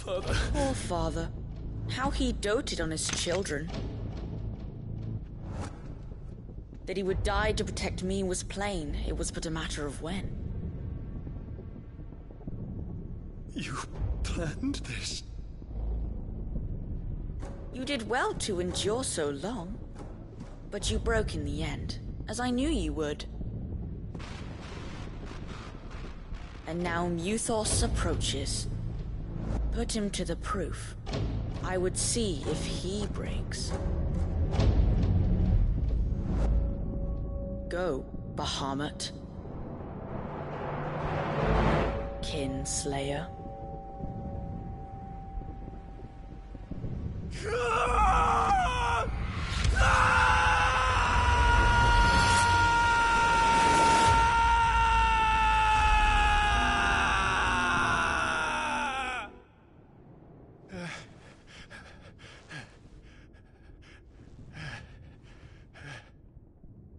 Father. Poor father. How he doted on his children. That he would die to protect me was plain. It was but a matter of when. You planned this? You did well to endure so long. But you broke in the end, as I knew you would. And now Muthos approaches. Put him to the proof. I would see if he breaks. Go, Bahamut. Kinslayer.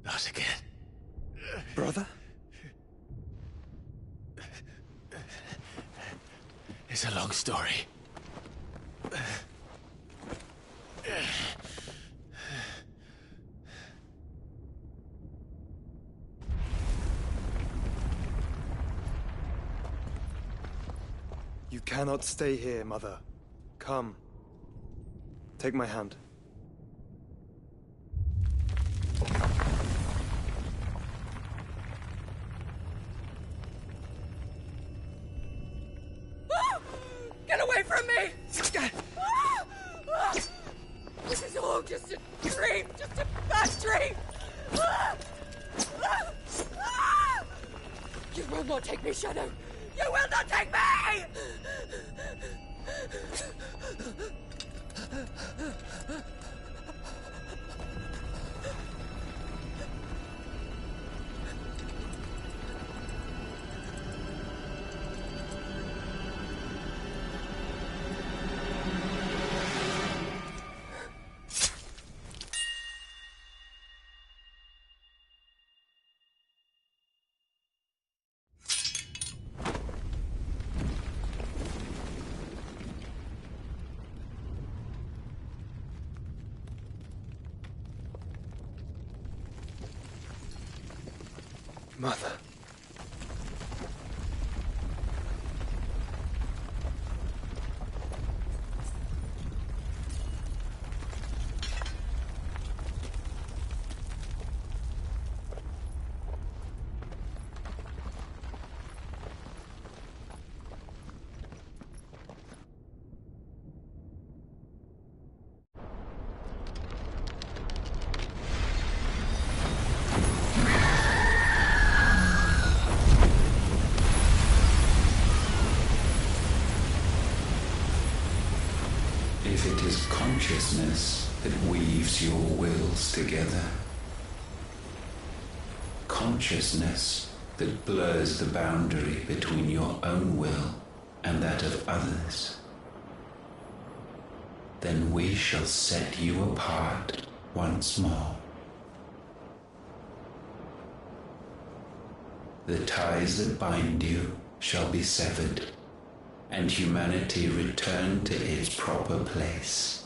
Not again. Brother? It's a long story. You cannot stay here, Mother. Come. Take my hand. Get away from me! This is all just a dream, just a bad dream! You will not take me, Shadow! You will not take me! Mother. If it is consciousness that weaves your wills together, consciousness that blurs the boundary between your own will and that of others, then we shall set you apart once more. The ties that bind you shall be severed, and humanity return to its proper place.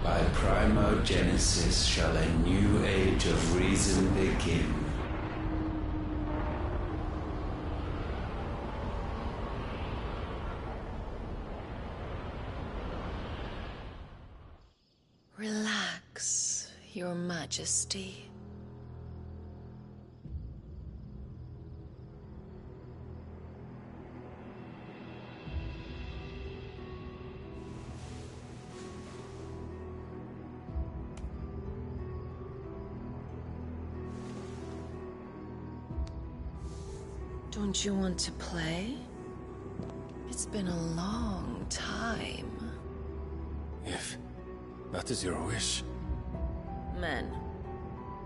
By primogenesis shall a new age of reason begin. Relax, Your Majesty. Don't you want to play? It's been a long time. If that is your wish. Men,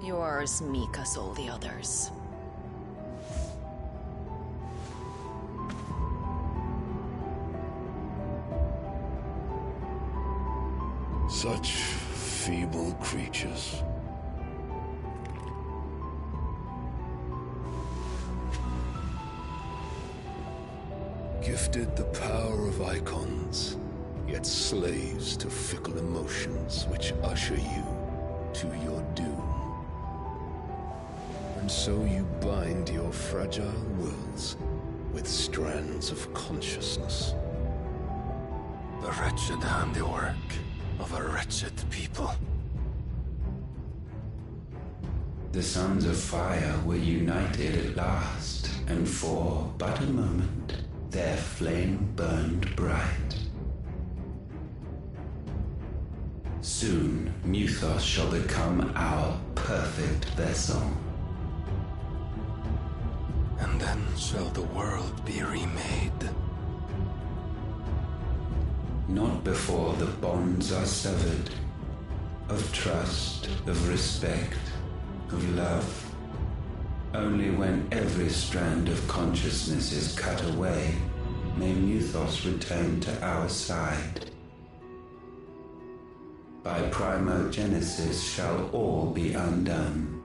you are as meek as all the others. Such feeble creatures. Gifted the power of icons, yet slaves to fickle emotions which usher you to your doom. And so you bind your fragile wills with strands of consciousness. The wretched handiwork of a wretched people. The Sons of Fire were united at last, and for but a moment, their flame burned bright. Soon, Mythos shall become our perfect vessel. And then shall the world be remade. Not before the bonds are severed, of trust, of respect, of love. Only when every strand of consciousness is cut away, may Mythos return to our side. By primogenesis shall all be undone.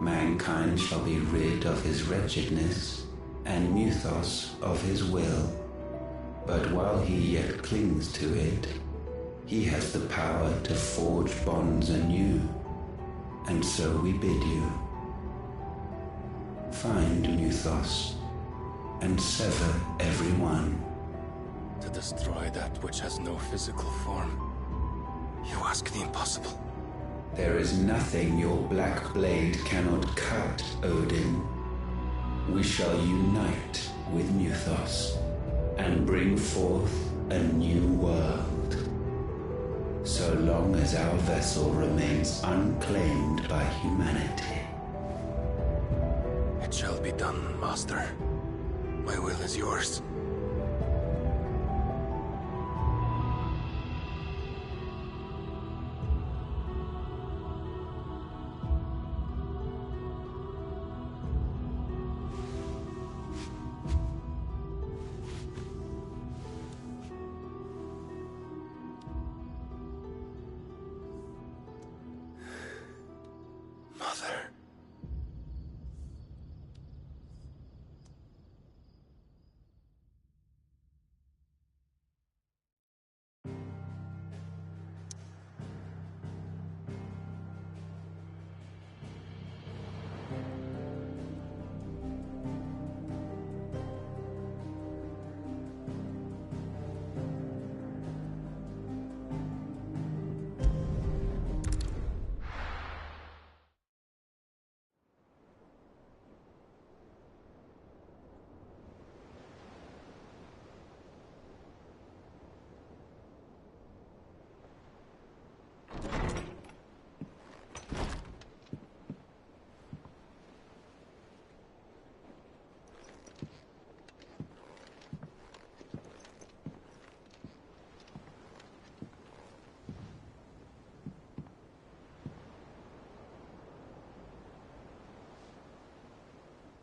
Mankind shall be rid of his wretchedness, and Mythos of his will. But while he yet clings to it, he has the power to forge bonds anew. And so we bid you, find Mythos, and sever every one. To destroy that which has no physical form, you ask the impossible. There is nothing your black blade cannot cut, Odin. We shall unite with Mythos, and bring forth a new world. So long as our vessel remains unclaimed by humanity. It shall be done, Master. My will is yours.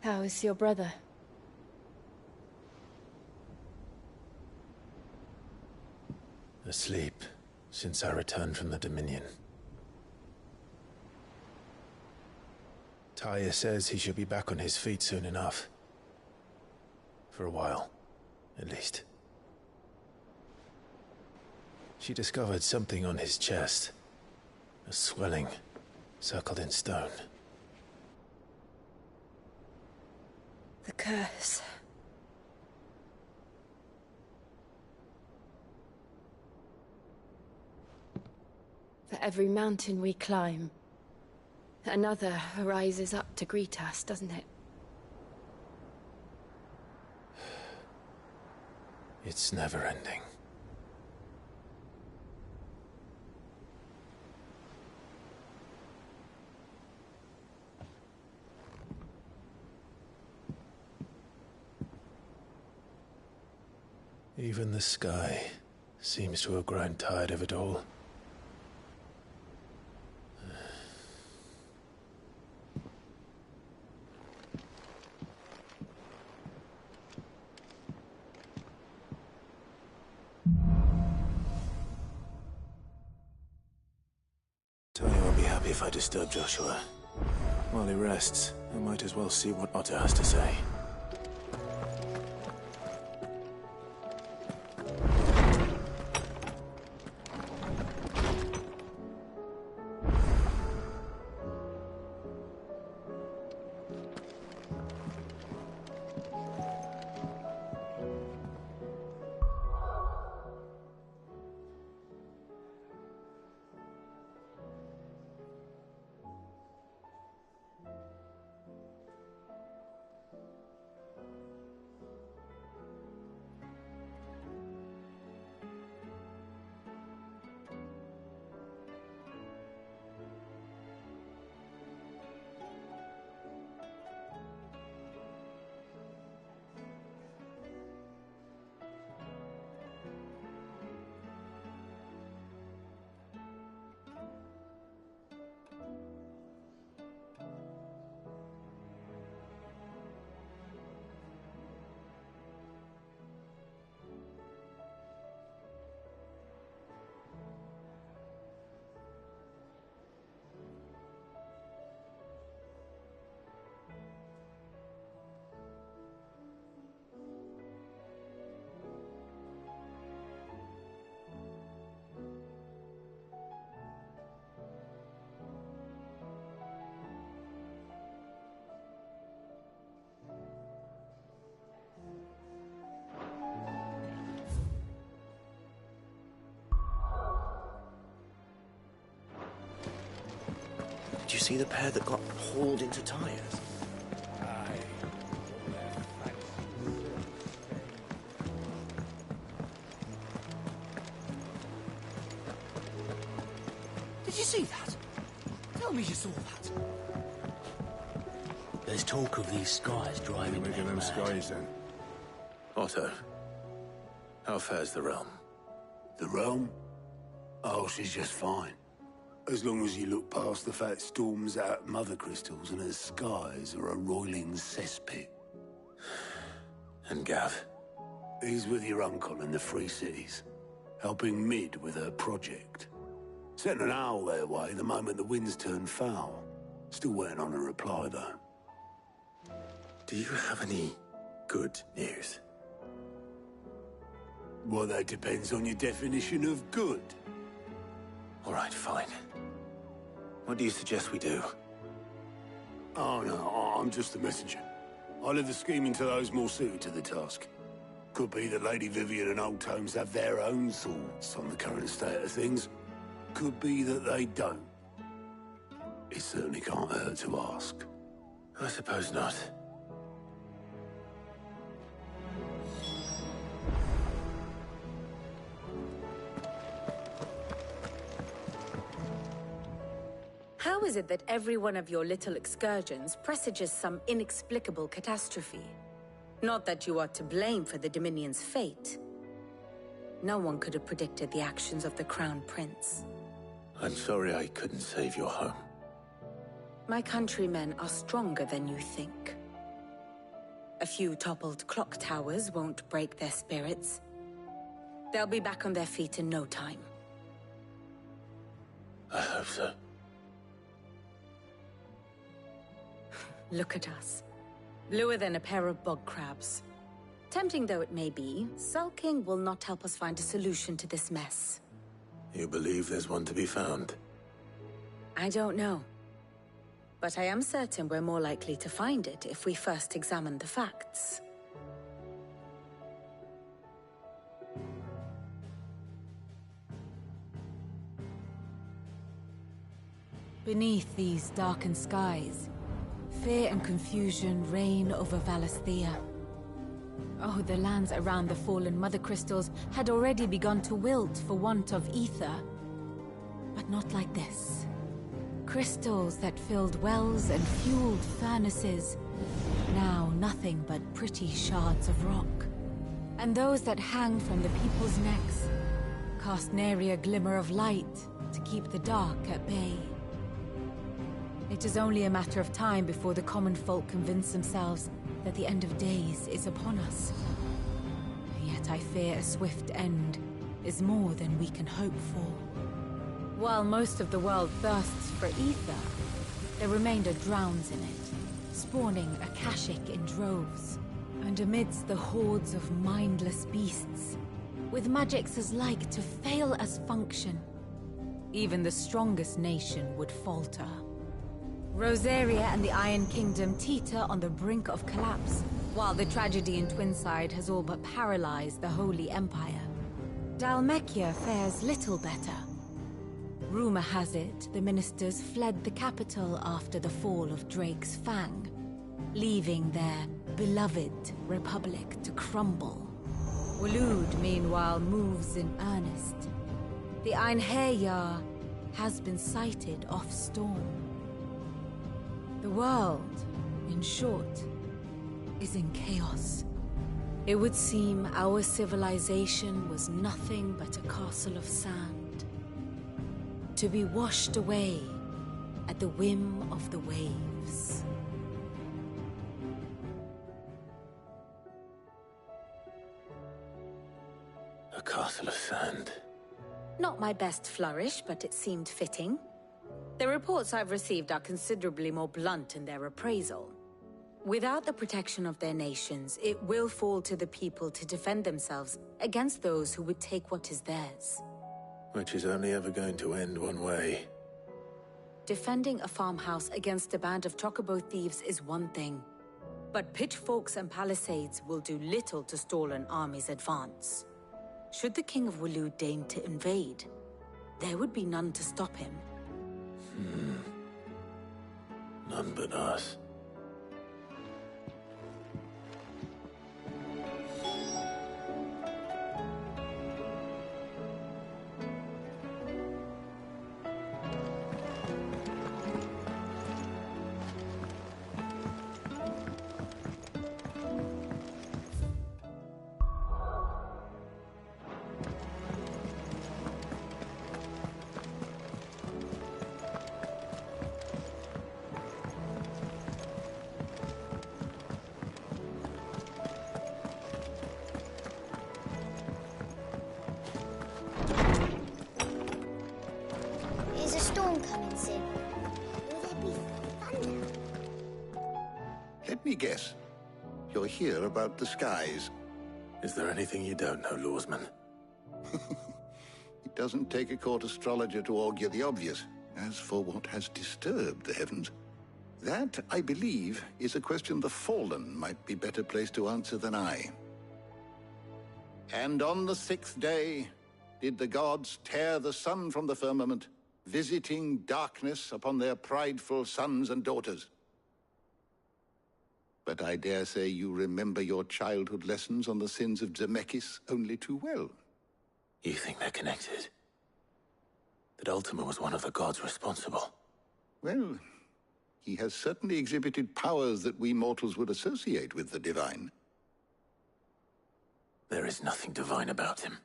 How is your brother? Asleep, since I returned from the Dominion. Tyr says he should be back on his feet soon enough. For a while, at least. She discovered something on his chest. A swelling, circled in stone. The curse. For every mountain we climb, another rises up to greet us, doesn't it? It's never ending. Even the sky seems to have grown tired of it all. Tyr won't be happy if I disturb Joshua. While he rests, I might as well see what Otter has to say. see the pair that got hauled into tires? Did you see that? Tell me you saw that. There's talk of these skies driving them skies then. Otto, how fares the realm? The realm? Oh, she's just fine. As long as you look past the fact storms out mother crystals and her skies are a roiling cesspit. And Gav? He's with your uncle in the Free Cities, helping Mid with her project. Sent an owl their way the moment the winds turned foul. Still waiting on a reply, though. Do you have any good news? Well, that depends on your definition of good. All right, fine. What do you suggest we do? Oh, no, I'm just the messenger. I leave the scheming to those more suited to the task. Could be that Lady Vivian and Old Tomes have their own thoughts on the current state of things. Could be that they don't. It certainly can't hurt to ask. I suppose not. How is it that every one of your little excursions presages some inexplicable catastrophe? Not that you are to blame for the Dominion's fate. No one could have predicted the actions of the Crown Prince. I'm sorry I couldn't save your home. My countrymen are stronger than you think. A few toppled clock towers won't break their spirits. They'll be back on their feet in no time. I hope so. Look at us. Bluer than a pair of bog crabs. Tempting though it may be, sulking will not help us find a solution to this mess. You believe there's one to be found? I don't know. But I am certain we're more likely to find it if we first examine the facts. Beneath these darkened skies, fear and confusion reign over Valisthea. Oh, the lands around the fallen Mother Crystals had already begun to wilt for want of ether. But not like this. Crystals that filled wells and fueled furnaces, now nothing but pretty shards of rock. And those that hang from the people's necks cast nary a glimmer of light to keep the dark at bay. It is only a matter of time before the common folk convince themselves that the end of days is upon us. Yet I fear a swift end is more than we can hope for. While most of the world thirsts for ether, the remainder drowns in it, spawning Akashic in droves. And amidst the hordes of mindless beasts, with magics as like to fail as function, even the strongest nation would falter. Rosaria and the Iron Kingdom teeter on the brink of collapse, while the tragedy in Twinside has all but paralyzed the Holy Empire. Dhalmekia fares little better. Rumor has it the ministers fled the capital after the fall of Drake's Fang, leaving their beloved republic to crumble. Waloed, meanwhile, moves in earnest. The Einherjar has been sighted off-storm. The world, in short, is in chaos. It would seem our civilization was nothing but a castle of sand, to be washed away at the whim of the waves. A castle of sand. Not my best flourish, but it seemed fitting. The reports I've received are considerably more blunt in their appraisal. Without the protection of their nations, it will fall to the people to defend themselves against those who would take what is theirs. Which is only ever going to end one way. Defending a farmhouse against a band of chocobo thieves is one thing, but pitchforks and palisades will do little to stall an army's advance. Should the King of Waloed deign to invade, there would be none to stop him. None but us. Is a storm coming soon? Will there be thunder? Let me guess. You're here about the skies. Is there anything you don't know, Lawsman? It doesn't take a court astrologer to augur the obvious. As for what has disturbed the heavens, that, I believe, is a question the Fallen might be better placed to answer than I. And on the 6th day did the gods tear the sun from the firmament, visiting darkness upon their prideful sons and daughters. But I dare say you remember your childhood lessons on the sins of Zemeckis only too well. You think they're connected? That Ultima was one of the gods responsible? Well, he has certainly exhibited powers that we mortals would associate with the divine. There is nothing divine about him.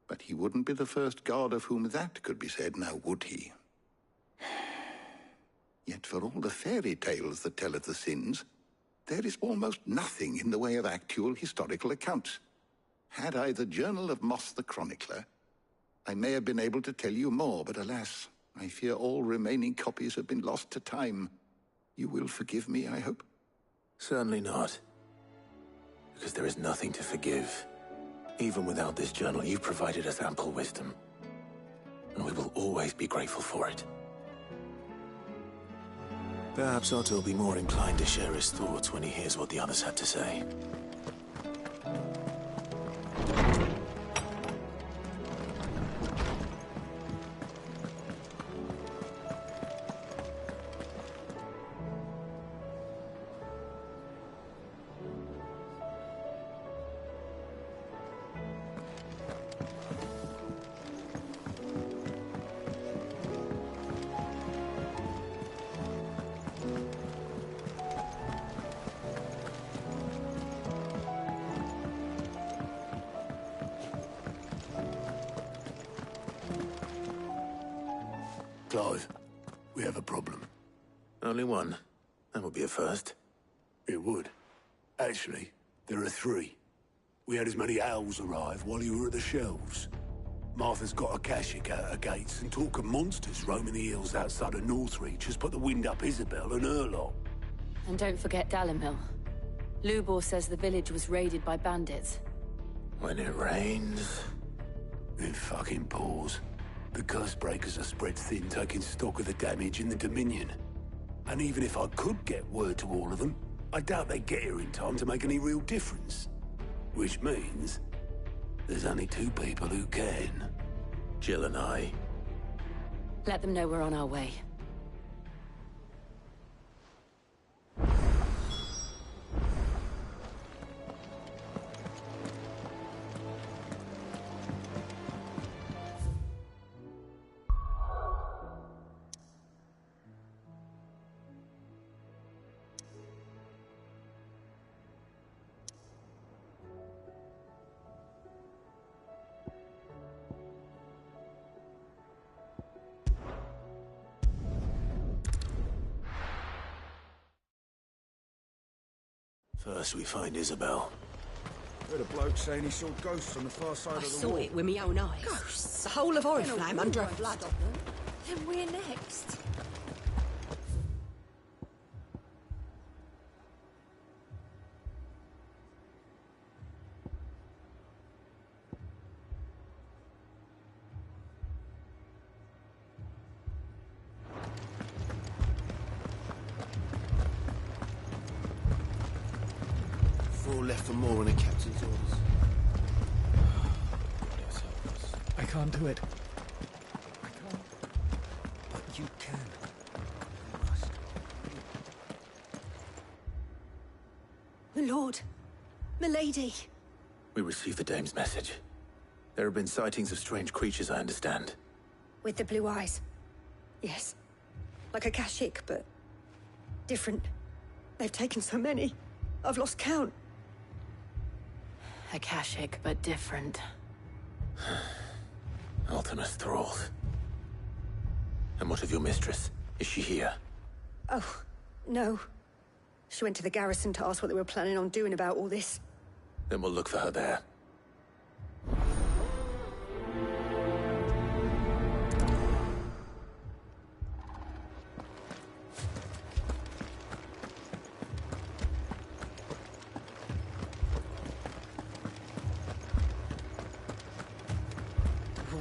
But he wouldn't be the first god of whom that could be said, now would he? Yet for all the fairy tales that tell of the sins, there is almost nothing in the way of actual historical accounts. Had I the Journal of Moss the Chronicler, I may have been able to tell you more, but alas, I fear all remaining copies have been lost to time. You will forgive me, I hope? Certainly not. Because there is nothing to forgive. Even without this journal, you've provided us ample wisdom. And we will always be grateful for it. Perhaps Otto will be more inclined to share his thoughts when he hears what the others had to say. Clive, we have a problem. Only one. That would be a first. It would. Actually, there are 3. We had as many owls arrive while you were at the shelves. Martha's got a Kashik out her gates, and talk of monsters roaming the hills outside of Northreach has put the wind up Isabel and her lot. And don't forget Dalimil. Lubor says the village was raided by bandits. When it rains... It fucking pours. The Cursebreakers are spread thin, taking stock of the damage in the Dominion. And even if I could get word to all of them, I doubt they'd get here in time to make any real difference. Which means there's only 2 people who can. Jill and I. Let them know we're on our way. First we find Isabel. Heard a bloke saying he saw ghosts on the far side of the saw wall. it with my own eyes. Ghosts? The whole of Oriflamme under a flood. Then we're next. Left for more on the captain's orders. I can't do it. But you can. My lord. Milady. We received the dame's message. There have been sightings of strange creatures, I understand. With the blue eyes. Yes. Like a Kashyyyk, but different. They've taken so many. I've lost count. A Kashyyyk, but different. Ultima's thralls. And what of your mistress? Is she here? Oh, no. She went to the garrison to ask what they were planning on doing about all this. Then we'll look for her there.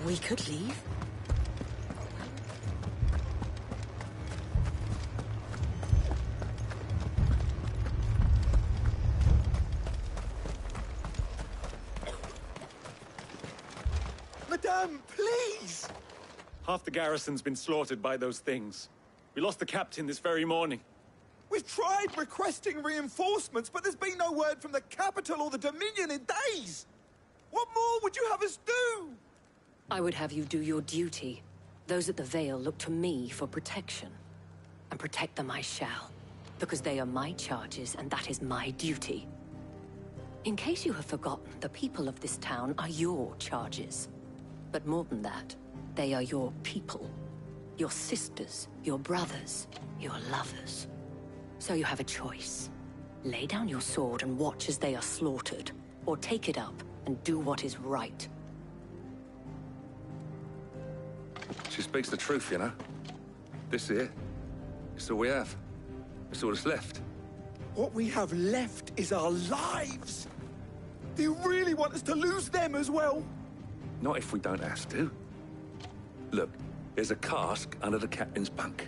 We could leave. Madame, please! Half the garrison's been slaughtered by those things. We lost the captain this very morning. We've tried requesting reinforcements, but there's been no word from the capital or the Dominion in days! What more would you have us do? I would have you do your duty. Those at the Vale look to me for protection. And protect them I shall. Because they are my charges, and that is my duty. In case you have forgotten, the people of this town are your charges. But more than that, they are your people. Your sisters, your brothers, your lovers. So you have a choice. Lay down your sword and watch as they are slaughtered, or take it up and do what is right. She speaks the truth, you know. This here, it's all we have. It's all that's left. What we have left is our lives! Do you really want us to lose them as well? Not if we don't have to. Look, there's a cask under the captain's bunk.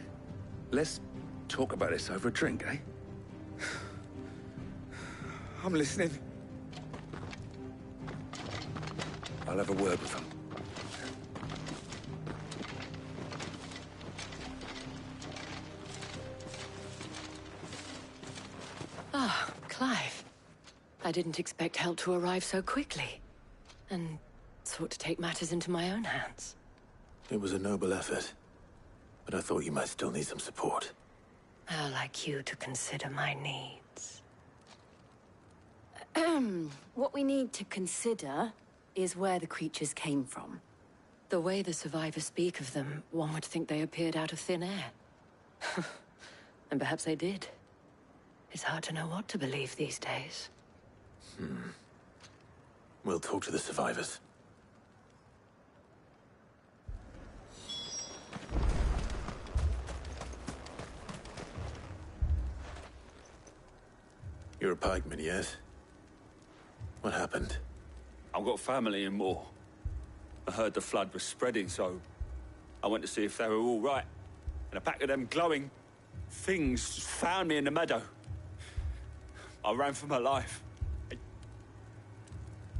Let's talk about this over a drink, eh? I'm listening. I'll have a word with them. Ah, Clive. I didn't expect help to arrive so quickly. And sought to take matters into my own hands. It was a noble effort. But I thought you might still need some support. I'd like you to consider my needs. What we need to consider is where the creatures came from. The way the survivors speak of them, one would think they appeared out of thin air. And perhaps they did. It's hard to know what to believe these days. We'll talk to the survivors. You're a pikeman, yes? What happened? I've got family in Moor. I heard the flood was spreading, so I went to see if they were all right. And a pack of them glowing things found me in the meadow. I ran for my life. I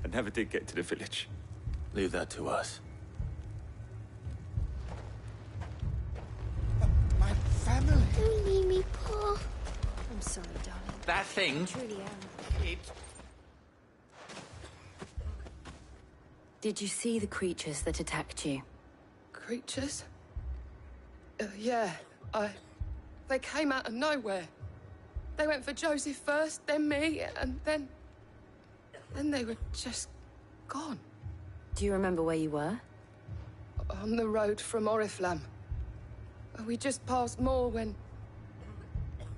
never did get to the village. Leave that to us. My family. Don't leave me, Paul. I'm sorry, darling. That thing? I truly am. It... Did you see the creatures that attacked you? Creatures? Yeah, they came out of nowhere. They went for Joseph first, then me, and then they were just gone. Do you remember where you were? On the road from Oriflamme. We just passed Moor when...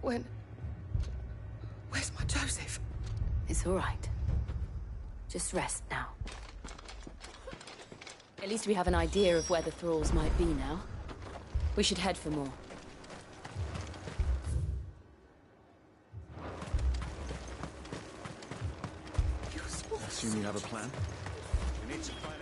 Where's my Joseph? It's all right. Just rest now. At least we have an idea of where the thralls might be now. We should head for more. I assume you have a plan? We need to find out.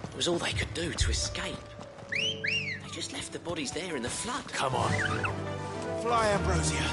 It was all they could do to escape. They just left the bodies there in the flood. Come on. Fly, Ambrosia.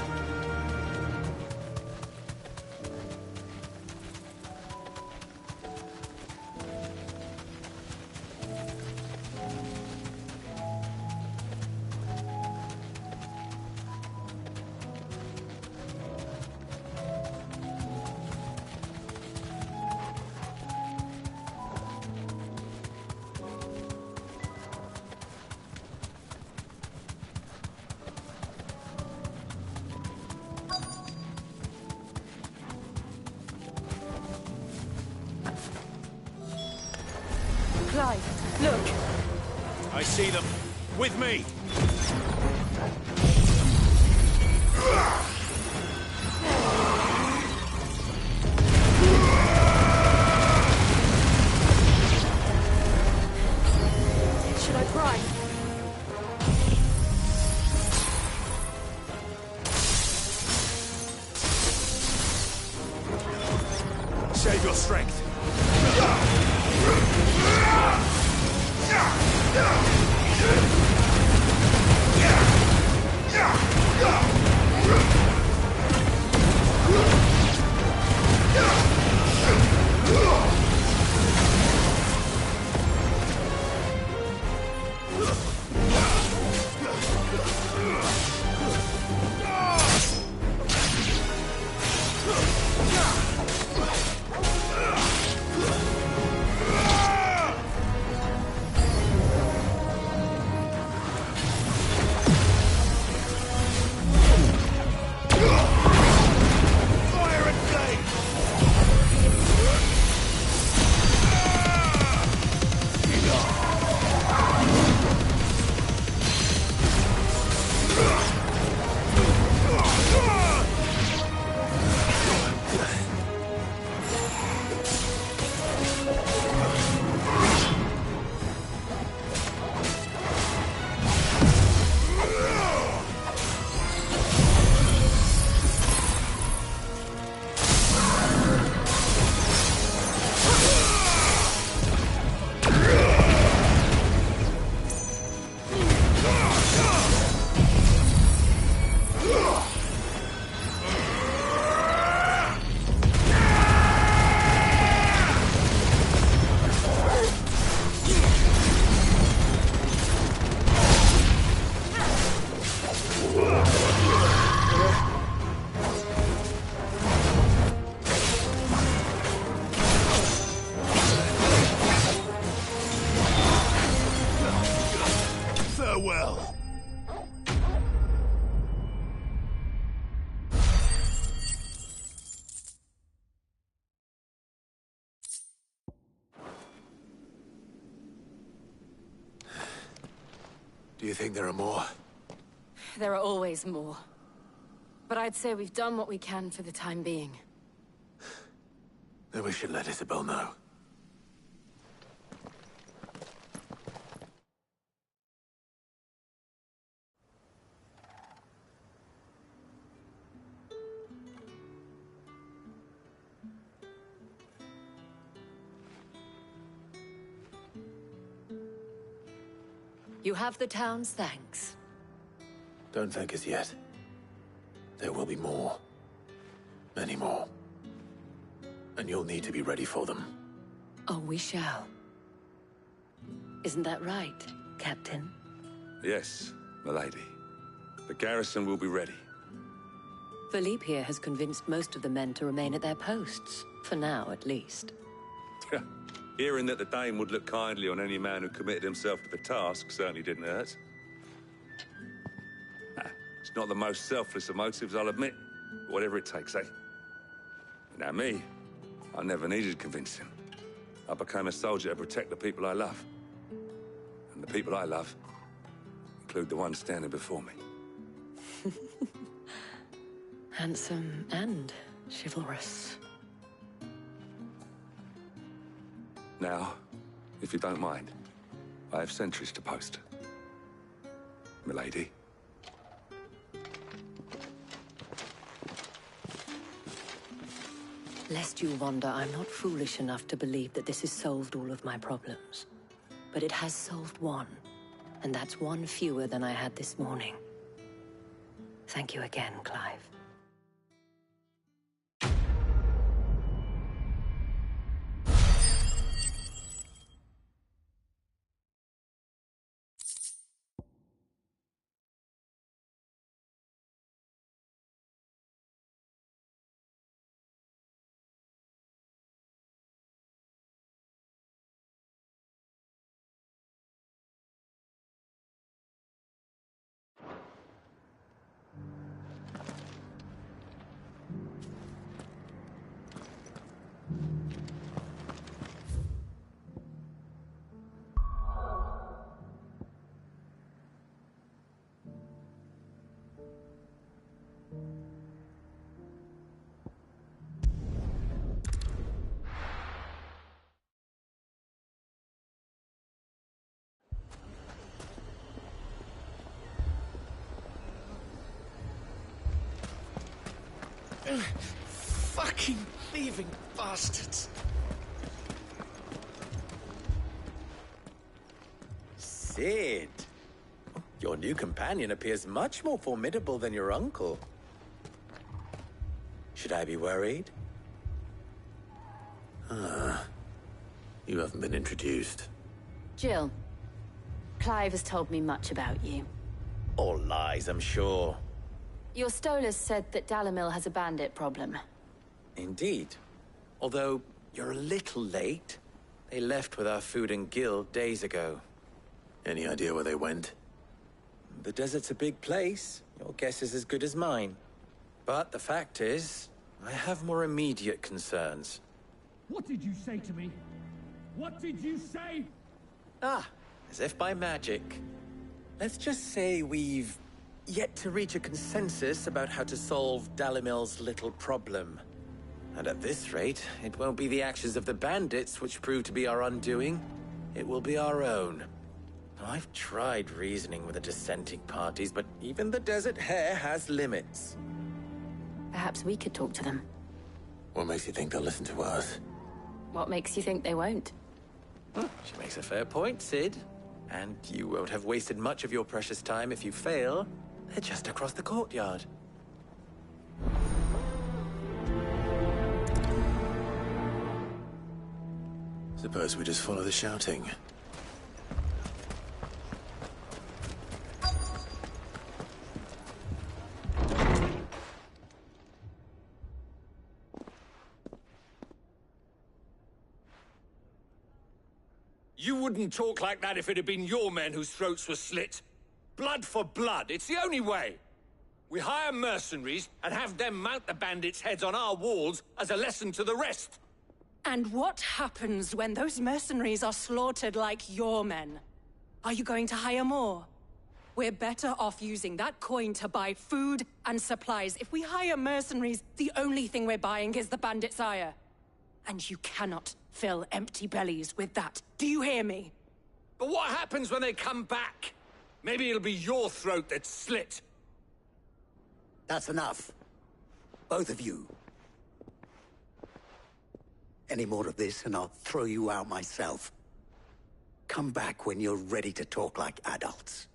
see them. With me. Should I try? Save your strength. Farewell. Do you think there are more? There are always more. But I'd say we've done what we can for the time being. Then we should let Isabel know. You have the town's thanks. Don't thank us yet. There will be more. Many more. And you'll need to be ready for them. Oh, we shall. Isn't that right, Captain? Yes, milady. The garrison will be ready. Philippe here has convinced most of the men to remain at their posts. For now, at least. Hearing that the Dane would look kindly on any man who committed himself to the task certainly didn't hurt. It's not the most selfless of motives, I'll admit. But whatever it takes, eh? Now me, I never needed convincing. I became a soldier to protect the people I love. And the people I love include the one standing before me. Handsome and chivalrous. Now, if you don't mind, I have sentries to post. Milady. Lest you wonder, I'm not foolish enough to believe that this has solved all of my problems. But it has solved one, and that's one fewer than I had this morning. Thank you again, Clive. Fucking thieving bastards. Cid. Your new companion appears much more formidable than your uncle. Should I be worried? You haven't been introduced. Jill. Clive has told me much about you. All lies, I'm sure. Your Stolas said that Dalimil has a bandit problem. Indeed. Although, you're a little late. They left with our food and guild days ago. Any idea where they went? The desert's a big place. Your guess is as good as mine. But the fact is, I have more immediate concerns. What did you say to me? What did you say? As if by magic. Let's just say we've yet to reach a consensus about how to solve Dalimil's little problem. And at this rate, it won't be the actions of the bandits which prove to be our undoing. It will be our own. I've tried reasoning with the dissenting parties, but even the Desert Hare has limits. Perhaps we could talk to them. What makes you think they'll listen to us? What makes you think they won't? She makes a fair point, Cid. And you won't have wasted much of your precious time if you fail. They're just across the courtyard. Suppose we just follow the shouting. You wouldn't talk like that if it had been your men whose throats were slit. Blood for blood, it's the only way. We hire mercenaries and have them mount the bandits' heads on our walls as a lesson to the rest. And what happens when those mercenaries are slaughtered like your men? Are you going to hire more? We're better off using that coin to buy food and supplies. If we hire mercenaries, the only thing we're buying is the bandits' ire. And you cannot fill empty bellies with that. Do you hear me? But what happens when they come back? Maybe it'll be your throat that's slit. That's enough. Both of you. Any more of this and I'll throw you out myself. Come back when you're ready to talk like adults.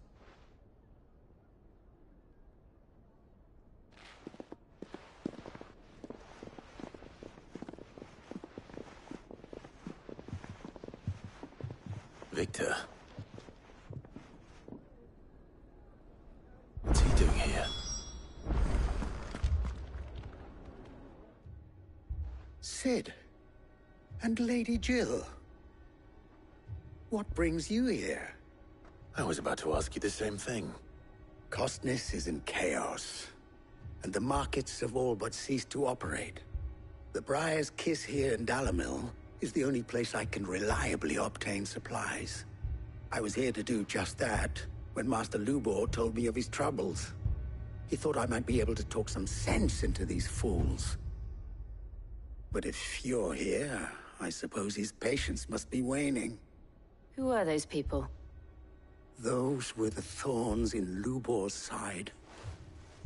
Victor. What's he doing here? Cid. And Lady Jill. What brings you here? I was about to ask you the same thing. Costness is in chaos, and the markets have all but ceased to operate. The Briar's Kiss here in Dalimil is the only place I can reliably obtain supplies. I was here to do just that when Master Lubor told me of his troubles. He thought I might be able to talk some sense into these fools. But if you're here, I suppose his patience must be waning. Who are those people? Those were the thorns in Lubor's side.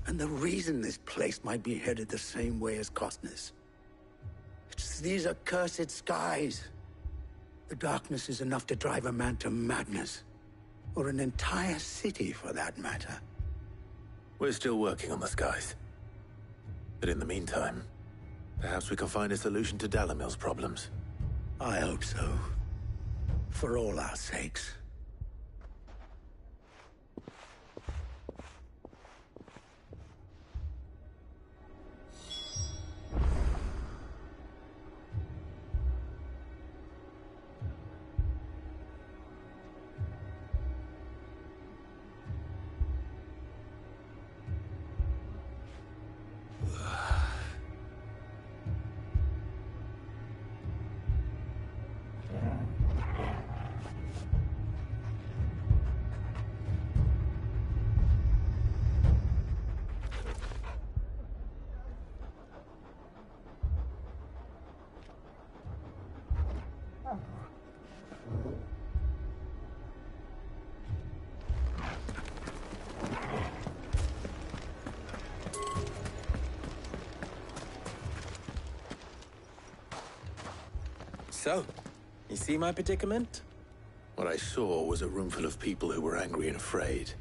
And the reason this place might be headed the same way as Costness. It's these accursed skies. The darkness is enough to drive a man to madness. Or an entire city, for that matter. We're still working on the skies. But in the meantime, perhaps we can find a solution to Dalimil's problems. I hope so. For all our sakes. So, you see my predicament? What I saw was a room full of people who were angry and afraid.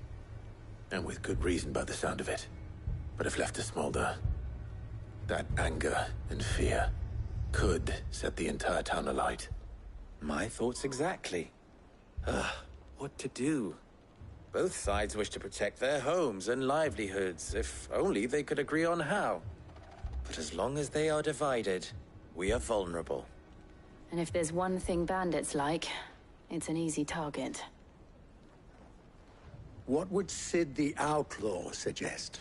And with good reason by the sound of it. But if left to smolder, that anger and fear could set the entire town alight. My thoughts exactly. What to do? Both sides wish to protect their homes and livelihoods, if only they could agree on how. But as long as they are divided, we are vulnerable. And if there's one thing bandits like, it's an easy target. What would Sid the Outlaw suggest?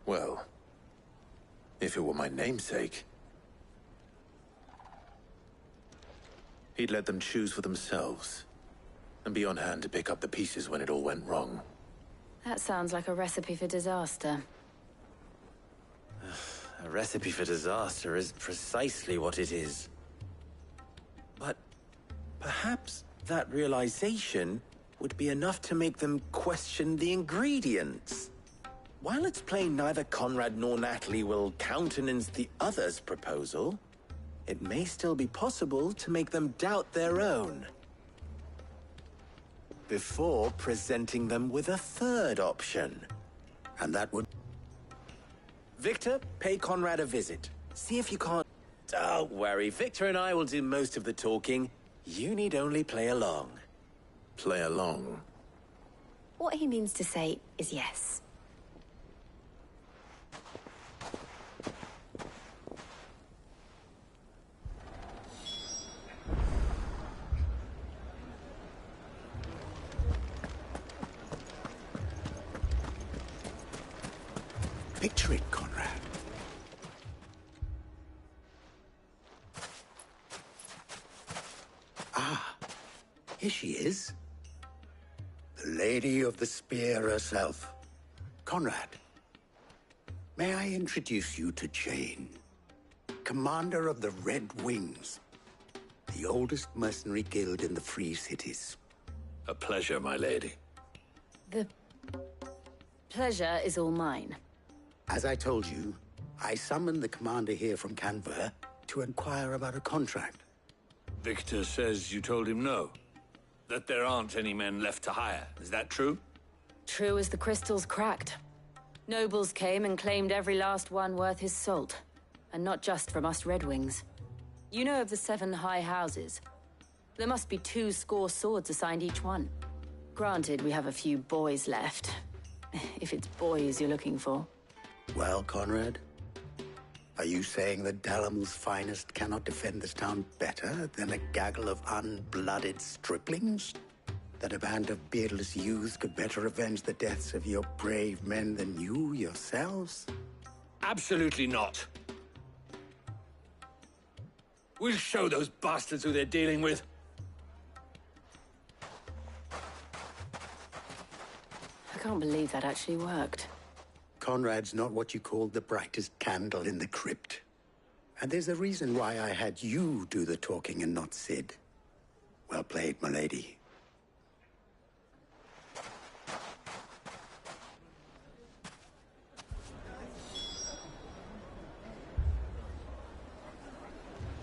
Well, if it were my namesake, he'd let them choose for themselves, and be on hand to pick up the pieces when it all went wrong. That sounds like a recipe for disaster. A recipe for disaster is precisely what it is. But perhaps that realization would be enough to make them question the ingredients. While it's plain neither Conrad nor Natalie will countenance the other's proposal, it may still be possible to make them doubt their own. Before presenting them with a third option. And that would... Victor, pay Conrad a visit. See if you can't... Don't worry, Victor and I will do most of the talking. You need only play along. Play along? What he means to say is yes. Picture it, Conrad. Ah, here she is. The Lady of the Spear herself. Conrad, may I introduce you to Jane, commander of the Red Wings, the oldest mercenary guild in the Free Cities. A pleasure, my lady. The pleasure is all mine. As I told you, I summoned the commander here from Canver to inquire about a contract. Victor says you told him no. That there aren't any men left to hire. Is that true? True as the crystals cracked. Nobles came and claimed every last one worth his salt. And not just from us Red Wings. You know of the 7 high houses. There must be 200 swords assigned each one. Granted, we have a few boys left. If it's boys you're looking for. Well, Conrad, are you saying that Dalamil's finest cannot defend this town better than a gaggle of unblooded striplings? That a band of beardless youths could better avenge the deaths of your brave men than you yourselves? Absolutely not. We'll show those bastards who they're dealing with. I can't believe that actually worked. Conrad's not what you called the brightest candle in the crypt. And there's a reason why I had you do the talking and not Sid. Well played, my lady.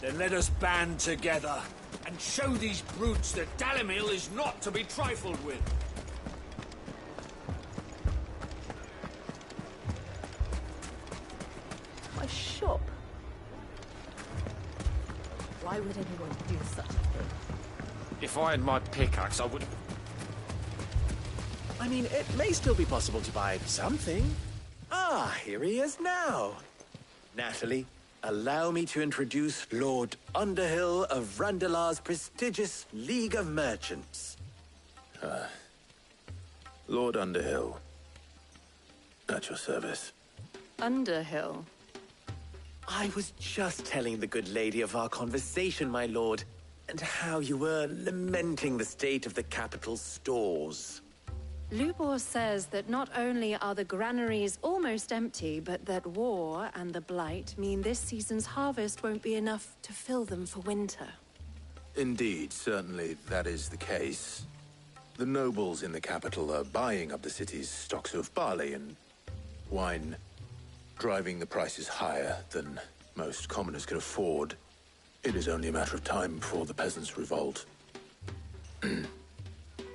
Then let us band together and show these brutes that Dalimil is not to be trifled with. My shop? Why would anyone do such a thing? If I had my pickaxe, I would... I mean, it may still be possible to buy something. Ah, here he is now. Natalie, allow me to introduce Lord Underhill of Randalar's prestigious League of Merchants. Lord Underhill. At your service. Underhill? I was just telling the good lady of our conversation, my lord, and how you were lamenting the state of the capital's stores. Lubor says that not only are the granaries almost empty, but that war and the Blight mean this season's harvest won't be enough to fill them for winter. Indeed, certainly that is the case. The nobles in the capital are buying up the city's stocks of barley and wine, driving the prices higher than most commoners can afford, it is only a matter of time before the peasants revolt.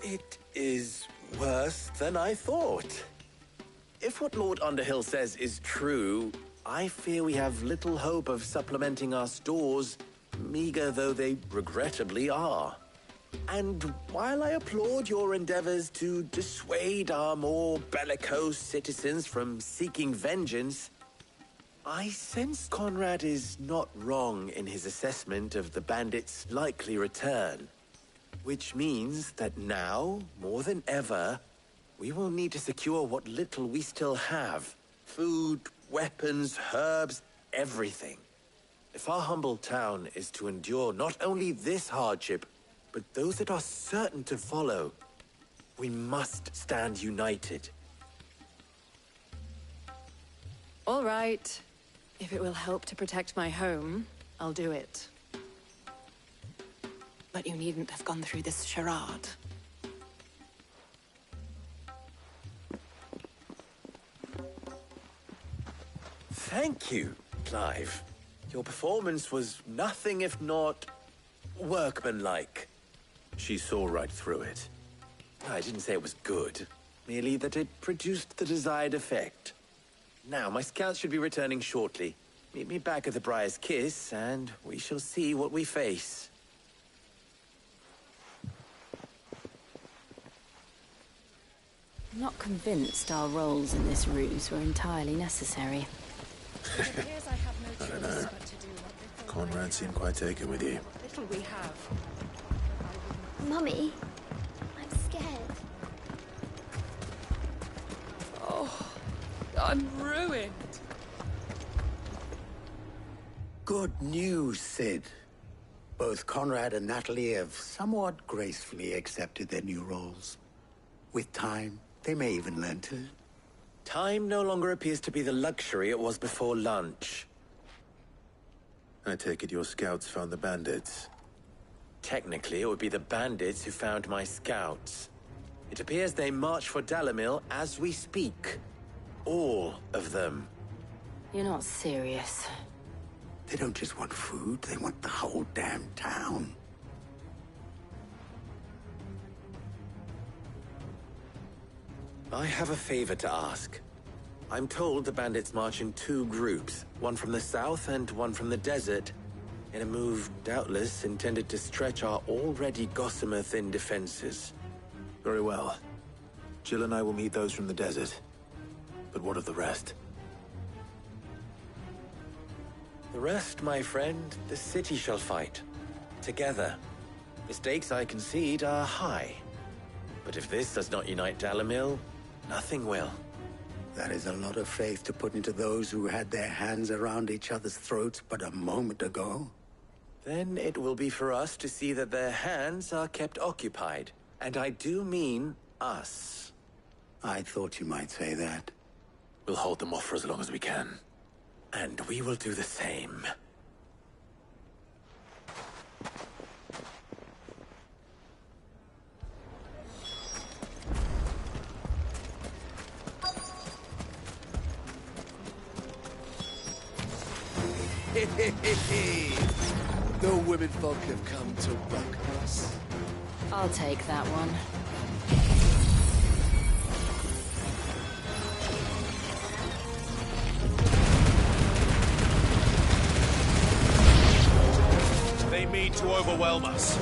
It is worse than I thought. If what Lord Underhill says is true, I fear we have little hope of supplementing our stores, meager though they regrettably are. And while I applaud your endeavors to dissuade our more bellicose citizens from seeking vengeance, I sense Conrad is not wrong in his assessment of the bandits' likely return. Which means that now, more than ever, we will need to secure what little we still have. Food, weapons, herbs, everything. If our humble town is to endure not only this hardship, but those that are certain to follow, we must stand united. All right. If it will help to protect my home, I'll do it. But you needn't have gone through this charade. Thank you, Clive. Your performance was nothing if not workmanlike. She saw right through it. I didn't say it was good, merely that it produced the desired effect. Now, my scouts should be returning shortly. Meet me back at the Briar's Kiss, and we shall see what we face. I'm not convinced our roles in this ruse were entirely necessary. I don't know. Conrad seemed quite taken with you. Little we have. Mummy, I'm scared. Oh, I'm ruined. Good news, Sid. Both Conrad and Natalie have somewhat gracefully accepted their new roles. With time, they may even learn to... Time no longer appears to be the luxury it was before lunch. I take it your scouts found the bandits. Technically, it would be the bandits who found my scouts. It appears they march for Dalimil as we speak. All of them. You're not serious. They don't just want food, they want the whole damn town. I have a favor to ask. I'm told the bandits march in two groups, one from the south and one from the desert, in a move doubtless intended to stretch our already gossamer-thin defenses. Very well. Jill and I will meet those from the desert. But what of the rest? The rest, my friend, the city shall fight. Together. Mistakes, I concede, are high. But if this does not unite Dalimil, nothing will. That is a lot of faith to put into those who had their hands around each other's throats but a moment ago. Then it will be for us to see that their hands are kept occupied. And I do mean us. I thought you might say that. We'll hold them off for as long as we can. And we will do the same. No women folk have come to welcome us. I'll take that one. They mean to overwhelm us.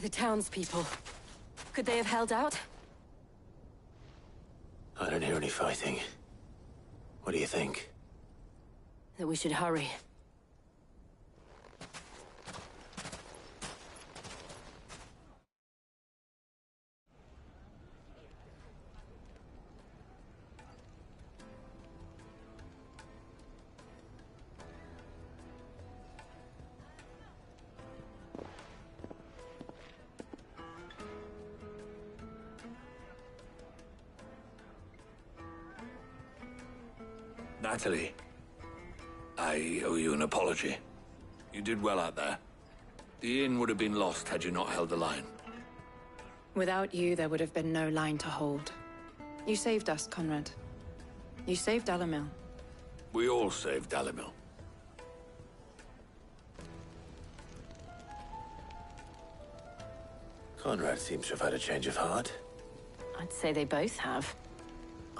The townspeople. Could they have held out? I don't hear any fighting. What do you think? That we should hurry. Natalie, I owe you an apology. You did well out there. The inn would have been lost had you not held the line. Without you, there would have been no line to hold. You saved us, Conrad. You saved Dalimil. We all saved Dalimil. Conrad seems to have had a change of heart. I'd say they both have.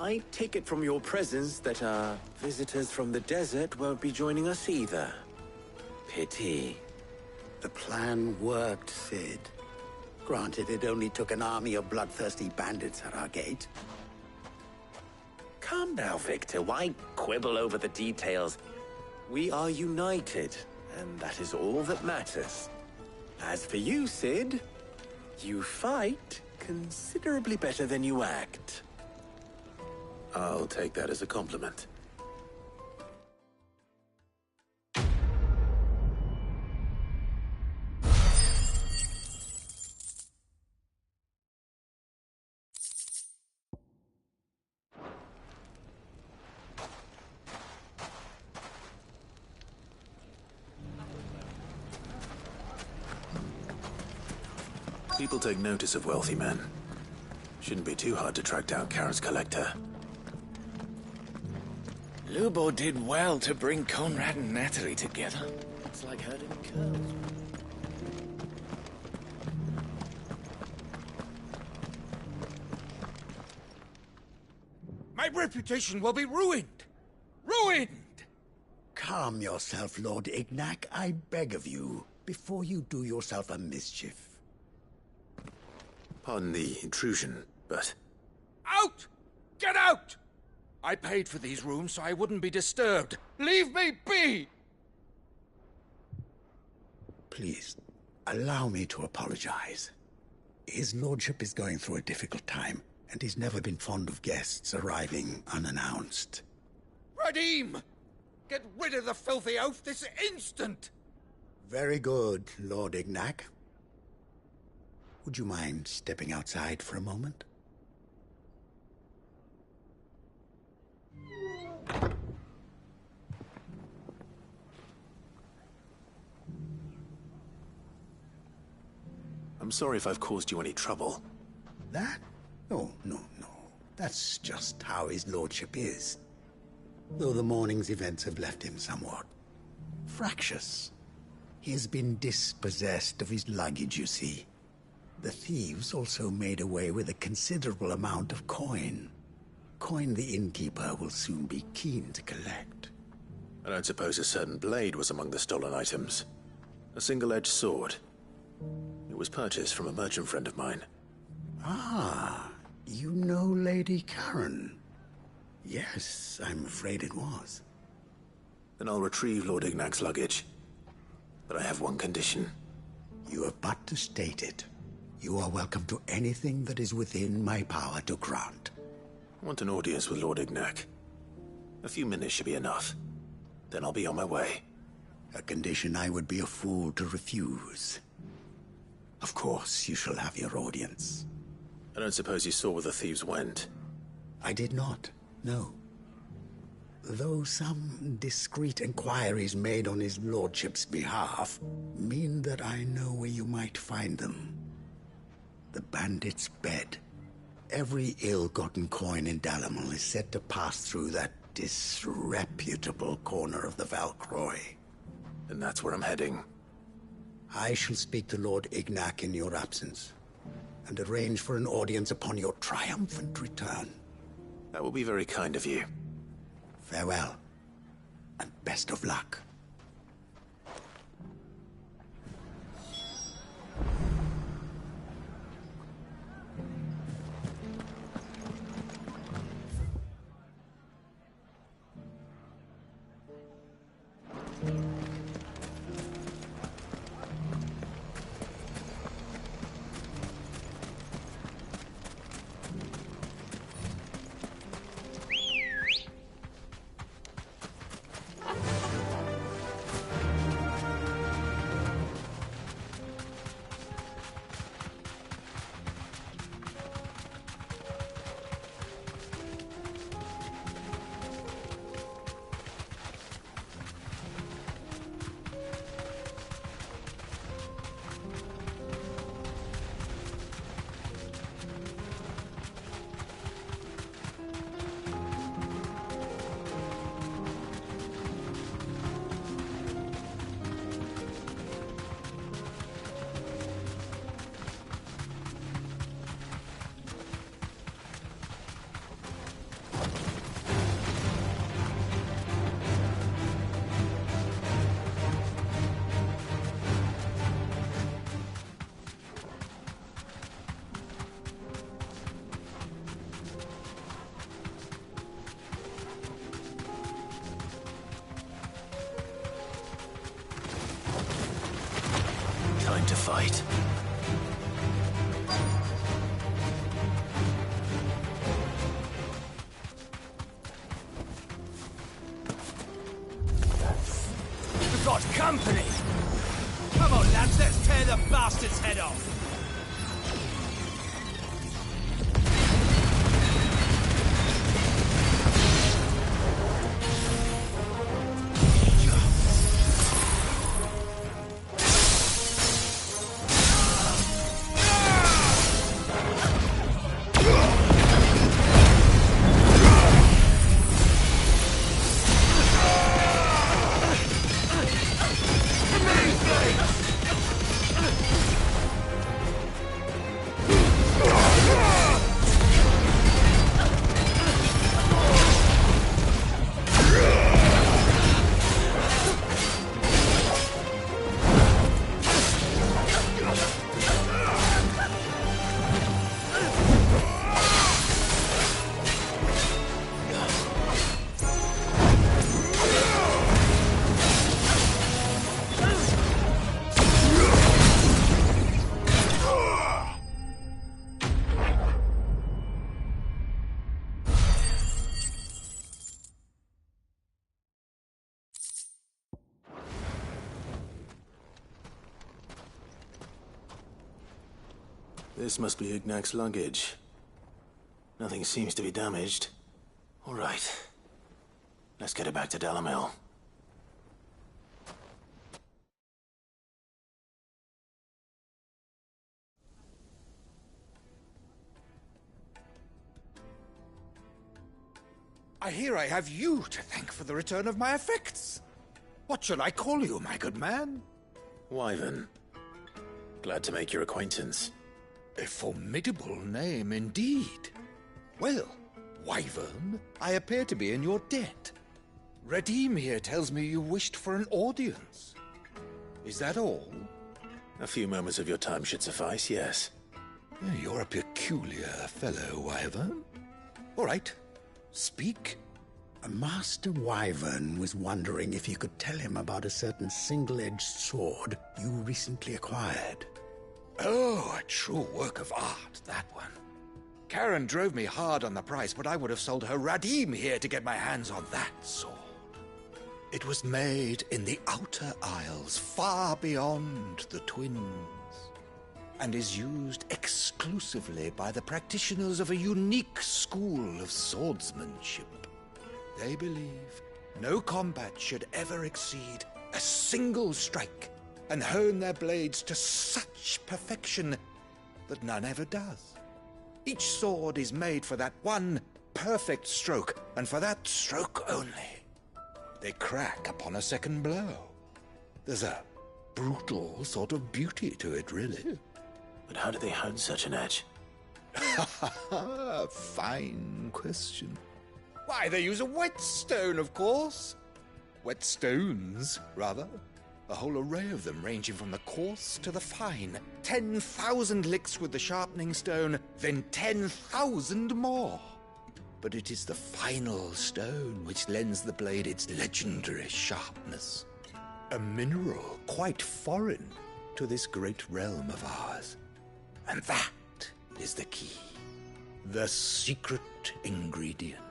I take it from your presence that our visitors from the desert won't be joining us either. Pity. The plan worked, Sid. Granted, it only took an army of bloodthirsty bandits at our gate. Calm now, Victor. Why quibble over the details? We are united, and that is all that matters. As for you, Sid, you fight considerably better than you act. I'll take that as a compliment. People take notice of wealthy men. Shouldn't be too hard to track down Karen's collector. Lubo did well to bring Conrad and Natalie together. It's like herding cows. My reputation will be ruined! Ruined! Calm yourself, Lord Ignac, I beg of you, before you do yourself a mischief. Pardon the intrusion, but... Out! Get out! I paid for these rooms so I wouldn't be disturbed. Leave me be! Please, allow me to apologize. His lordship is going through a difficult time, and he's never been fond of guests arriving unannounced. Radim! Get rid of the filthy oaf this instant! Very good, Lord Ignac. Would you mind stepping outside for a moment? I'm sorry if I've caused you any trouble. That? Oh, no. That's just how his lordship is. Though the morning's events have left him somewhat fractious. He has been dispossessed of his luggage, you see. The thieves also made away with a considerable amount of coin. Coin the innkeeper will soon be keen to collect. I don't suppose a certain blade was among the stolen items. A single-edged sword. It was purchased from a merchant friend of mine. Ah, you know Lady Karen. Yes, I'm afraid it was. Then I'll retrieve Lord Ignac's luggage. But I have one condition. You have but to state it. You are welcome to anything that is within my power to grant. I want an audience with Lord Ignac. A few minutes should be enough. Then I'll be on my way. A condition I would be a fool to refuse. Of course, you shall have your audience. I don't suppose you saw where the thieves went? I did not, no. Though some discreet inquiries made on his lordship's behalf mean that I know where you might find them. The bandit's bed. Every ill-gotten coin in Dalimil is said to pass through that disreputable corner of the Valcroy. And that's where I'm heading. I shall speak to Lord Ignac in your absence, and arrange for an audience upon your triumphant return. That will be very kind of you. Farewell, and best of luck. time to fight. We've got company! Come on, lads, let's tear the bastard's head off! This must be Ugnak's luggage. Nothing seems to be damaged. All right. Let's get it back to Dalimil. I hear I have you to thank for the return of my effects. What shall I call you, my good man? Wyvern. Glad to make your acquaintance. A formidable name indeed. Well, Wyvern, I appear to be in your debt. Redeem here tells me you wished for an audience. Is that all? A few moments of your time should suffice, yes. You're a peculiar fellow, Wyvern. All right, speak. Master Wyvern was wondering if you could tell him about a certain single-edged sword you recently acquired. Oh, a true work of art, that one. Karen drove me hard on the price, but I would have sold her Radim here to get my hands on that sword. It was made in the Outer Isles, far beyond the Twins, and is used exclusively by the practitioners of a unique school of swordsmanship. They believe no combat should ever exceed a single strike, and hone their blades to such perfection that none ever does. Each sword is made for that one perfect stroke, and for that stroke only. They crack upon a second blow. There's a brutal sort of beauty to it, really. But how do they hone such an edge? Fine question. Why, they use a whetstone, of course. Whetstones, rather. A whole array of them, ranging from the coarse to the fine. 10,000 licks with the sharpening stone, then 10,000 more. But it is the final stone which lends the blade its legendary sharpness. A mineral quite foreign to this great realm of ours. And that is the key. The secret ingredient.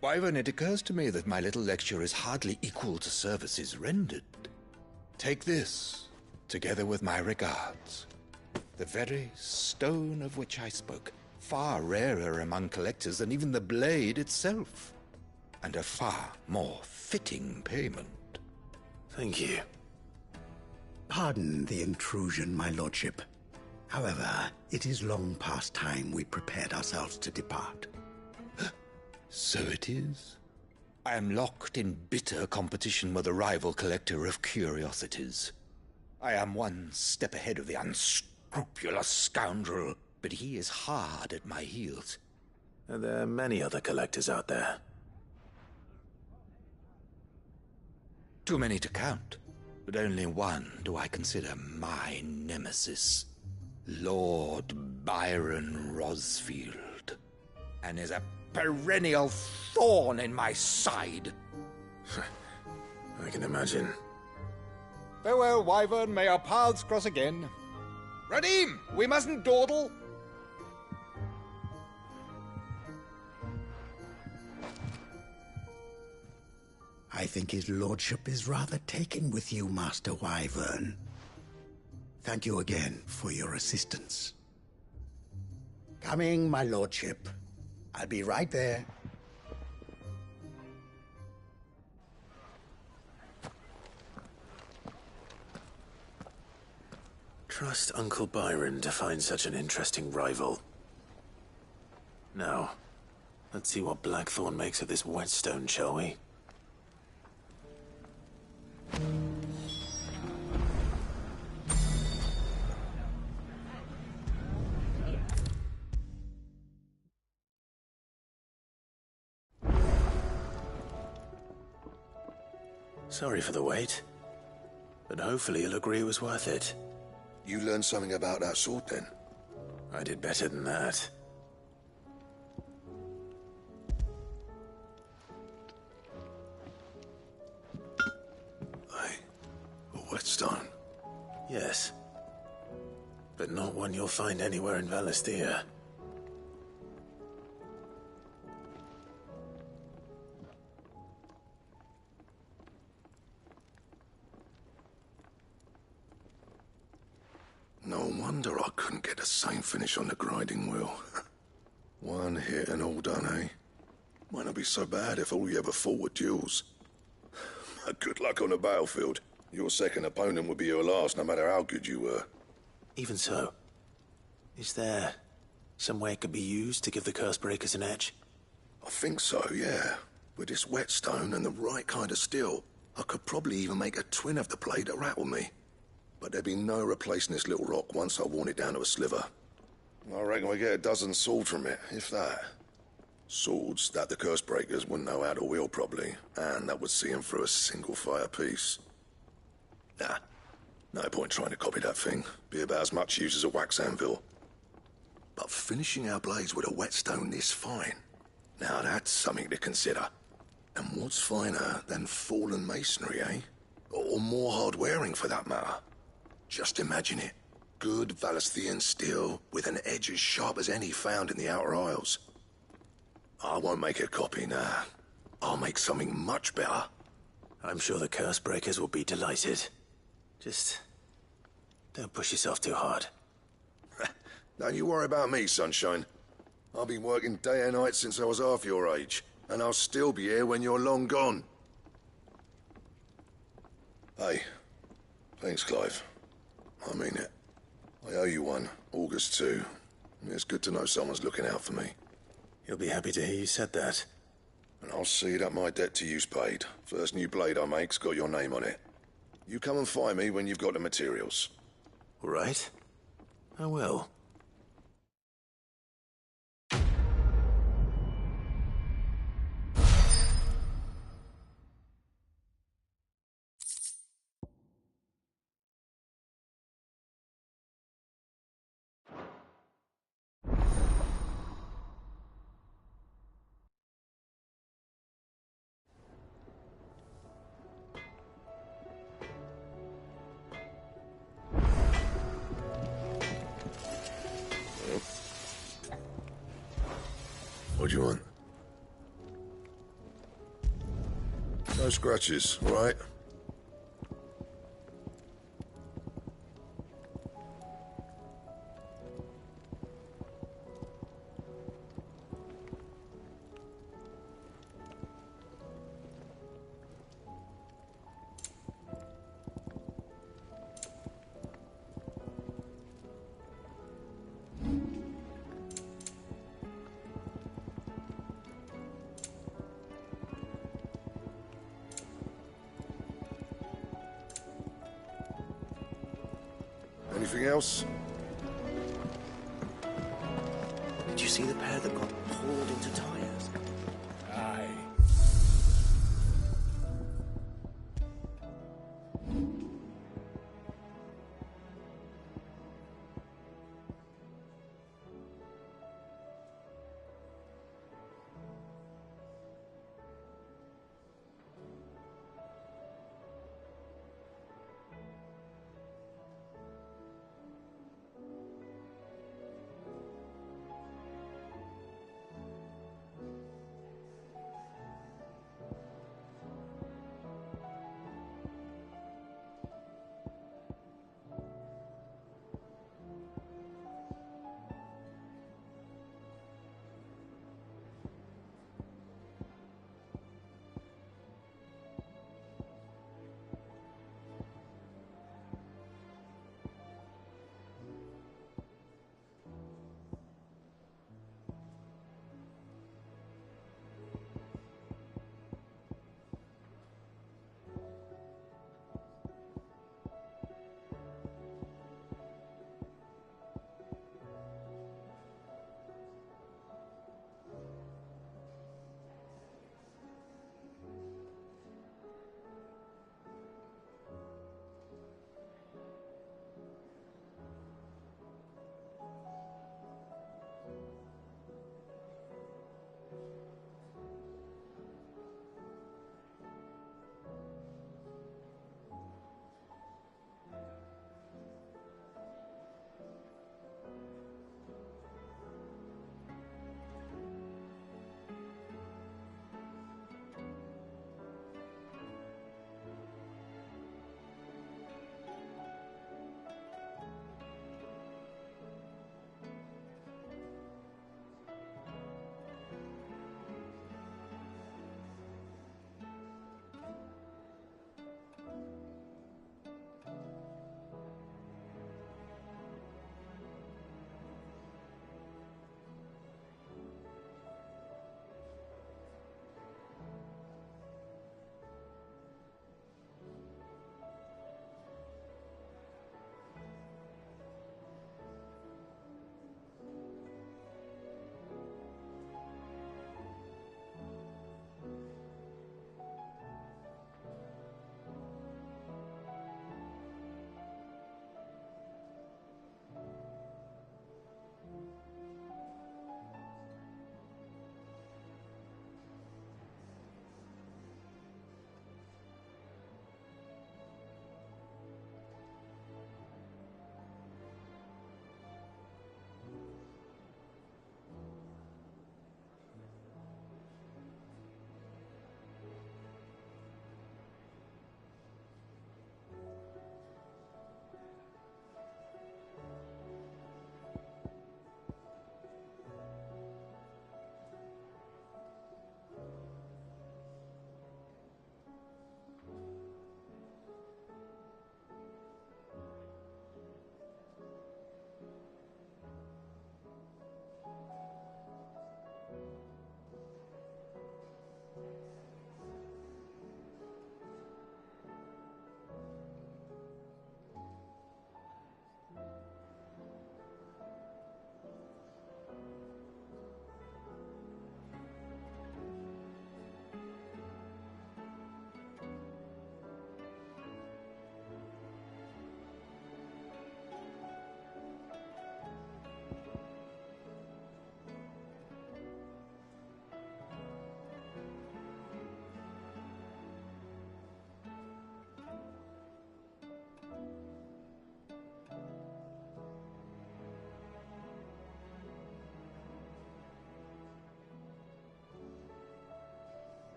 Wyvern, it occurs to me that my little lecture is hardly equal to services rendered. Take this, together with my regards. The very stone of which I spoke, far rarer among collectors than even the blade itself, and a far more fitting payment. Thank you. Pardon the intrusion, my lordship. However, it is long past time we prepared ourselves to depart. So it is. I am locked in bitter competition with a rival collector of curiosities. I am one step ahead of the unscrupulous scoundrel, but he is hard at my heels. And there are many other collectors out there. Too many to count, but only one do I consider my nemesis. Lord Byron Rosfield. And is a perennial thorn in my side. I can imagine. Farewell, Wyvern. May our paths cross again. Radim, we mustn't dawdle. I think his lordship is rather taken with you, Master Wyvern. Thank you again for your assistance. Coming, my lordship. I'll be right there. Trust Uncle Byron to find such an interesting rival. Now, let's see what Blackthorn makes of this whetstone, shall we? Sorry for the wait, but hopefully you'll agree it was worth it. You learned something about that sword, then? I did better than that. A whetstone? Yes. But not one you'll find anywhere in Valisthea. No wonder I couldn't get the same finish on the grinding wheel. One hit and all done, eh? Might not be so bad if all you ever fought were duels. Good luck on the battlefield. Your second opponent would be your last, no matter how good you were. Even so, is there some way it could be used to give the Cursebreakers an edge? I think so, yeah. With this whetstone and the right kind of steel, I could probably even make a twin of the blade that rattled me. But there'd be no replacing this little rock once I worn it down to a sliver. I reckon we get a dozen swords from it, if that. Swords that the Cursebreakers wouldn't know how to wield properly, and that would see them through a single fire piece. Nah, no point trying to copy that thing. Be about as much use as a wax anvil. But finishing our blades with a whetstone this fine, now that's something to consider. And what's finer than fallen masonry, eh? Or more hard-wearing, for that matter. Just imagine it. Good Valisthean steel with an edge as sharp as any found in the Outer Isles. I won't make a copy, nah. I'll make something much better. I'm sure the Cursebreakers will be delighted. Just don't push yourself too hard. Don't you worry about me, Sunshine. I've been working day and night since I was half your age, and I'll still be here when you're long gone. Hey, thanks, Clive. I mean it. I owe you one, August too. It's good to know someone's looking out for me. He'll be happy to hear you said that. And I'll see that my debt to you's paid. First new blade I make's got your name on it. You come and find me when you've got the materials. All right. I will. What do you want? No scratches, all right? Anything else? Did you see the pair that got pulled into tires? Aye.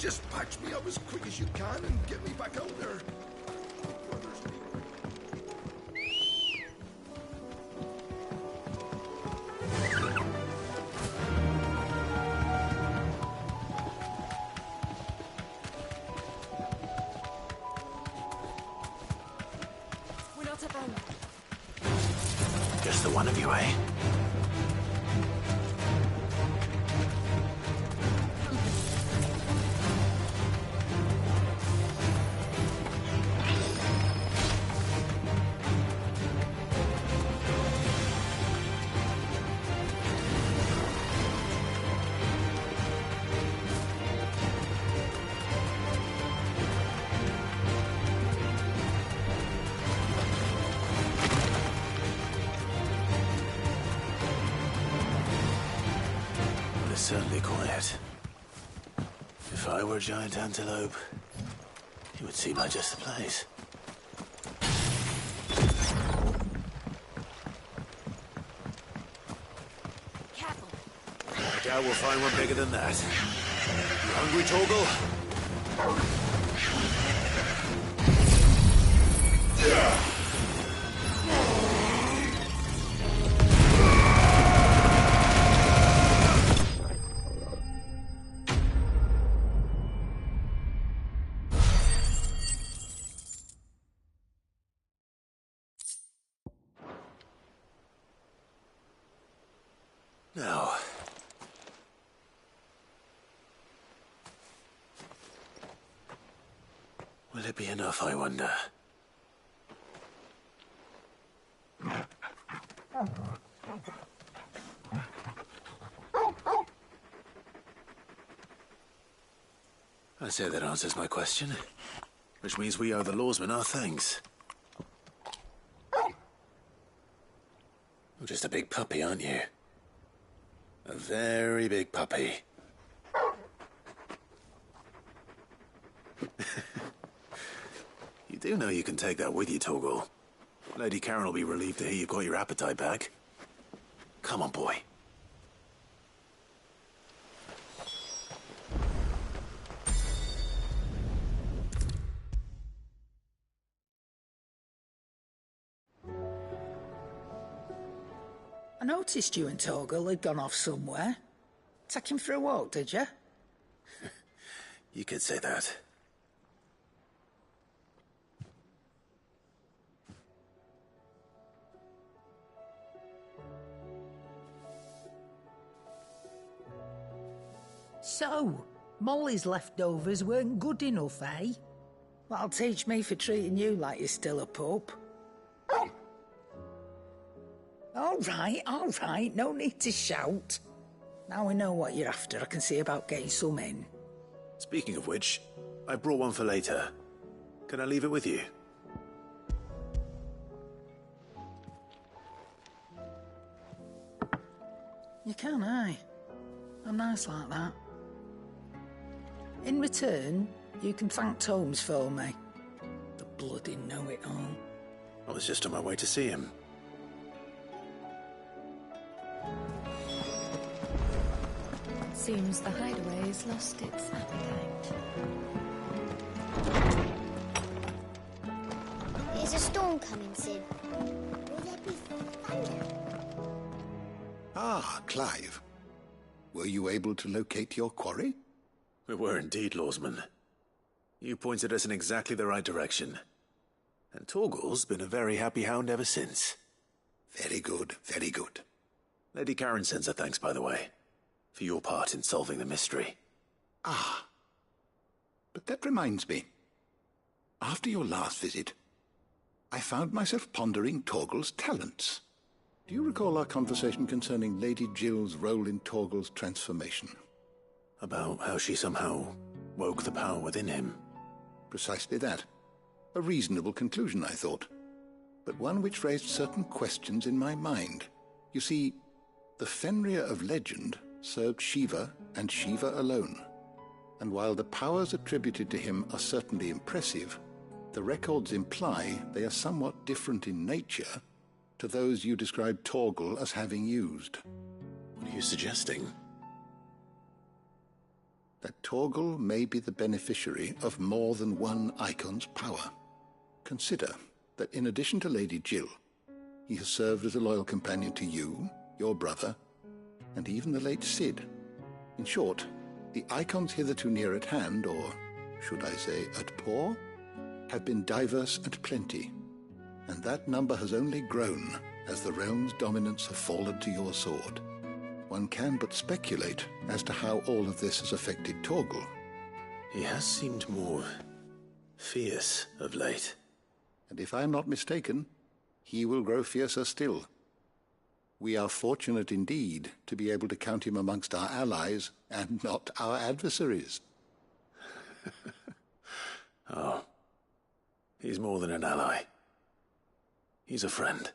Just patch me up as quick as you can and get me back out there. We're not alone. Just the one of you, eh? Certainly quiet. If I were a giant antelope, it would seem like just the place. Careful. I doubt we'll find one bigger than that. You hungry, Torgal? Now, will it be enough, I wonder? I say that answers my question, which means we owe the lawsmen our thanks. You're just a big puppy, aren't you? A very big puppy. You do know you can take that with you, Torgal. Lady Karen will be relieved to hear you've got your appetite back. Come on, boy. I noticed you and Torgal had gone off somewhere. Take him for a walk, did you? You could say that. So, Molly's leftovers weren't good enough, eh? That'll teach me for treating you like you're still a pup. All right, no need to shout. Now we know what you're after, I can see about getting some in. Speaking of which, I brought one for later. Can I leave it with you? You can, aye. I'm nice like that. In return, you can thank Tomes for me. The bloody know-it-all. I was just on my way to see him. Seems the hideaway's lost its appetite. There's a storm coming soon. Will there be thunder? Ah, Clive. Were you able to locate your quarry? We were indeed, Lawsman. You pointed us in exactly the right direction. And Torgal's been a very happy hound ever since. Very good, very good. Lady Karen sends her thanks, by the way, for your part in solving the mystery. Ah. But that reminds me. After your last visit, I found myself pondering Torgal's talents. Do you recall our conversation concerning Lady Jill's role in Torgal's transformation? About how she somehow woke the power within him. Precisely that. A reasonable conclusion, I thought. But one which raised certain questions in my mind. You see, the Fenrir of legend served Shiva and Shiva alone. And while the powers attributed to him are certainly impressive, the records imply they are somewhat different in nature to those you described Torgal as having used. What are you suggesting? that Torgal may be the beneficiary of more than one Icon's power. Consider that in addition to Lady Jill, he has served as a loyal companion to you, your brother, and even the late Cid. In short, the Icons hitherto near at hand, or should I say at paw, have been diverse and plenty, and that number has only grown as the realm's dominance have fallen to your sword. One can but speculate as to how all of this has affected Torgal. He has seemed more fierce of late. And if I am not mistaken, he will grow fiercer still. We are fortunate indeed to be able to count him amongst our allies and not our adversaries. Oh, he's more than an ally. He's a friend.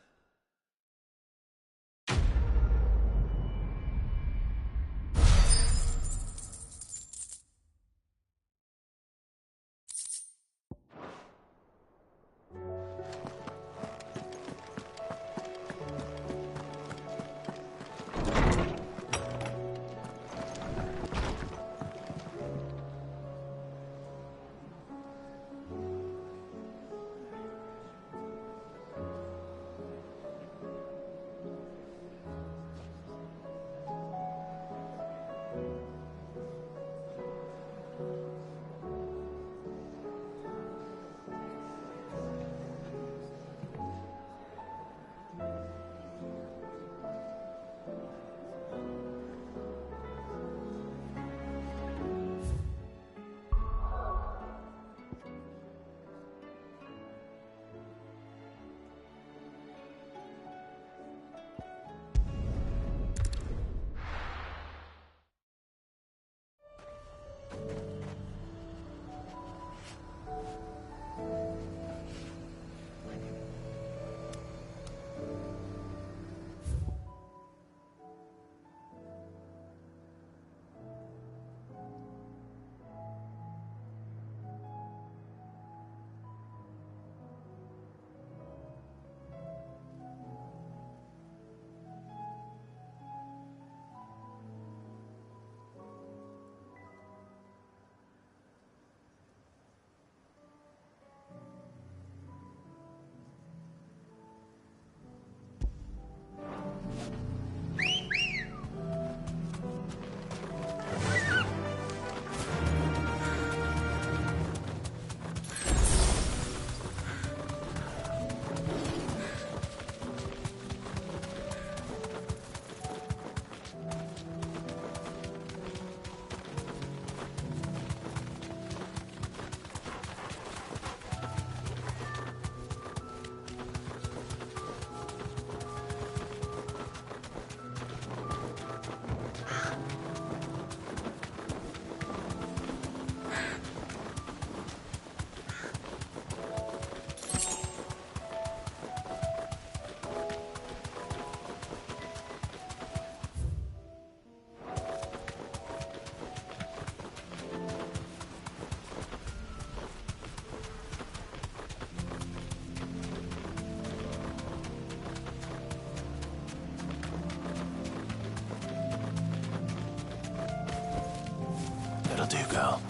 That'll do, girl.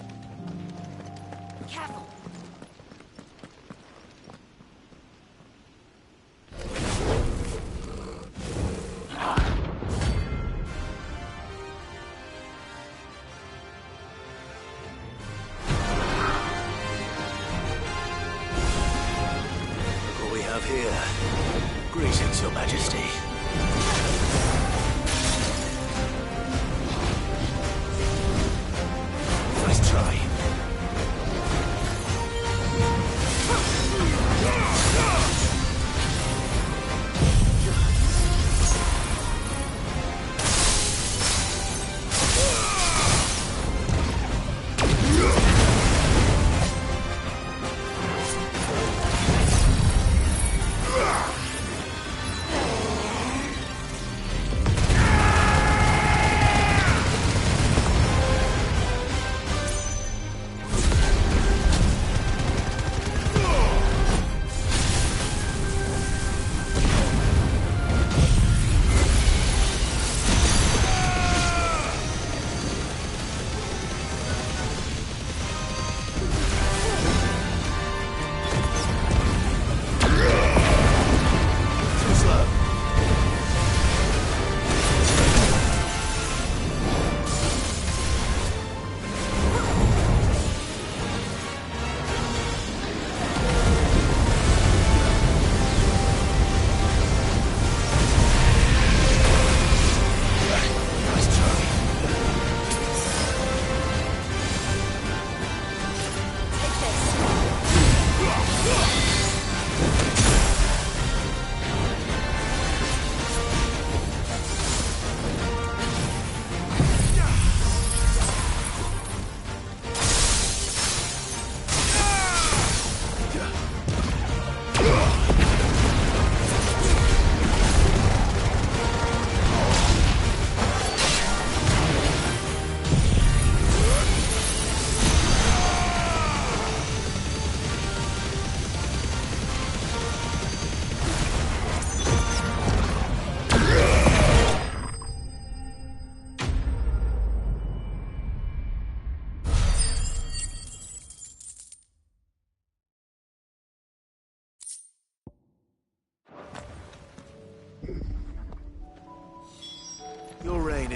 Careful. Look what we have here. Greetings, Your Majesty. Nice try.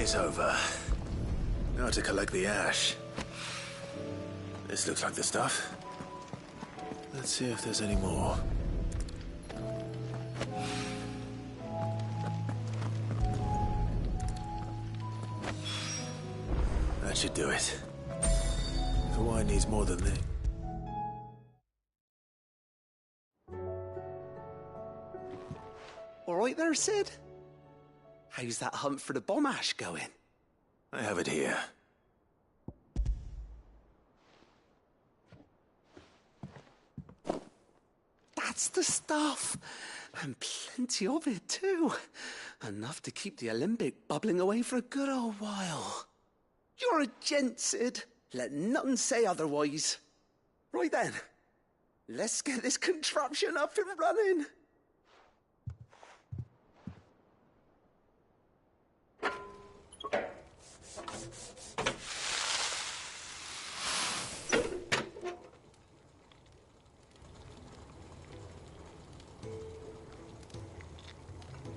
is over. Now to collect the ash. This looks like the stuff. Let's see if there's any more. That should do it. If a wine needs more than this. All right there, Sid? How's that hunt for the bomb ash going? I have it here. That's the stuff. And plenty of it, too. Enough to keep the Alembic bubbling away for a good old while. You're a gent, Sid. Let nothing say otherwise. Right then. Let's get this contraption up and running.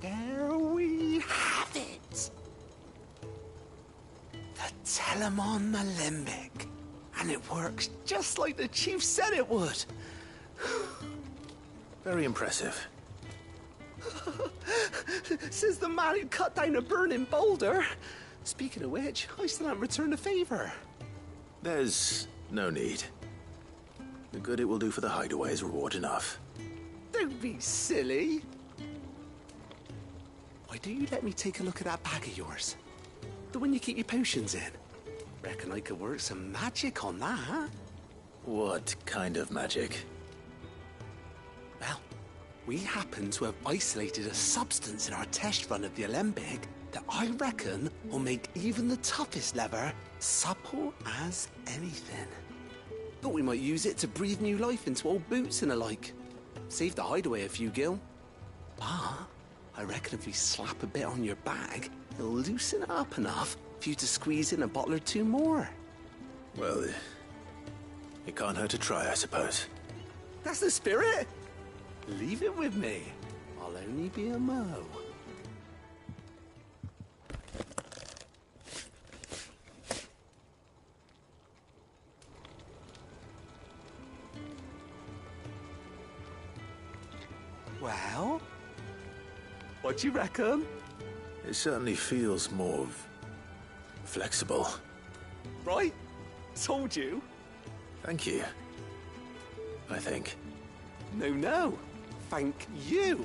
There we have it. The Telemon Alembic. And it works just like the chief said it would. Very impressive. Says the man who cut down a burning boulder. Speaking of which, I still haven't returned the favor. There's no need. The good it will do for the hideaway is reward enough. Don't be silly. Why don't you let me take a look at that bag of yours? The one you keep your potions in. Reckon I could work some magic on that. What kind of magic? Well, we happen to have isolated a substance in our test run of the Alembic that I reckon will make even the toughest leather supple as anything. Thought we might use it to breathe new life into old boots and the like. Save the hideaway a few gil. But I reckon if we slap a bit on your bag, it'll loosen it up enough for you to squeeze in a bottle or two more. Well, it can't hurt to try, I suppose. That's the spirit. Leave it with me. I'll only be a mo. Well, what do you reckon? It certainly feels more flexible. Right? Told you. Thank you. I think. No. Thank you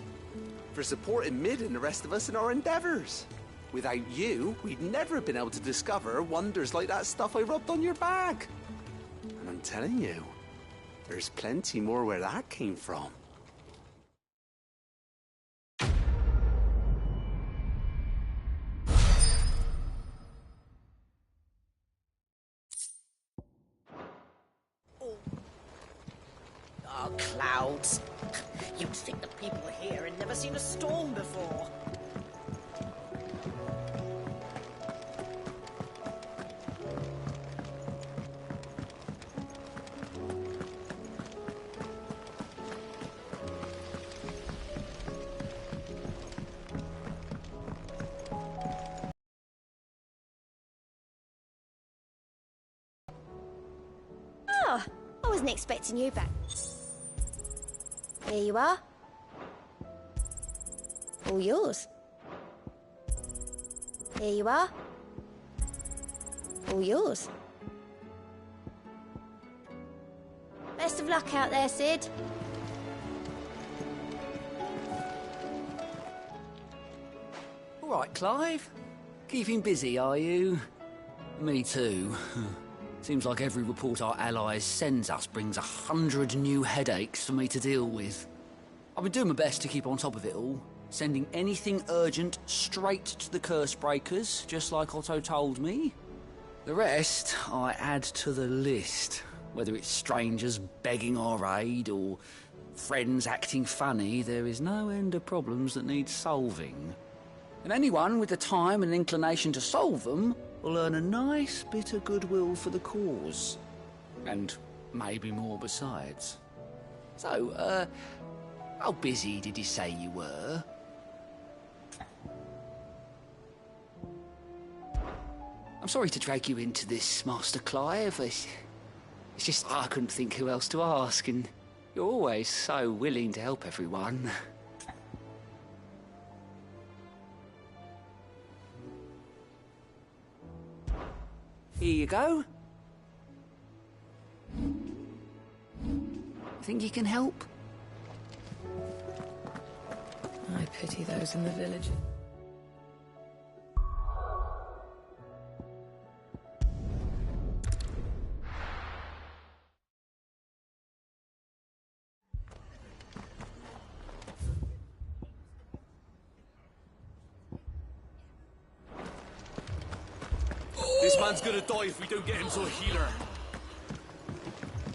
for supporting Mid and the rest of us in our endeavors. Without you, we'd never have been able to discover wonders like that stuff I rubbed on your bag. And I'm telling you, there's plenty more where that came from. Oh, clouds. You'd think the people here had never seen a storm before. Oh, I wasn't expecting you back. Here you are. All yours. Here you are. All yours. Best of luck out there, Sid. All right, Clive. Keeping busy, are you? Me too. Seems like every report our allies sends us brings 100 new headaches for me to deal with. I've been doing my best to keep on top of it all, sending anything urgent straight to the curse breakers, just like Otto told me. The rest I add to the list, whether it's strangers begging our aid or friends acting funny. There is no end of problems that need solving. And anyone with the time and inclination to solve them will earn a nice bit of goodwill for the cause. And maybe more besides. So, how busy did you say you were? I'm sorry to drag you into this, Master Clive. It's just I couldn't think who else to ask, and you're always so willing to help everyone. Here you go. Think you can help? I pity those in the village. This man's gonna die if we don't get him to a healer.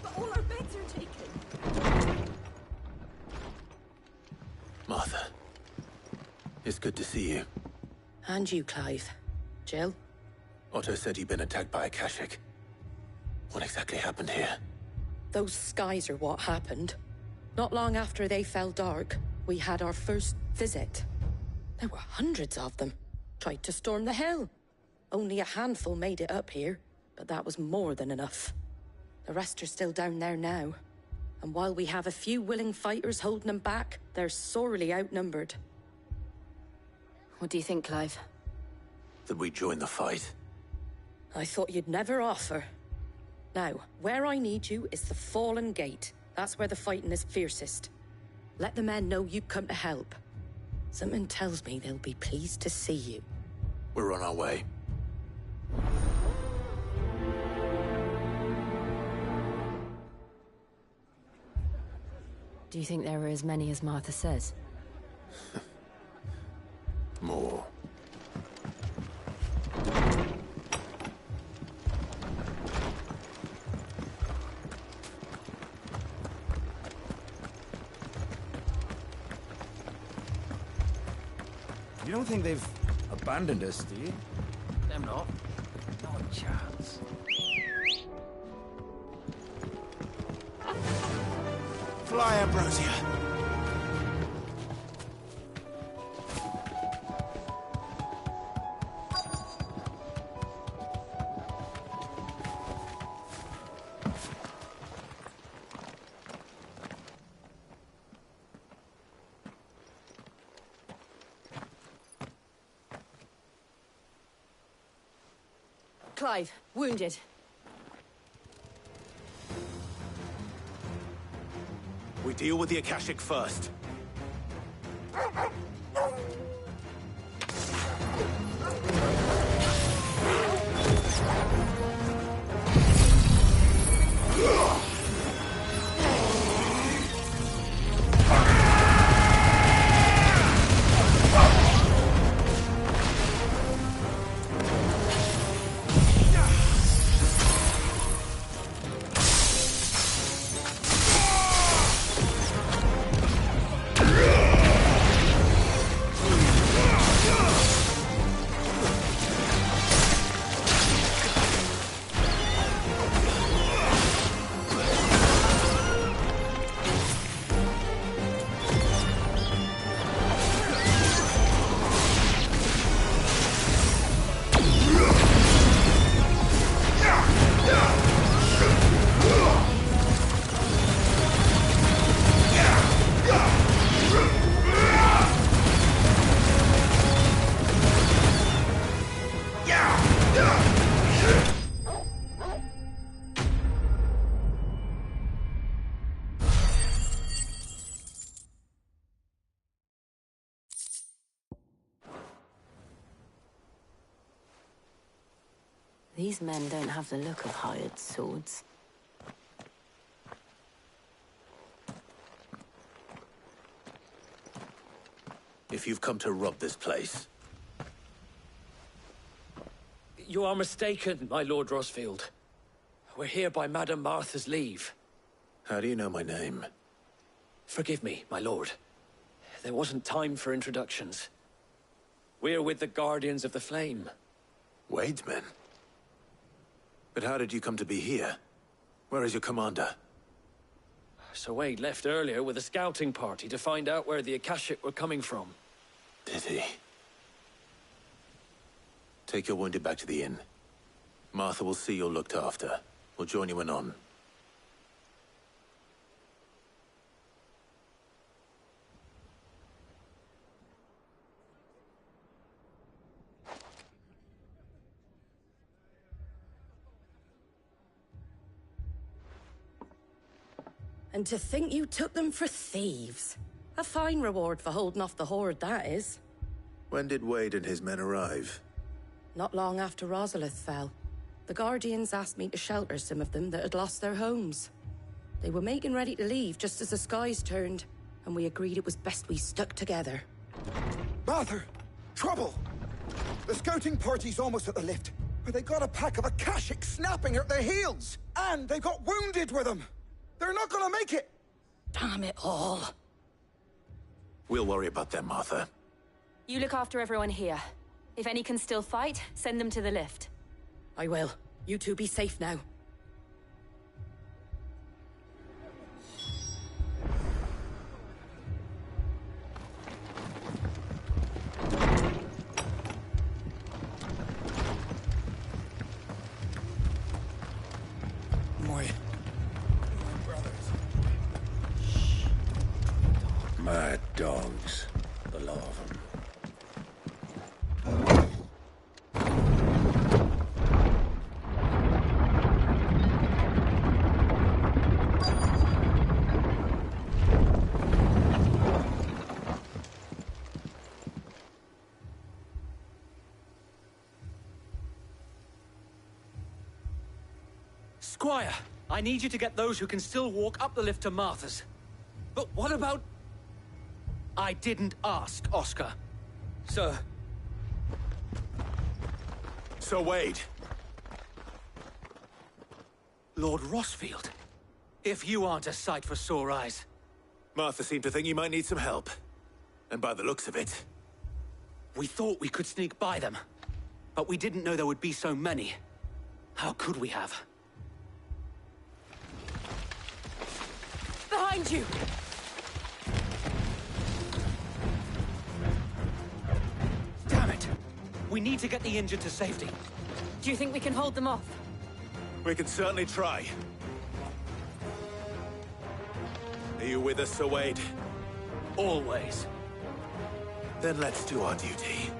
But all our beds are taken. Martha, it's good to see you. And you, Clive. Jill? Otto said you'd been attacked by Akashic. What exactly happened here? Those skies are what happened. Not long after they fell dark, we had our first visit. There were hundreds of them. Tried to storm the hill. Only a handful made it up here, but that was more than enough. The rest are still down there now. And while we have a few willing fighters holding them back, they're sorely outnumbered. What do you think, Clive? That we join the fight? I thought you'd never offer. Now, where I need you is the Fallen Gate. That's where the fighting is fiercest. Let the men know you've come to help. Something tells me they'll be pleased to see you. We're on our way. Do you think there are as many as Martha says? More. You don't think they've abandoned us, do you? Them not. Not a chance. Fly, Ambrosia. Clive, wounded. We deal with the Akashic first. These men don't have the look of hired swords. If you've come to rob this place, You are mistaken, my Lord Rosfield. We're here by Madame Martha's leave. how do you know my name? Forgive me, my lord. There wasn't time for introductions. We're with the Guardians of the Flame. Wade's men? But how did you come to be here? Where is your commander? Sir Wade left earlier with a scouting party to find out where the Akashic were coming from. Did he? Take your wounded back to the inn. Martha will see you're looked after. We'll join you anon. And to think you took them for thieves. A fine reward for holding off the horde, that is. When did Wade and his men arrive? Not long after Rosalith fell. The Guardians asked me to shelter some of them that had lost their homes. They were making ready to leave just as the skies turned, and we agreed it was best we stuck together. Martha! Trouble! The scouting party's almost at the lift, but they got a pack of Akashic snapping at their heels! And they got wounded with them! They're not gonna make it! Damn it all. We'll worry about them, Martha. You look after everyone here. If any can still fight, send them to the lift. I will. You two be safe now. Mad dogs. The lot of them. Squire, I need you to get those who can still walk up the lift to Martha's. But what about... I didn't ask, Oscar. Sir. Sir Wade. Lord Rossfield. If you aren't a sight for sore eyes. Martha seemed to think you might need some help. And by the looks of it... We thought we could sneak by them. But we didn't know there would be so many. How could we have? Behind you! Damn it! We need to get the injured to safety. Do you think we can hold them off? We can certainly try. Are you with us, Sir Wade? Always. Then let's do our duty.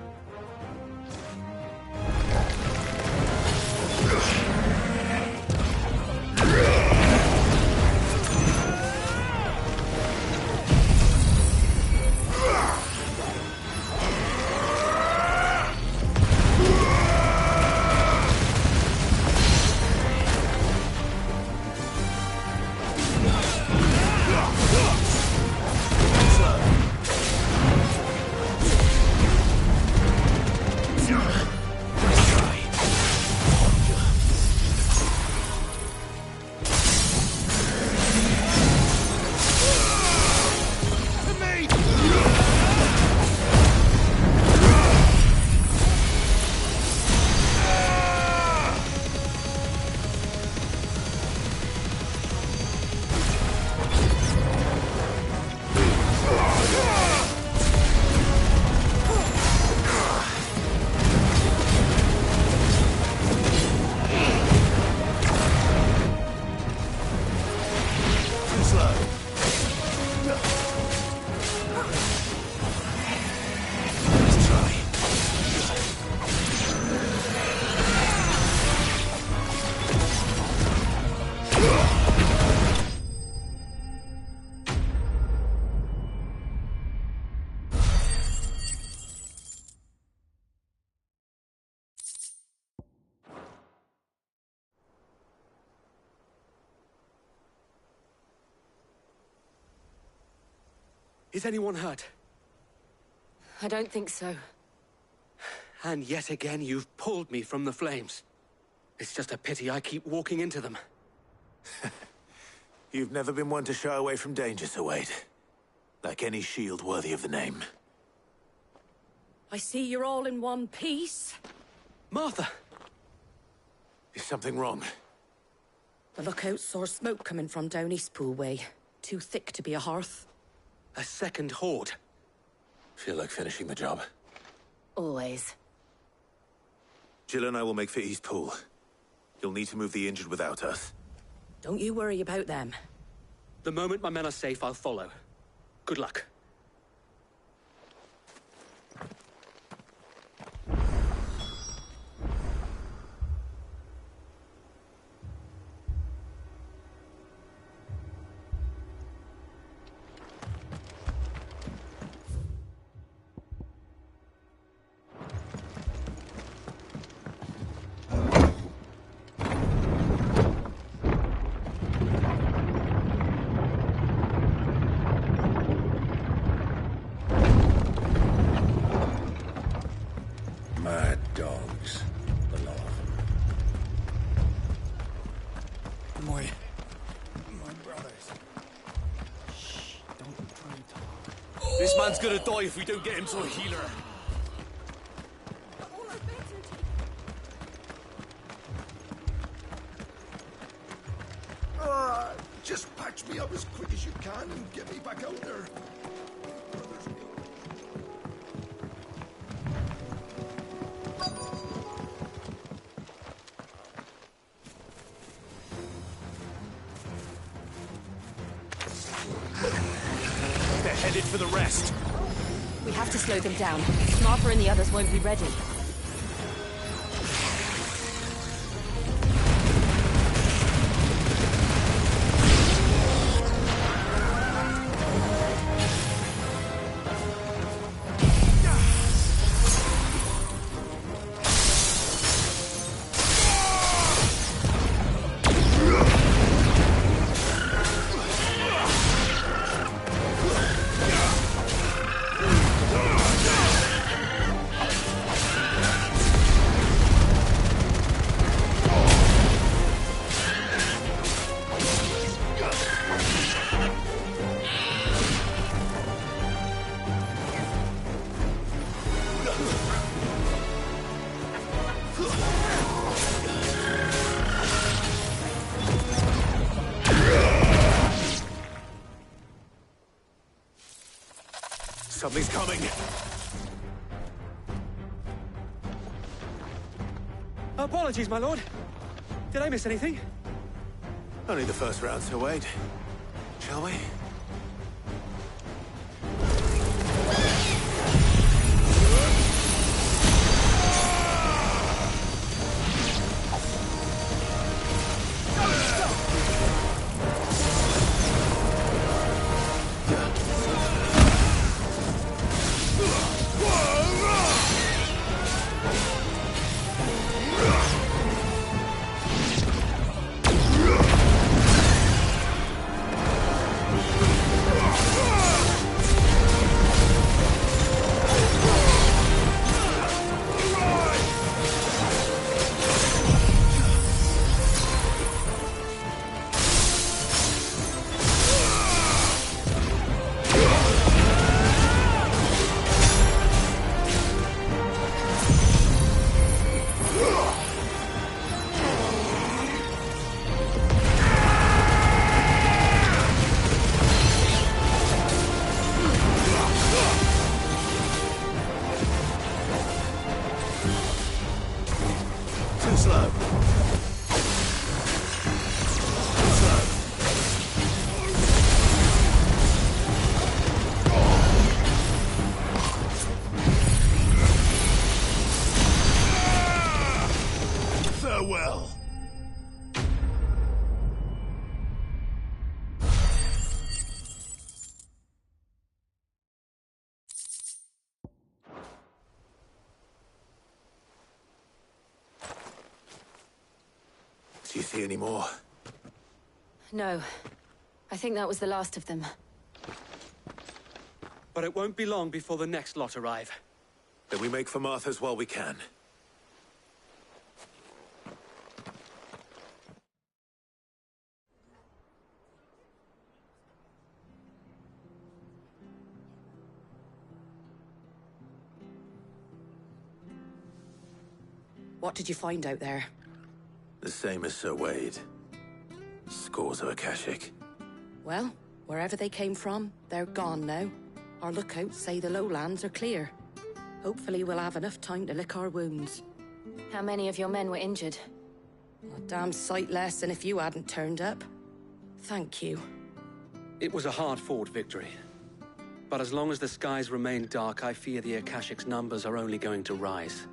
Is anyone hurt? I don't think so. And yet again, you've pulled me from the flames. It's just a pity I keep walking into them. You've never been one to shy away from danger, Sir Wade. Like any shield worthy of the name. I see you're all in one piece. Martha! Is something wrong? The lookout saw smoke coming from down Eastpool way. Too thick to be a hearth. A second horde. Feel like finishing the job. Always. Jill and I will make for Eastpool. You'll need to move the injured without us. Don't you worry about them. The moment my men are safe, I'll follow. Good luck. Mad dogs. The lot of them. My brothers. Shh, don't try and talk. This man's gonna die if we don't get him to a healer. All our beds are taken. Just patch me up as quick as you can and get me back out there. They're headed for the rest. We have to slow them down. Martha and the others won't be ready. Something's coming. Apologies, my lord. Did I miss anything? Only the first round, so wait. Shall we? Farewell. Do you see any more? No. I think that was the last of them. But it won't be long before the next lot arrive. Then we make for Martha's while we can. What did you find out there? The same as Sir Wade. Scores of Akashic. Well, wherever they came from, they're gone now. Our lookouts say the lowlands are clear. Hopefully we'll have enough time to lick our wounds. How many of your men were injured? A damn sight less than if you hadn't turned up. Thank you. It was a hard-fought victory. But as long as the skies remain dark, I fear the Akashic's numbers are only going to rise.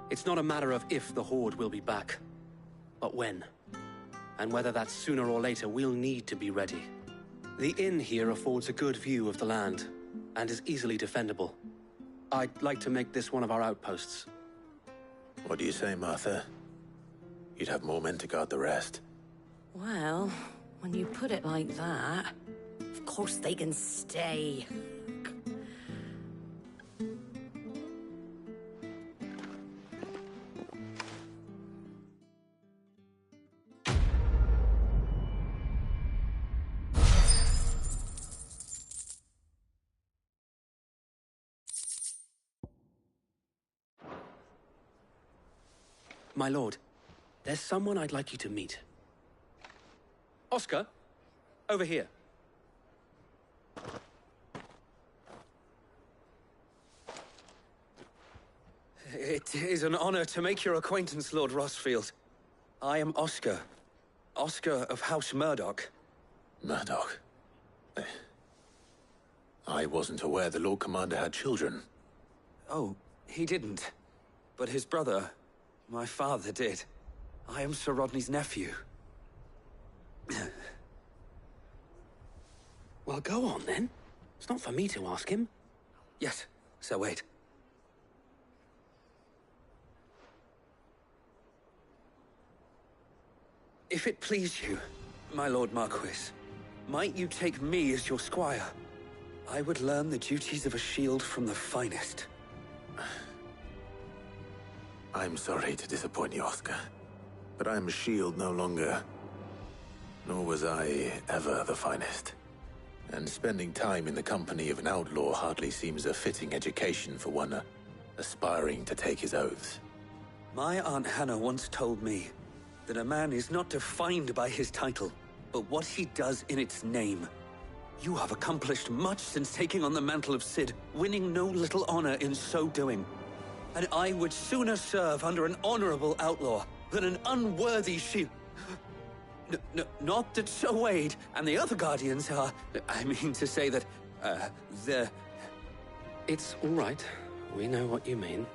It's not a matter of if the Horde will be back, but when. And whether that's sooner or later, we'll need to be ready. The inn here affords a good view of the land, and is easily defendable. I'd like to make this one of our outposts. What do you say, Martha? You'd have more men to guard the rest. Well, when you put it like that, of course they can stay. My lord, there's someone I'd like you to meet. Oscar, over here. It is an honor to make your acquaintance, Lord Rosfield. I am Oscar. Oscar of House Murdoch. Murdoch? I wasn't aware the Lord Commander had children. Oh, he didn't. But his brother, my father, did. I am Sir Rodney's nephew. Well, go on, then. It's not for me to ask him. Yes, Sir Wade. If it please you, my Lord Marquis, might you take me as your squire? I would learn the duties of a shield from the finest. I'm sorry to disappoint you, Oscar, but I'm a shield no longer. Nor was I ever the finest. And spending time in the company of an outlaw hardly seems a fitting education for one aspiring to take his oaths. My Aunt Hannah once told me that a man is not defined by his title, but what he does in its name. You have accomplished much since taking on the mantle of Cid, winning no little honor in so doing. And I would sooner serve under an honorable outlaw than an unworthy shield. Not that Sir Wade and the other Guardians are... I mean to say that, they're... It's all right. We know what you mean.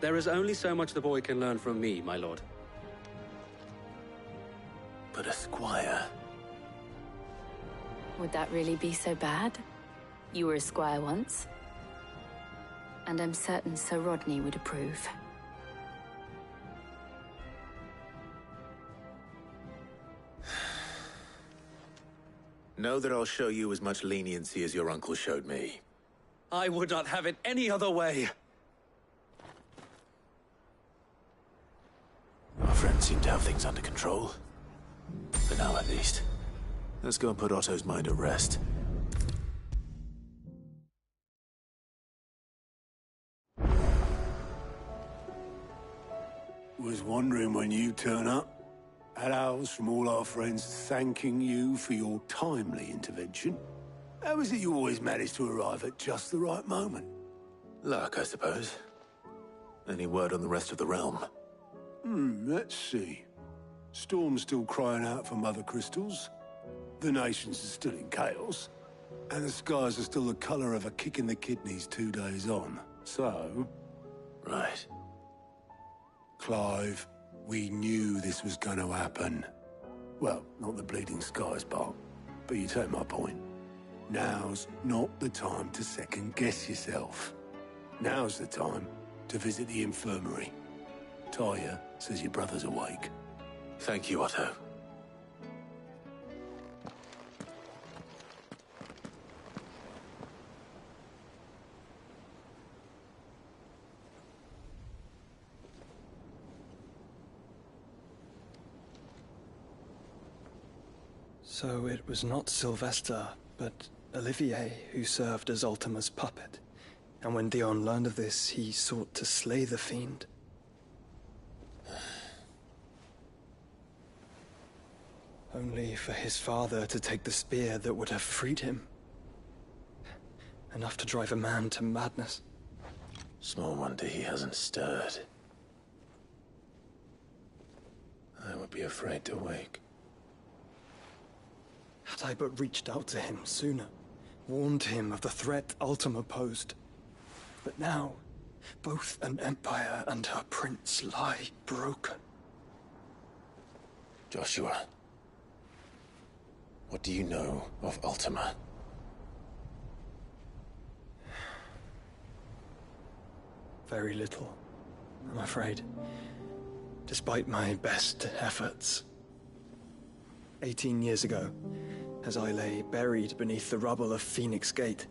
There is only so much the boy can learn from me, my lord. But a squire... Would that really be so bad? You were a squire once. And I'm certain Sir Rodney would approve. Know that I'll show you as much leniency as your uncle showed me. I would not have it any other way. Our friends seem to have things under control. For now, at least. Let's go and put Otto's mind at rest. Was wondering when you'd turn up. Had owls from all our friends thanking you for your timely intervention. How is it you always manage to arrive at just the right moment? Luck, I suppose. Any word on the rest of the realm? Let's see. Storm's still crying out for mother crystals. The nations are still in chaos. And the skies are still the color of a kick in the kidneys 2 days on. So... Right. Clive, we knew this was going to happen. Well, not the bleeding skies part, but you take my point. Now's not the time to second-guess yourself. Now's the time to visit the infirmary. Talia says your brother's awake. Thank you, Otto. So it was not Sylvester, but Olivier who served as Ultima's puppet. And when Dion learned of this, he sought to slay the fiend. Only for his father to take the spear that would have freed him. Enough to drive a man to madness. Small wonder he hasn't stirred. I would be afraid to wake. Had I but reached out to him sooner, warned him of the threat Ultima posed. But now, both an empire and her prince lie broken. Joshua, what do you know of Ultima? Very little, I'm afraid. Despite my best efforts. 18 years ago, as I lay buried beneath the rubble of Phoenix Gate,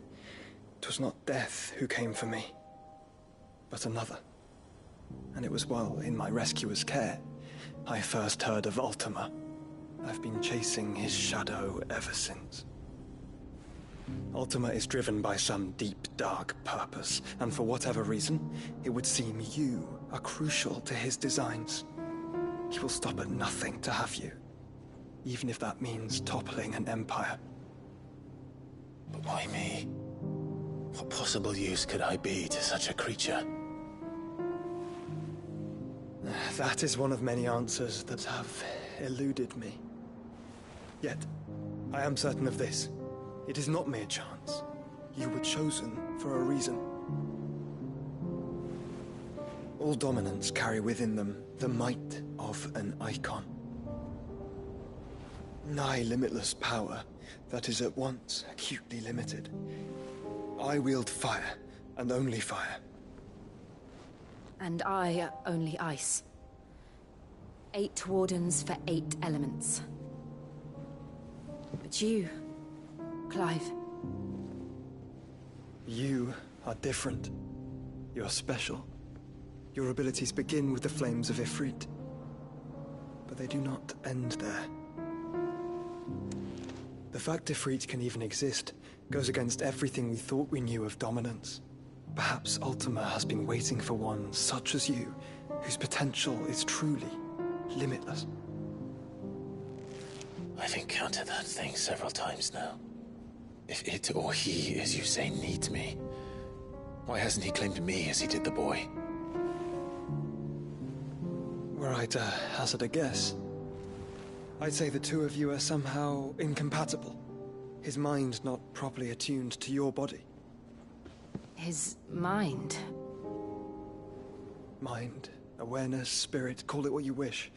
'twas not death who came for me, but another. And it was while in my rescuer's care, I first heard of Ultima. I've been chasing his shadow ever since. Ultima is driven by some deep, dark purpose, and for whatever reason, it would seem you are crucial to his designs. He will stop at nothing to have you, even if that means toppling an empire. But why me? What possible use could I be to such a creature? That is one of many answers that have eluded me. Yet, I am certain of this. It is not mere chance. You were chosen for a reason. All dominants carry within them the might of an icon. Nigh limitless power that is at once acutely limited. I wield fire, and only fire. And I only ice. 8 wardens for 8 elements. But you, Clive. You are different. You're special. Your abilities begin with the flames of Ifrit. But they do not end there. The fact Ifrit can even exist goes against everything we thought we knew of dominance. Perhaps Ultima has been waiting for one such as you, whose potential is truly limitless. I've encountered that thing several times now. If it or he, as you say, needs me, why hasn't he claimed me as he did the boy? Were I to hazard a guess, I'd say the two of you are somehow incompatible. His mind not properly attuned to your body. His mind? Mind, awareness, spirit, call it what you wish.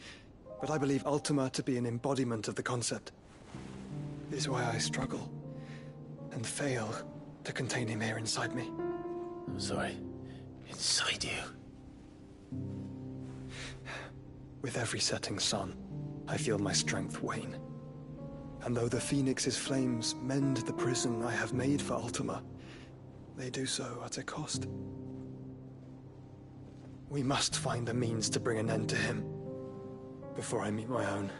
But I believe Ultima to be an embodiment of the concept. This is why I struggle and fail to contain him here inside me. I'm sorry. Inside you? With every setting sun, I feel my strength wane. And though the Phoenix's flames mend the prison I have made for Ultima, they do so at a cost. We must find a means to bring an end to him before I meet my own.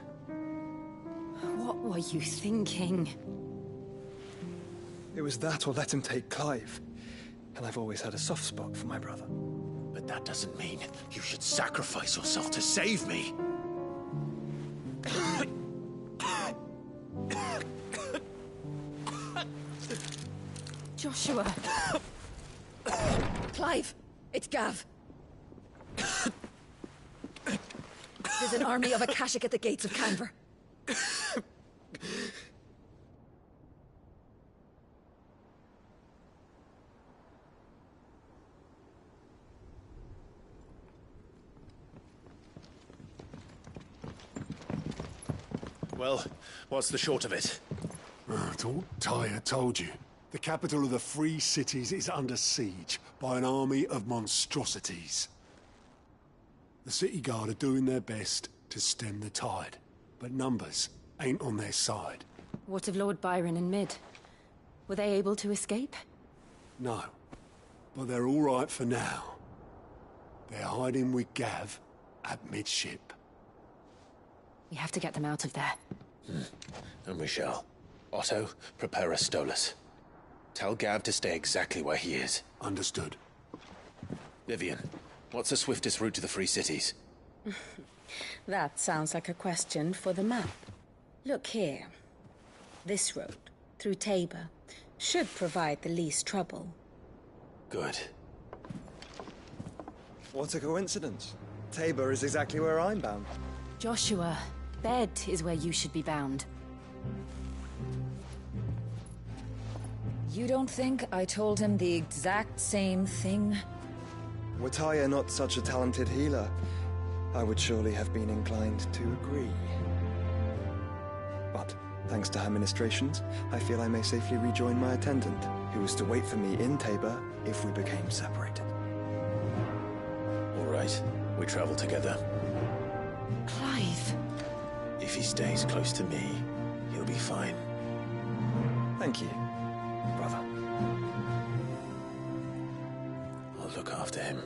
What were you thinking? It was that or let him take Clive. And I've always had a soft spot for my brother. But that doesn't mean you should sacrifice yourself to save me. Joshua. Clive, it's Gav. There's an army of Akashic at the gates of Canver. Well, what's the short of it? Thought Tyre told you. The capital of the Free Cities is under siege by an army of monstrosities. The City Guard are doing their best to stem the tide, but numbers ain't on their side. What of Lord Byron and Mid? Were they able to escape? No, but they're all right for now. They're hiding with Gav at midship. We have to get them out of there. And we shall. Otto, prepare a Stolas. Tell Gav to stay exactly where he is. Understood. Vivian, what's the swiftest route to the Free Cities? That sounds like a question for the map. Look here. This road, through Tabor, should provide the least trouble. Good. What a coincidence. Tabor is exactly where I'm bound. Joshua, Bed is where you should be bound. You don't think I told him the exact same thing? Were Tyr not such a talented healer, I would surely have been inclined to agree. But, thanks to her ministrations, I feel I may safely rejoin my attendant, who was to wait for me in Tabor if we became separated. All right, we travel together. Clive. If he stays close to me, he'll be fine. Thank you, brother. I'll look after him.